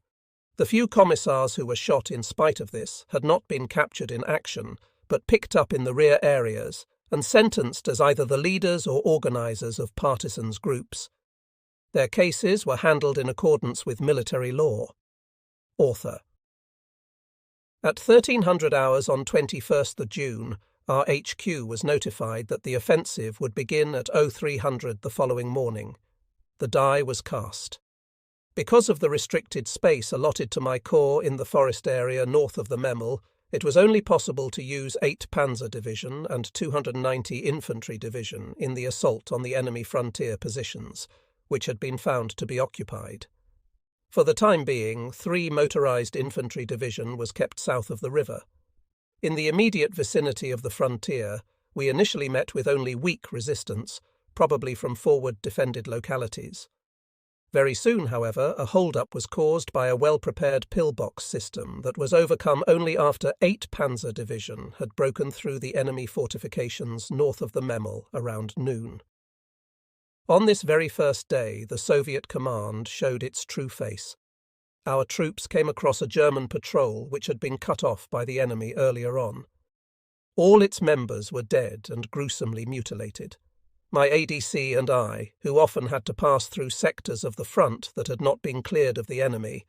The few commissars who were shot in spite of this had not been captured in action, but picked up in the rear areas and sentenced as either the leaders or organisers of partisans' groups. Their cases were handled in accordance with military law. Author. At 1300 hours on 21st June, our HQ was notified that the offensive would begin at 0300 the following morning. The die was cast. Because of the restricted space allotted to my corps in the forest area north of the Memel, it was only possible to use 8 Panzer Division and 290 Infantry Division in the assault on the enemy frontier positions, which had been found to be occupied. For the time being, 3 motorized infantry division was kept south of the river. In the immediate vicinity of the frontier, we initially met with only weak resistance, probably from forward defended localities. Very soon, however, a hold-up was caused by a well-prepared pillbox system that was overcome only after 8 Panzer Division had broken through the enemy fortifications north of the Memel around noon. On this very first day, the Soviet command showed its true face. Our troops came across a German patrol which had been cut off by the enemy earlier on. All its members were dead and gruesomely mutilated. My ADC and I, who often had to pass through sectors of the front that had not been cleared of the enemy,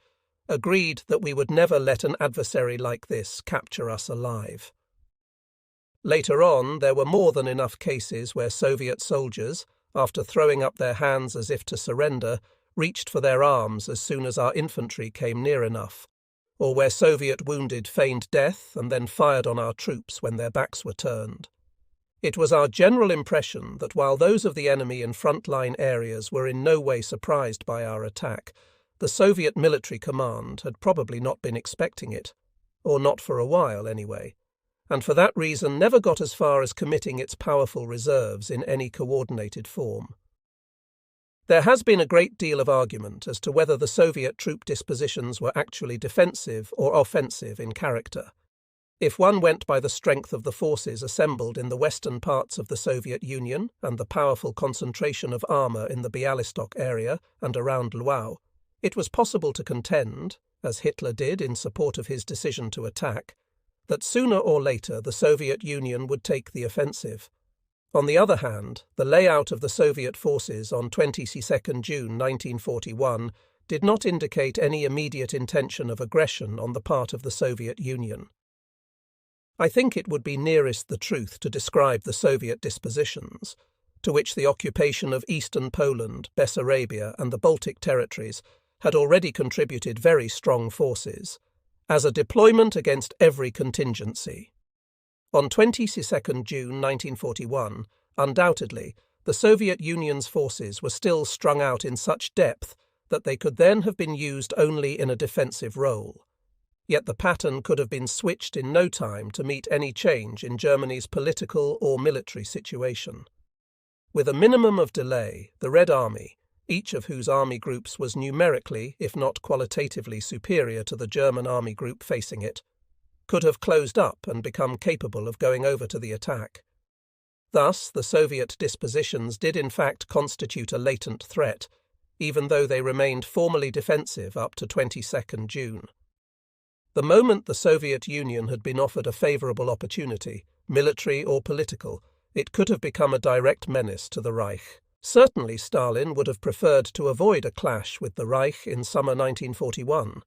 agreed that we would never let an adversary like this capture us alive. Later on, there were more than enough cases where Soviet soldiers, after throwing up their hands as if to surrender, reached for their arms as soon as our infantry came near enough, or where Soviet wounded feigned death and then fired on our troops when their backs were turned. It was our general impression that while those of the enemy in front-line areas were in no way surprised by our attack, the Soviet military command had probably not been expecting it, or not for a while anyway, and for that reason never got as far as committing its powerful reserves in any coordinated form. There has been a great deal of argument as to whether the Soviet troop dispositions were actually defensive or offensive in character. If one went by the strength of the forces assembled in the western parts of the Soviet Union and the powerful concentration of armour in the Bialystok area and around Lwów, it was possible to contend, as Hitler did in support of his decision to attack, that sooner or later the Soviet Union would take the offensive. On the other hand, the layout of the Soviet forces on 22nd June 1941 did not indicate any immediate intention of aggression on the part of the Soviet Union. I think it would be nearest the truth to describe the Soviet dispositions, to which the occupation of eastern Poland, Bessarabia and the Baltic territories had already contributed very strong forces, as a deployment against every contingency. On 22nd June 1941, undoubtedly, the Soviet Union's forces were still strung out in such depth that they could then have been used only in a defensive role. Yet the pattern could have been switched in no time to meet any change in Germany's political or military situation. With a minimum of delay, the Red Army, each of whose army groups was numerically, if not qualitatively superior to the German army group facing it, could have closed up and become capable of going over to the attack. Thus, the Soviet dispositions did in fact constitute a latent threat, even though they remained formally defensive up to 22nd June. The moment the Soviet Union had been offered a favourable opportunity, military or political, it could have become a direct menace to the Reich. Certainly Stalin would have preferred to avoid a clash with the Reich in summer 1941.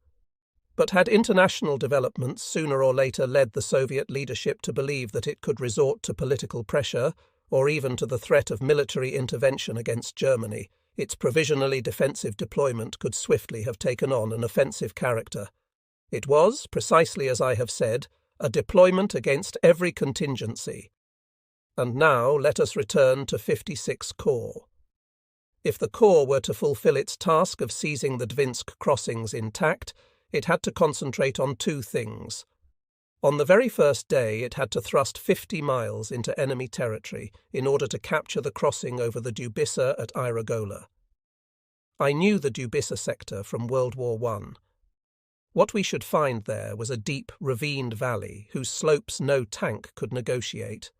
But had international developments sooner or later led the Soviet leadership to believe that it could resort to political pressure, or even to the threat of military intervention against Germany, its provisionally defensive deployment could swiftly have taken on an offensive character. It was, precisely as I have said, a deployment against every contingency. And now let us return to 56 Corps. If the Corps were to fulfill its task of seizing the Dvinsk crossings intact, it had to concentrate on two things. On the very first day, it had to thrust 50 miles into enemy territory in order to capture the crossing over the Dubisa at Iragola. I knew the Dubisa sector from World War I. What we should find there was a deep, ravined valley whose slopes no tank could negotiate.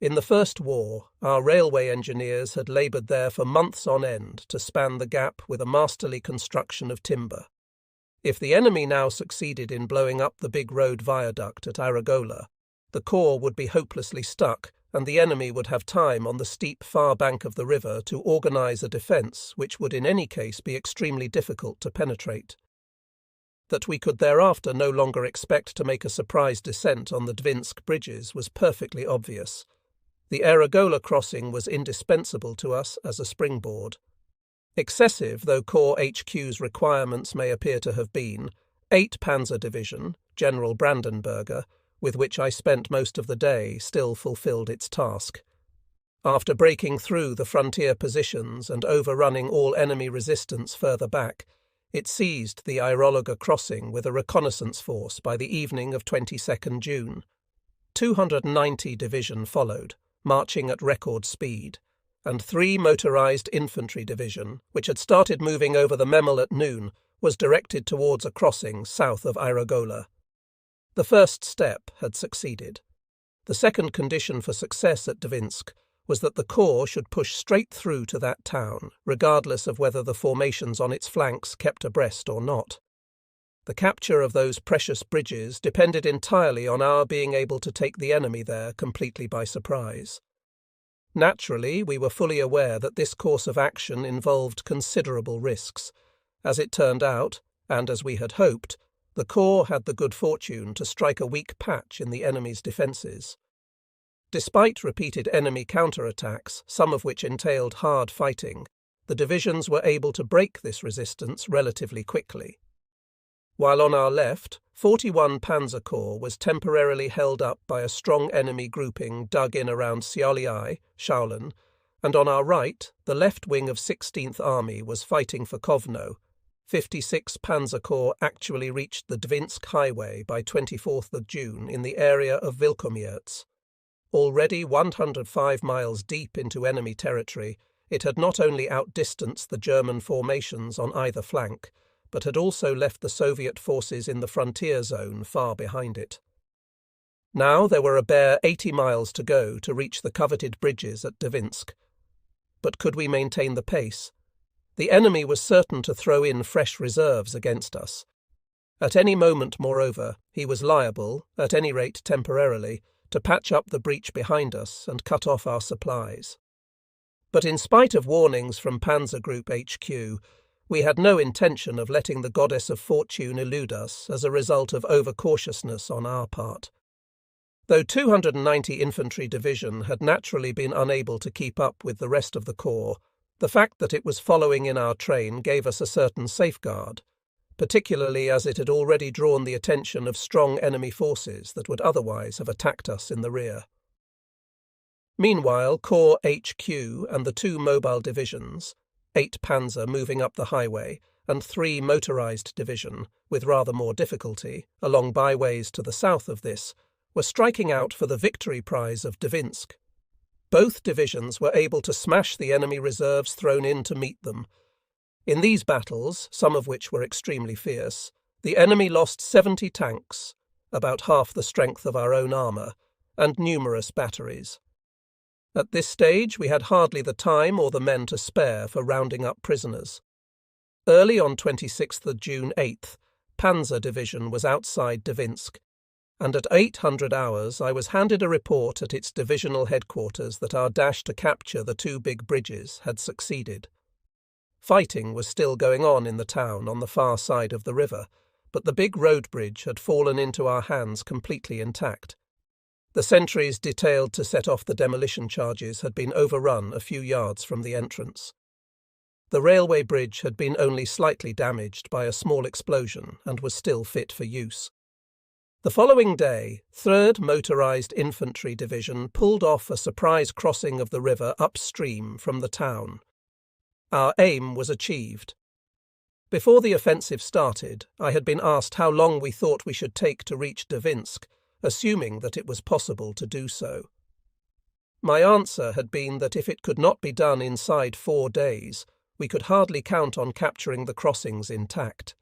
In the First War, our railway engineers had laboured there for months on end to span the gap with a masterly construction of timber. If the enemy now succeeded in blowing up the big road viaduct at Iragola, the Corps would be hopelessly stuck, and the enemy would have time on the steep far bank of the river to organise a defence which would in any case be extremely difficult to penetrate. That we could thereafter no longer expect to make a surprise descent on the Dvinsk bridges was perfectly obvious. The Iragola crossing was indispensable to us as a springboard. Excessive though Corps HQ's requirements may appear to have been, 8 Panzer Division, General Brandenberger, with which I spent most of the day, still fulfilled its task. After breaking through the frontier positions and overrunning all enemy resistance further back, it seized the Iragola crossing with a reconnaissance force by the evening of 22nd June. 290 Division followed, marching at record speed, and 3 motorised infantry division, which had started moving over the Memel at noon, was directed towards a crossing south of Iragola. The first step had succeeded. The second condition for success at Dvinsk was that the Corps should push straight through to that town, regardless of whether the formations on its flanks kept abreast or not. The capture of those precious bridges depended entirely on our being able to take the enemy there completely by surprise. Naturally, we were fully aware that this course of action involved considerable risks. As it turned out, and as we had hoped, the Corps had the good fortune to strike a weak patch in the enemy's defences. Despite repeated enemy counterattacks, some of which entailed hard fighting, the divisions were able to break this resistance relatively quickly. While on our left, 41 Panzer Corps was temporarily held up by a strong enemy grouping dug in around Sialiai, Shaolin, and on our right, the left wing of 16th Army was fighting for Kovno. 56 Panzer Corps actually reached the Dvinsk highway by 24th of June in the area of Vilkomierz. Already 105 miles deep into enemy territory, it had not only outdistanced the German formations on either flank, but had also left the Soviet forces in the frontier zone far behind it. Now there were a bare 80 miles to go to reach the coveted bridges at Dvinsk. But could we maintain the pace? The enemy was certain to throw in fresh reserves against us. At any moment, moreover, he was liable, at any rate temporarily, to patch up the breach behind us and cut off our supplies. But in spite of warnings from Panzer Group HQ, we had no intention of letting the goddess of fortune elude us as a result of overcautiousness on our part. Though 290 Infantry Division had naturally been unable to keep up with the rest of the Corps, the fact that it was following in our train gave us a certain safeguard, particularly as it had already drawn the attention of strong enemy forces that would otherwise have attacked us in the rear. Meanwhile, Corps HQ and the 2 mobile divisions, 8 Panzer moving up the highway, and 3 motorised division, with rather more difficulty, along byways to the south of this, were striking out for the victory prize of Dvinsk. Both divisions were able to smash the enemy reserves thrown in to meet them. In these battles, some of which were extremely fierce, the enemy lost 70 tanks, about half the strength of our own armour, and numerous batteries. At this stage we had hardly the time or the men to spare for rounding up prisoners. Early on 26th June 8th, Panzer Division was outside Dvinsk, and at 800 hours I was handed a report at its divisional headquarters that our dash to capture the 2 big bridges had succeeded. Fighting was still going on in the town on the far side of the river, but the big road bridge had fallen into our hands completely intact. The sentries detailed to set off the demolition charges had been overrun a few yards from the entrance. The railway bridge had been only slightly damaged by a small explosion and was still fit for use. The following day, 3rd Motorised Infantry Division pulled off a surprise crossing of the river upstream from the town. Our aim was achieved. Before the offensive started, I had been asked how long we thought we should take to reach Dvinsk, assuming that it was possible to do so. My answer had been that if it could not be done inside 4 days, we could hardly count on capturing the crossings intact.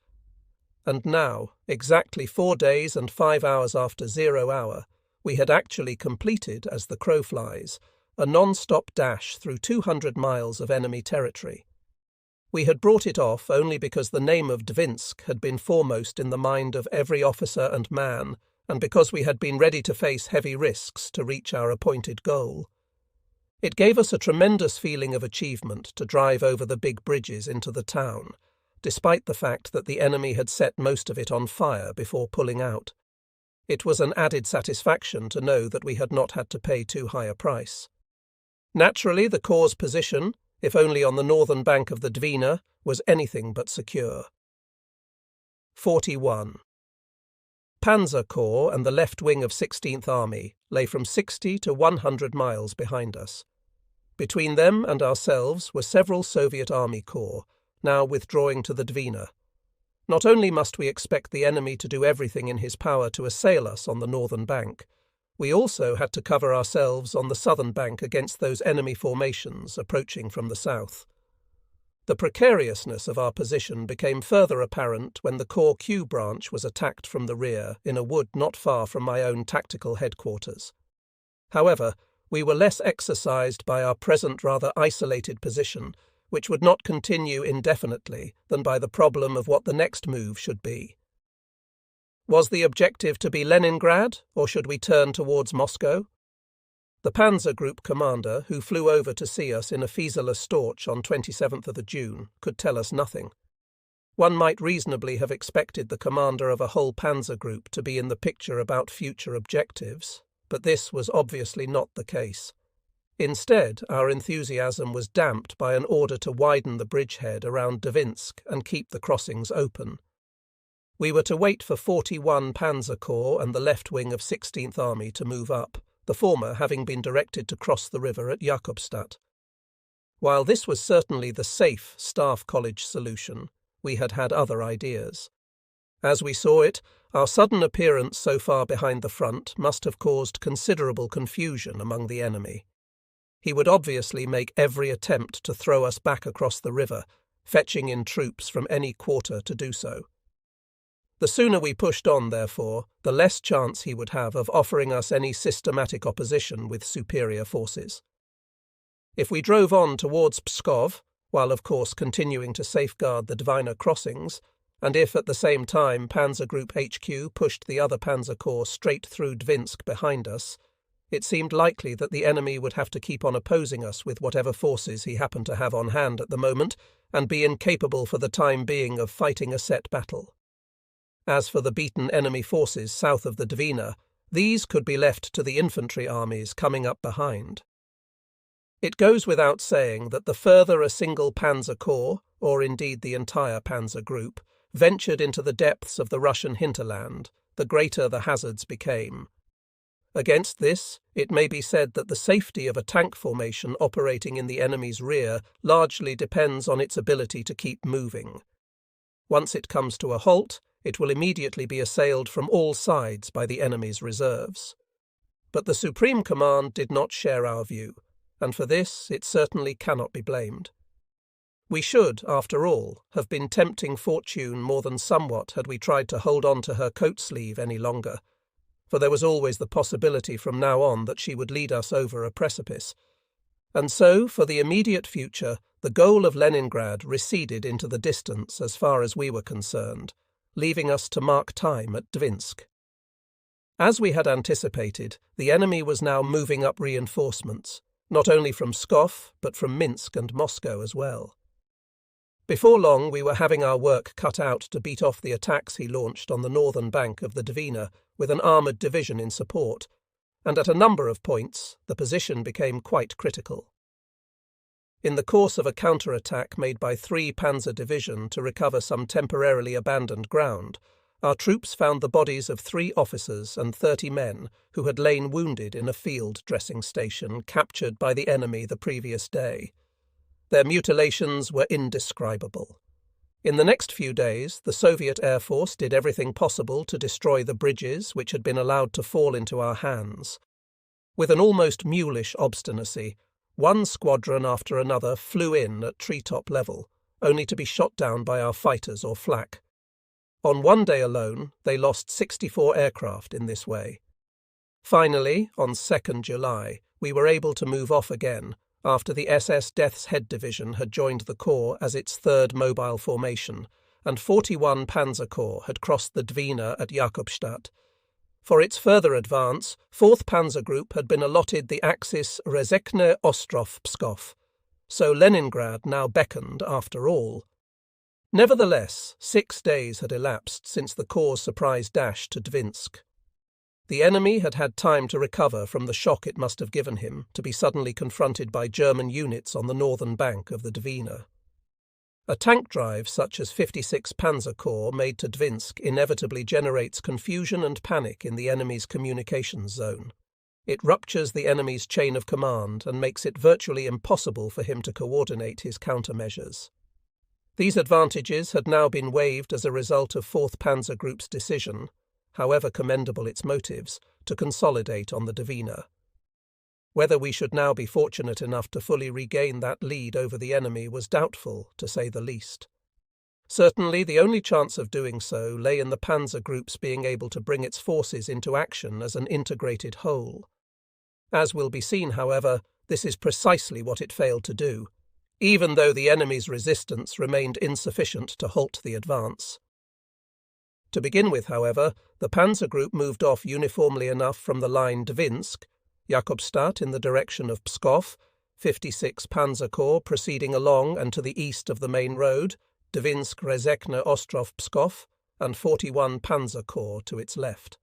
And now, exactly 4 days and 5 hours after 0 hour, we had actually completed, as the crow flies, a non-stop dash through 200 miles of enemy territory. We had brought it off only because the name of Dvinsk had been foremost in the mind of every officer and man, and because we had been ready to face heavy risks to reach our appointed goal. It gave us a tremendous feeling of achievement to drive over the big bridges into the town, despite the fact that the enemy had set most of it on fire before pulling out. It was an added satisfaction to know that we had not had to pay too high a price. Naturally, the Corps' position, if only on the northern bank of the Dvina, was anything but secure. 41. Panzer Corps and the left wing of 16th Army lay from 60 to 100 miles behind us. Between them and ourselves were several Soviet Army corps, now withdrawing to the Dvina. Not only must we expect the enemy to do everything in his power to assail us on the northern bank, we also had to cover ourselves on the southern bank against those enemy formations approaching from the south. The precariousness of our position became further apparent when the Corps Q branch was attacked from the rear in a wood not far from my own tactical headquarters. However, we were less exercised by our present rather isolated position, which would not continue indefinitely, than by the problem of what the next move should be. Was the objective to be Leningrad, or should we turn towards Moscow? The Panzer Group commander, who flew over to see us in a Fieseler Storch on 27th of June, could tell us nothing. One might reasonably have expected the commander of a whole Panzer Group to be in the picture about future objectives, but this was obviously not the case. Instead, our enthusiasm was damped by an order to widen the bridgehead around Dvinsk and keep the crossings open. We were to wait for 41 Panzer Corps and the left wing of 16th Army to move up, the former having been directed to cross the river at Jakobstadt. While this was certainly the safe Staff College solution, we had had other ideas. As we saw it, our sudden appearance so far behind the front must have caused considerable confusion among the enemy. He would obviously make every attempt to throw us back across the river, fetching in troops from any quarter to do so. The sooner we pushed on, therefore, the less chance he would have of offering us any systematic opposition with superior forces. If we drove on towards Pskov, while of course continuing to safeguard the Dvina crossings, and if at the same time Panzer Group HQ pushed the other Panzer Corps straight through Dvinsk behind us, it seemed likely that the enemy would have to keep on opposing us with whatever forces he happened to have on hand at the moment, and be incapable for the time being of fighting a set battle. As for the beaten enemy forces south of the Dvina, these could be left to the infantry armies coming up behind. It goes without saying that the further a single Panzer Corps, or indeed the entire Panzer Group, ventured into the depths of the Russian hinterland, the greater the hazards became. Against this, it may be said that the safety of a tank formation operating in the enemy's rear largely depends on its ability to keep moving. Once it comes to a halt, it will immediately be assailed from all sides by the enemy's reserves. But the Supreme Command did not share our view, and for this it certainly cannot be blamed. We should, after all, have been tempting fortune more than somewhat had we tried to hold on to her coat sleeve any longer, for there was always the possibility from now on that she would lead us over a precipice. And so, for the immediate future, the goal of Leningrad receded into the distance as far as we were concerned, leaving us to mark time at Dvinsk. As we had anticipated, the enemy was now moving up reinforcements, not only from Pskov, but from Minsk and Moscow as well. Before long we were having our work cut out to beat off the attacks he launched on the northern bank of the Dvina with an armoured division in support, and at a number of points the position became quite critical. In the course of a counterattack made by 3 Panzer Division to recover some temporarily abandoned ground, our troops found the bodies of 3 officers and 30 men who had lain wounded in a field dressing station captured by the enemy the previous day. Their mutilations were indescribable. In the next few days, the Soviet Air Force did everything possible to destroy the bridges which had been allowed to fall into our hands. With an almost mulish obstinacy, one squadron after another flew in at treetop level, only to be shot down by our fighters or flak. On one day alone, they lost 64 aircraft in this way. Finally, on 2nd July, we were able to move off again, after the SS Death's Head Division had joined the Corps as its 3rd mobile formation, and 41 Panzer Corps had crossed the Dvina at Jakobstadt. For its further advance, 4th Panzer Group had been allotted the axis Rezekne-Ostrov-Pskov, so Leningrad now beckoned after all. Nevertheless, 6 days had elapsed since the Corps' surprise dash to Dvinsk. The enemy had had time to recover from the shock it must have given him to be suddenly confronted by German units on the northern bank of the Dvina. A tank drive such as 56 Panzer Corps made to Dvinsk inevitably generates confusion and panic in the enemy's communications zone. It ruptures the enemy's chain of command and makes it virtually impossible for him to coordinate his countermeasures. These advantages had now been waived as a result of 4th Panzer Group's decision, however commendable its motives, to consolidate on the Dvina. Whether we should now be fortunate enough to fully regain that lead over the enemy was doubtful, to say the least. Certainly the only chance of doing so lay in the Panzer Group's being able to bring its forces into action as an integrated whole. As will be seen, however, this is precisely what it failed to do, even though the enemy's resistance remained insufficient to halt the advance. To begin with, however, the Panzer Group moved off uniformly enough from the line Dvinsk, Jakobstadt in the direction of Pskov, 56 Panzer Corps proceeding along and to the east of the main road, Dvinsk-Rezekne-Ostrov-Pskov, and 41 Panzer Corps to its left.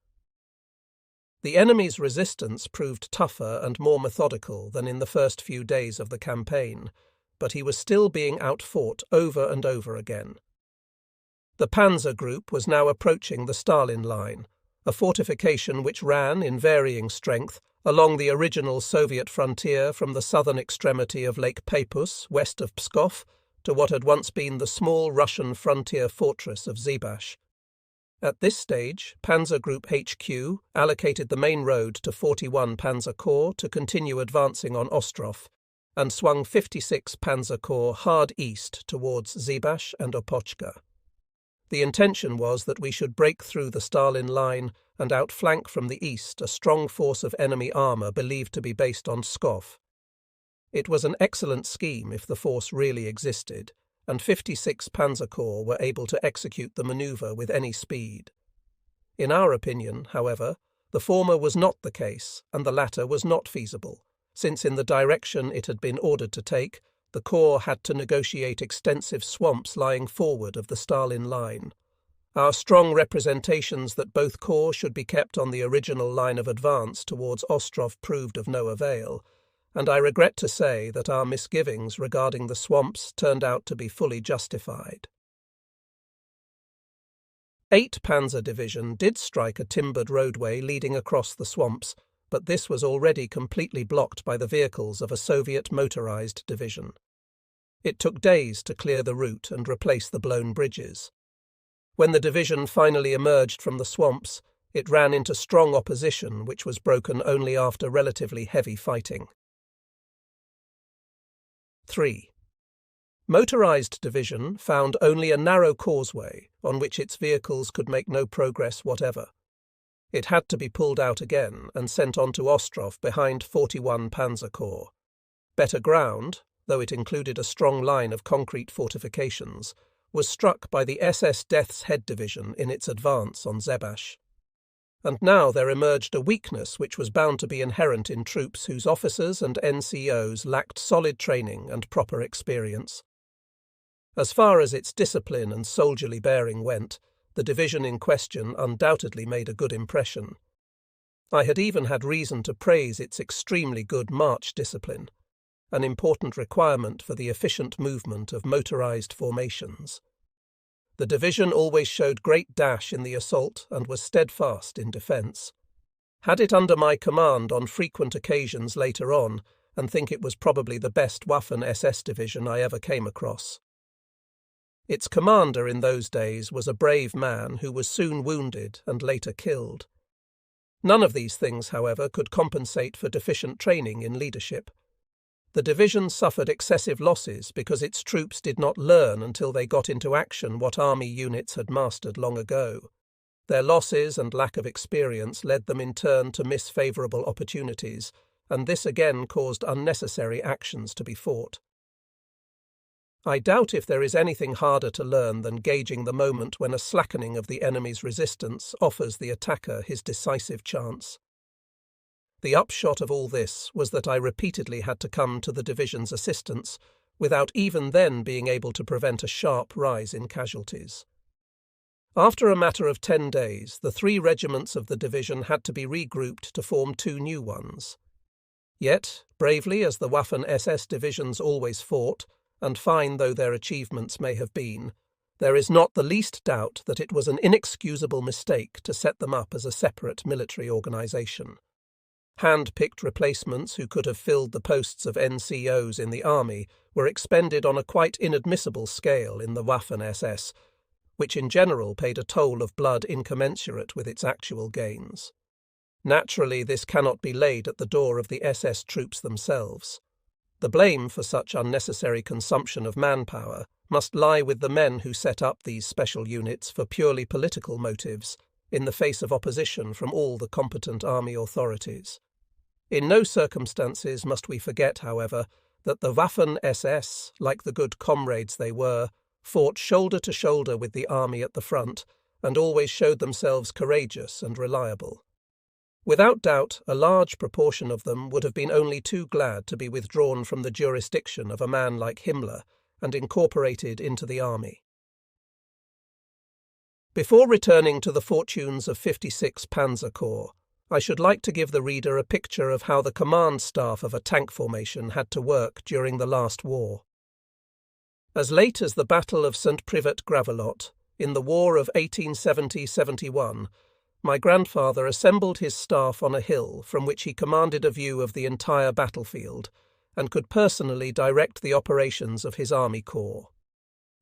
The enemy's resistance proved tougher and more methodical than in the first few days of the campaign, but he was still being outfought over and over again. The Panzer Group was now approaching the Stalin Line, a fortification which ran, in varying strength, along the original Soviet frontier from the southern extremity of Lake Peipus, west of Pskov, to what had once been the small Russian frontier fortress of Zibash. At this stage, Panzer Group HQ allocated the main road to 41 Panzer Corps to continue advancing on Ostrov, and swung 56 Panzer Corps hard east towards Zibash and Opochka. The intention was that we should break through the Stalin Line and outflank from the east a strong force of enemy armour believed to be based on Pskov. It was an excellent scheme if the force really existed, and 56 Panzer Corps were able to execute the manoeuvre with any speed. In our opinion, however, the former was not the case and the latter was not feasible, since in the direction it had been ordered to take, the Corps had to negotiate extensive swamps lying forward of the Stalin Line. Our strong representations that both corps should be kept on the original line of advance towards Ostrov proved of no avail, and I regret to say that our misgivings regarding the swamps turned out to be fully justified. 8 Panzer Division did strike a timbered roadway leading across the swamps, but this was already completely blocked by the vehicles of a Soviet motorized division. It took days to clear the route and replace the blown bridges. When the division finally emerged from the swamps, it ran into strong opposition which was broken only after relatively heavy fighting. 3. Motorized division found only a narrow causeway on which its vehicles could make no progress whatever. It had to be pulled out again and sent on to Ostrov behind 41 Panzer Corps. Better ground, though it included a strong line of concrete fortifications, was struck by the SS Death's Head Division in its advance on Zebash. And now there emerged a weakness which was bound to be inherent in troops whose officers and NCOs lacked solid training and proper experience. As far as its discipline and soldierly bearing went, the division in question undoubtedly made a good impression. I had even had reason to praise its extremely good march discipline. an important requirement for the efficient movement of motorized formations. The division always showed great dash in the assault and was steadfast in defence. Had it under my command on frequent occasions later on, and think it was probably the best Waffen-SS division I ever came across. Its commander in those days was a brave man who was soon wounded and later killed. None of these things, however, could compensate for deficient training in leadership. The division suffered excessive losses because its troops did not learn until they got into action what army units had mastered long ago. Their losses and lack of experience led them in turn to miss favourable opportunities, and this again caused unnecessary actions to be fought. I doubt if there is anything harder to learn than gauging the moment when a slackening of the enemy's resistance offers the attacker his decisive chance. The upshot of all this was that I repeatedly had to come to the division's assistance, without even then being able to prevent a sharp rise in casualties. After a matter of 10 days, the 3 regiments of the division had to be regrouped to form 2 new ones. Yet, bravely as the Waffen-SS divisions always fought, and fine though their achievements may have been, there is not the least doubt that it was an inexcusable mistake to set them up as a separate military organisation. Hand-picked replacements who could have filled the posts of NCOs in the army were expended on a quite inadmissible scale in the Waffen-SS, which in general paid a toll of blood incommensurate with its actual gains. Naturally, this cannot be laid at the door of the SS troops themselves. The blame for such unnecessary consumption of manpower must lie with the men who set up these special units for purely political motives, in the face of opposition from all the competent army authorities. In no circumstances must we forget, however, that the Waffen-SS, like the good comrades they were, fought shoulder to shoulder with the army at the front, and always showed themselves courageous and reliable. Without doubt, a large proportion of them would have been only too glad to be withdrawn from the jurisdiction of a man like Himmler and incorporated into the army. Before returning to the fortunes of 56 Panzer Corps, I should like to give the reader a picture of how the command staff of a tank formation had to work during the last war. As late as the Battle of St. Privat-Gravelotte, in the War of 1870–71, my grandfather assembled his staff on a hill from which he commanded a view of the entire battlefield and could personally direct the operations of his army corps.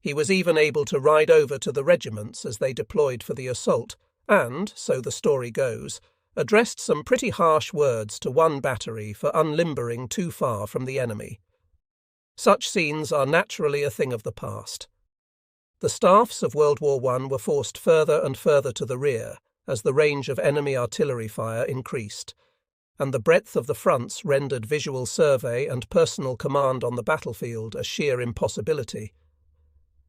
He was even able to ride over to the regiments as they deployed for the assault and, so the story goes, addressed some pretty harsh words to one battery for unlimbering too far from the enemy. Such scenes are naturally a thing of the past. The staffs of World War I were forced further and further to the rear as the range of enemy artillery fire increased, and the breadth of the fronts rendered visual survey and personal command on the battlefield a sheer impossibility.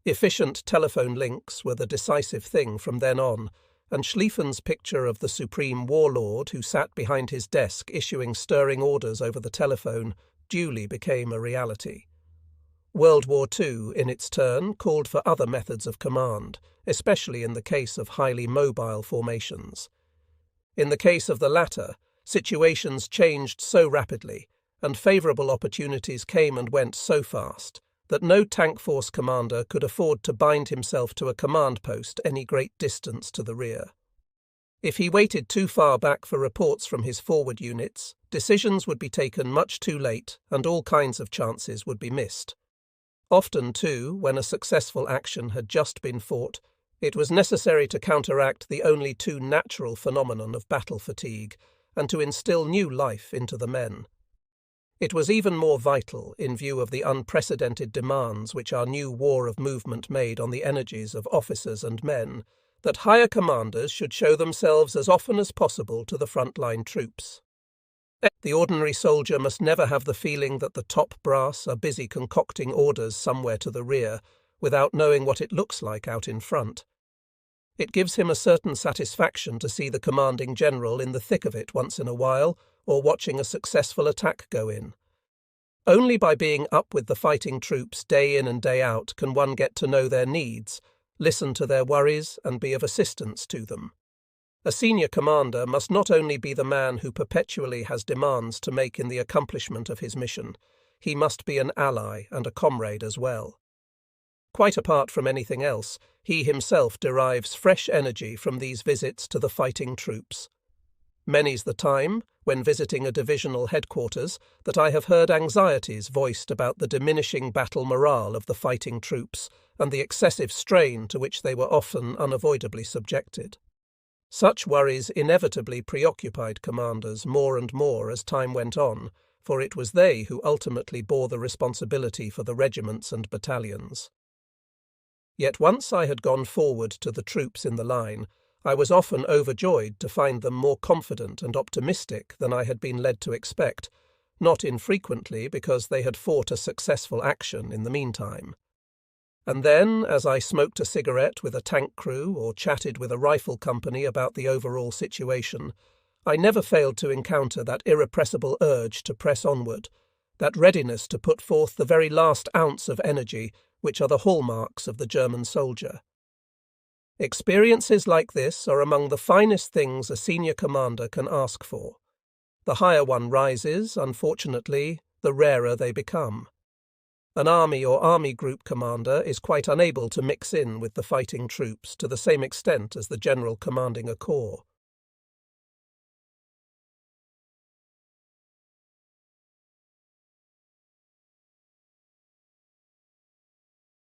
Efficient telephone links were the decisive thing from then on, and Schlieffen's picture of the supreme warlord who sat behind his desk issuing stirring orders over the telephone duly became a reality. World War II, in its turn, called for other methods of command, especially in the case of highly mobile formations. In the case of the latter, situations changed so rapidly, and favourable opportunities came and went so fast, that no tank force commander could afford to bind himself to a command post any great distance to the rear. If he waited too far back for reports from his forward units, decisions would be taken much too late and all kinds of chances would be missed. Often, too, when a successful action had just been fought, it was necessary to counteract the only too natural phenomenon of battle fatigue and to instill new life into the men. It was even more vital, in view of the unprecedented demands which our new war of movement made on the energies of officers and men, that higher commanders should show themselves as often as possible to the front-line troops. The ordinary soldier must never have the feeling that the top brass are busy concocting orders somewhere to the rear, without knowing what it looks like out in front. It gives him a certain satisfaction to see the commanding general in the thick of it once in a while, or watching a successful attack go in. Only by being up with the fighting troops day in and day out can one get to know their needs, listen to their worries, and be of assistance to them. A senior commander must not only be the man who perpetually has demands to make in the accomplishment of his mission, he must be an ally and a comrade as well. Quite apart from anything else, he himself derives fresh energy from these visits to the fighting troops. Many's the time, when visiting a divisional headquarters, that I have heard anxieties voiced about the diminishing battle morale of the fighting troops and the excessive strain to which they were often unavoidably subjected. Such worries inevitably preoccupied commanders more and more as time went on, for it was they who ultimately bore the responsibility for the regiments and battalions. Yet once I had gone forward to the troops in the line, I was often overjoyed to find them more confident and optimistic than I had been led to expect, not infrequently because they had fought a successful action in the meantime. And then, as I smoked a cigarette with a tank crew or chatted with a rifle company about the overall situation, I never failed to encounter that irrepressible urge to press onward, that readiness to put forth the very last ounce of energy which are the hallmarks of the German soldier. Experiences like this are among the finest things a senior commander can ask for. The higher one rises, unfortunately, the rarer they become. An army or army group commander is quite unable to mix in with the fighting troops to the same extent as the general commanding a corps.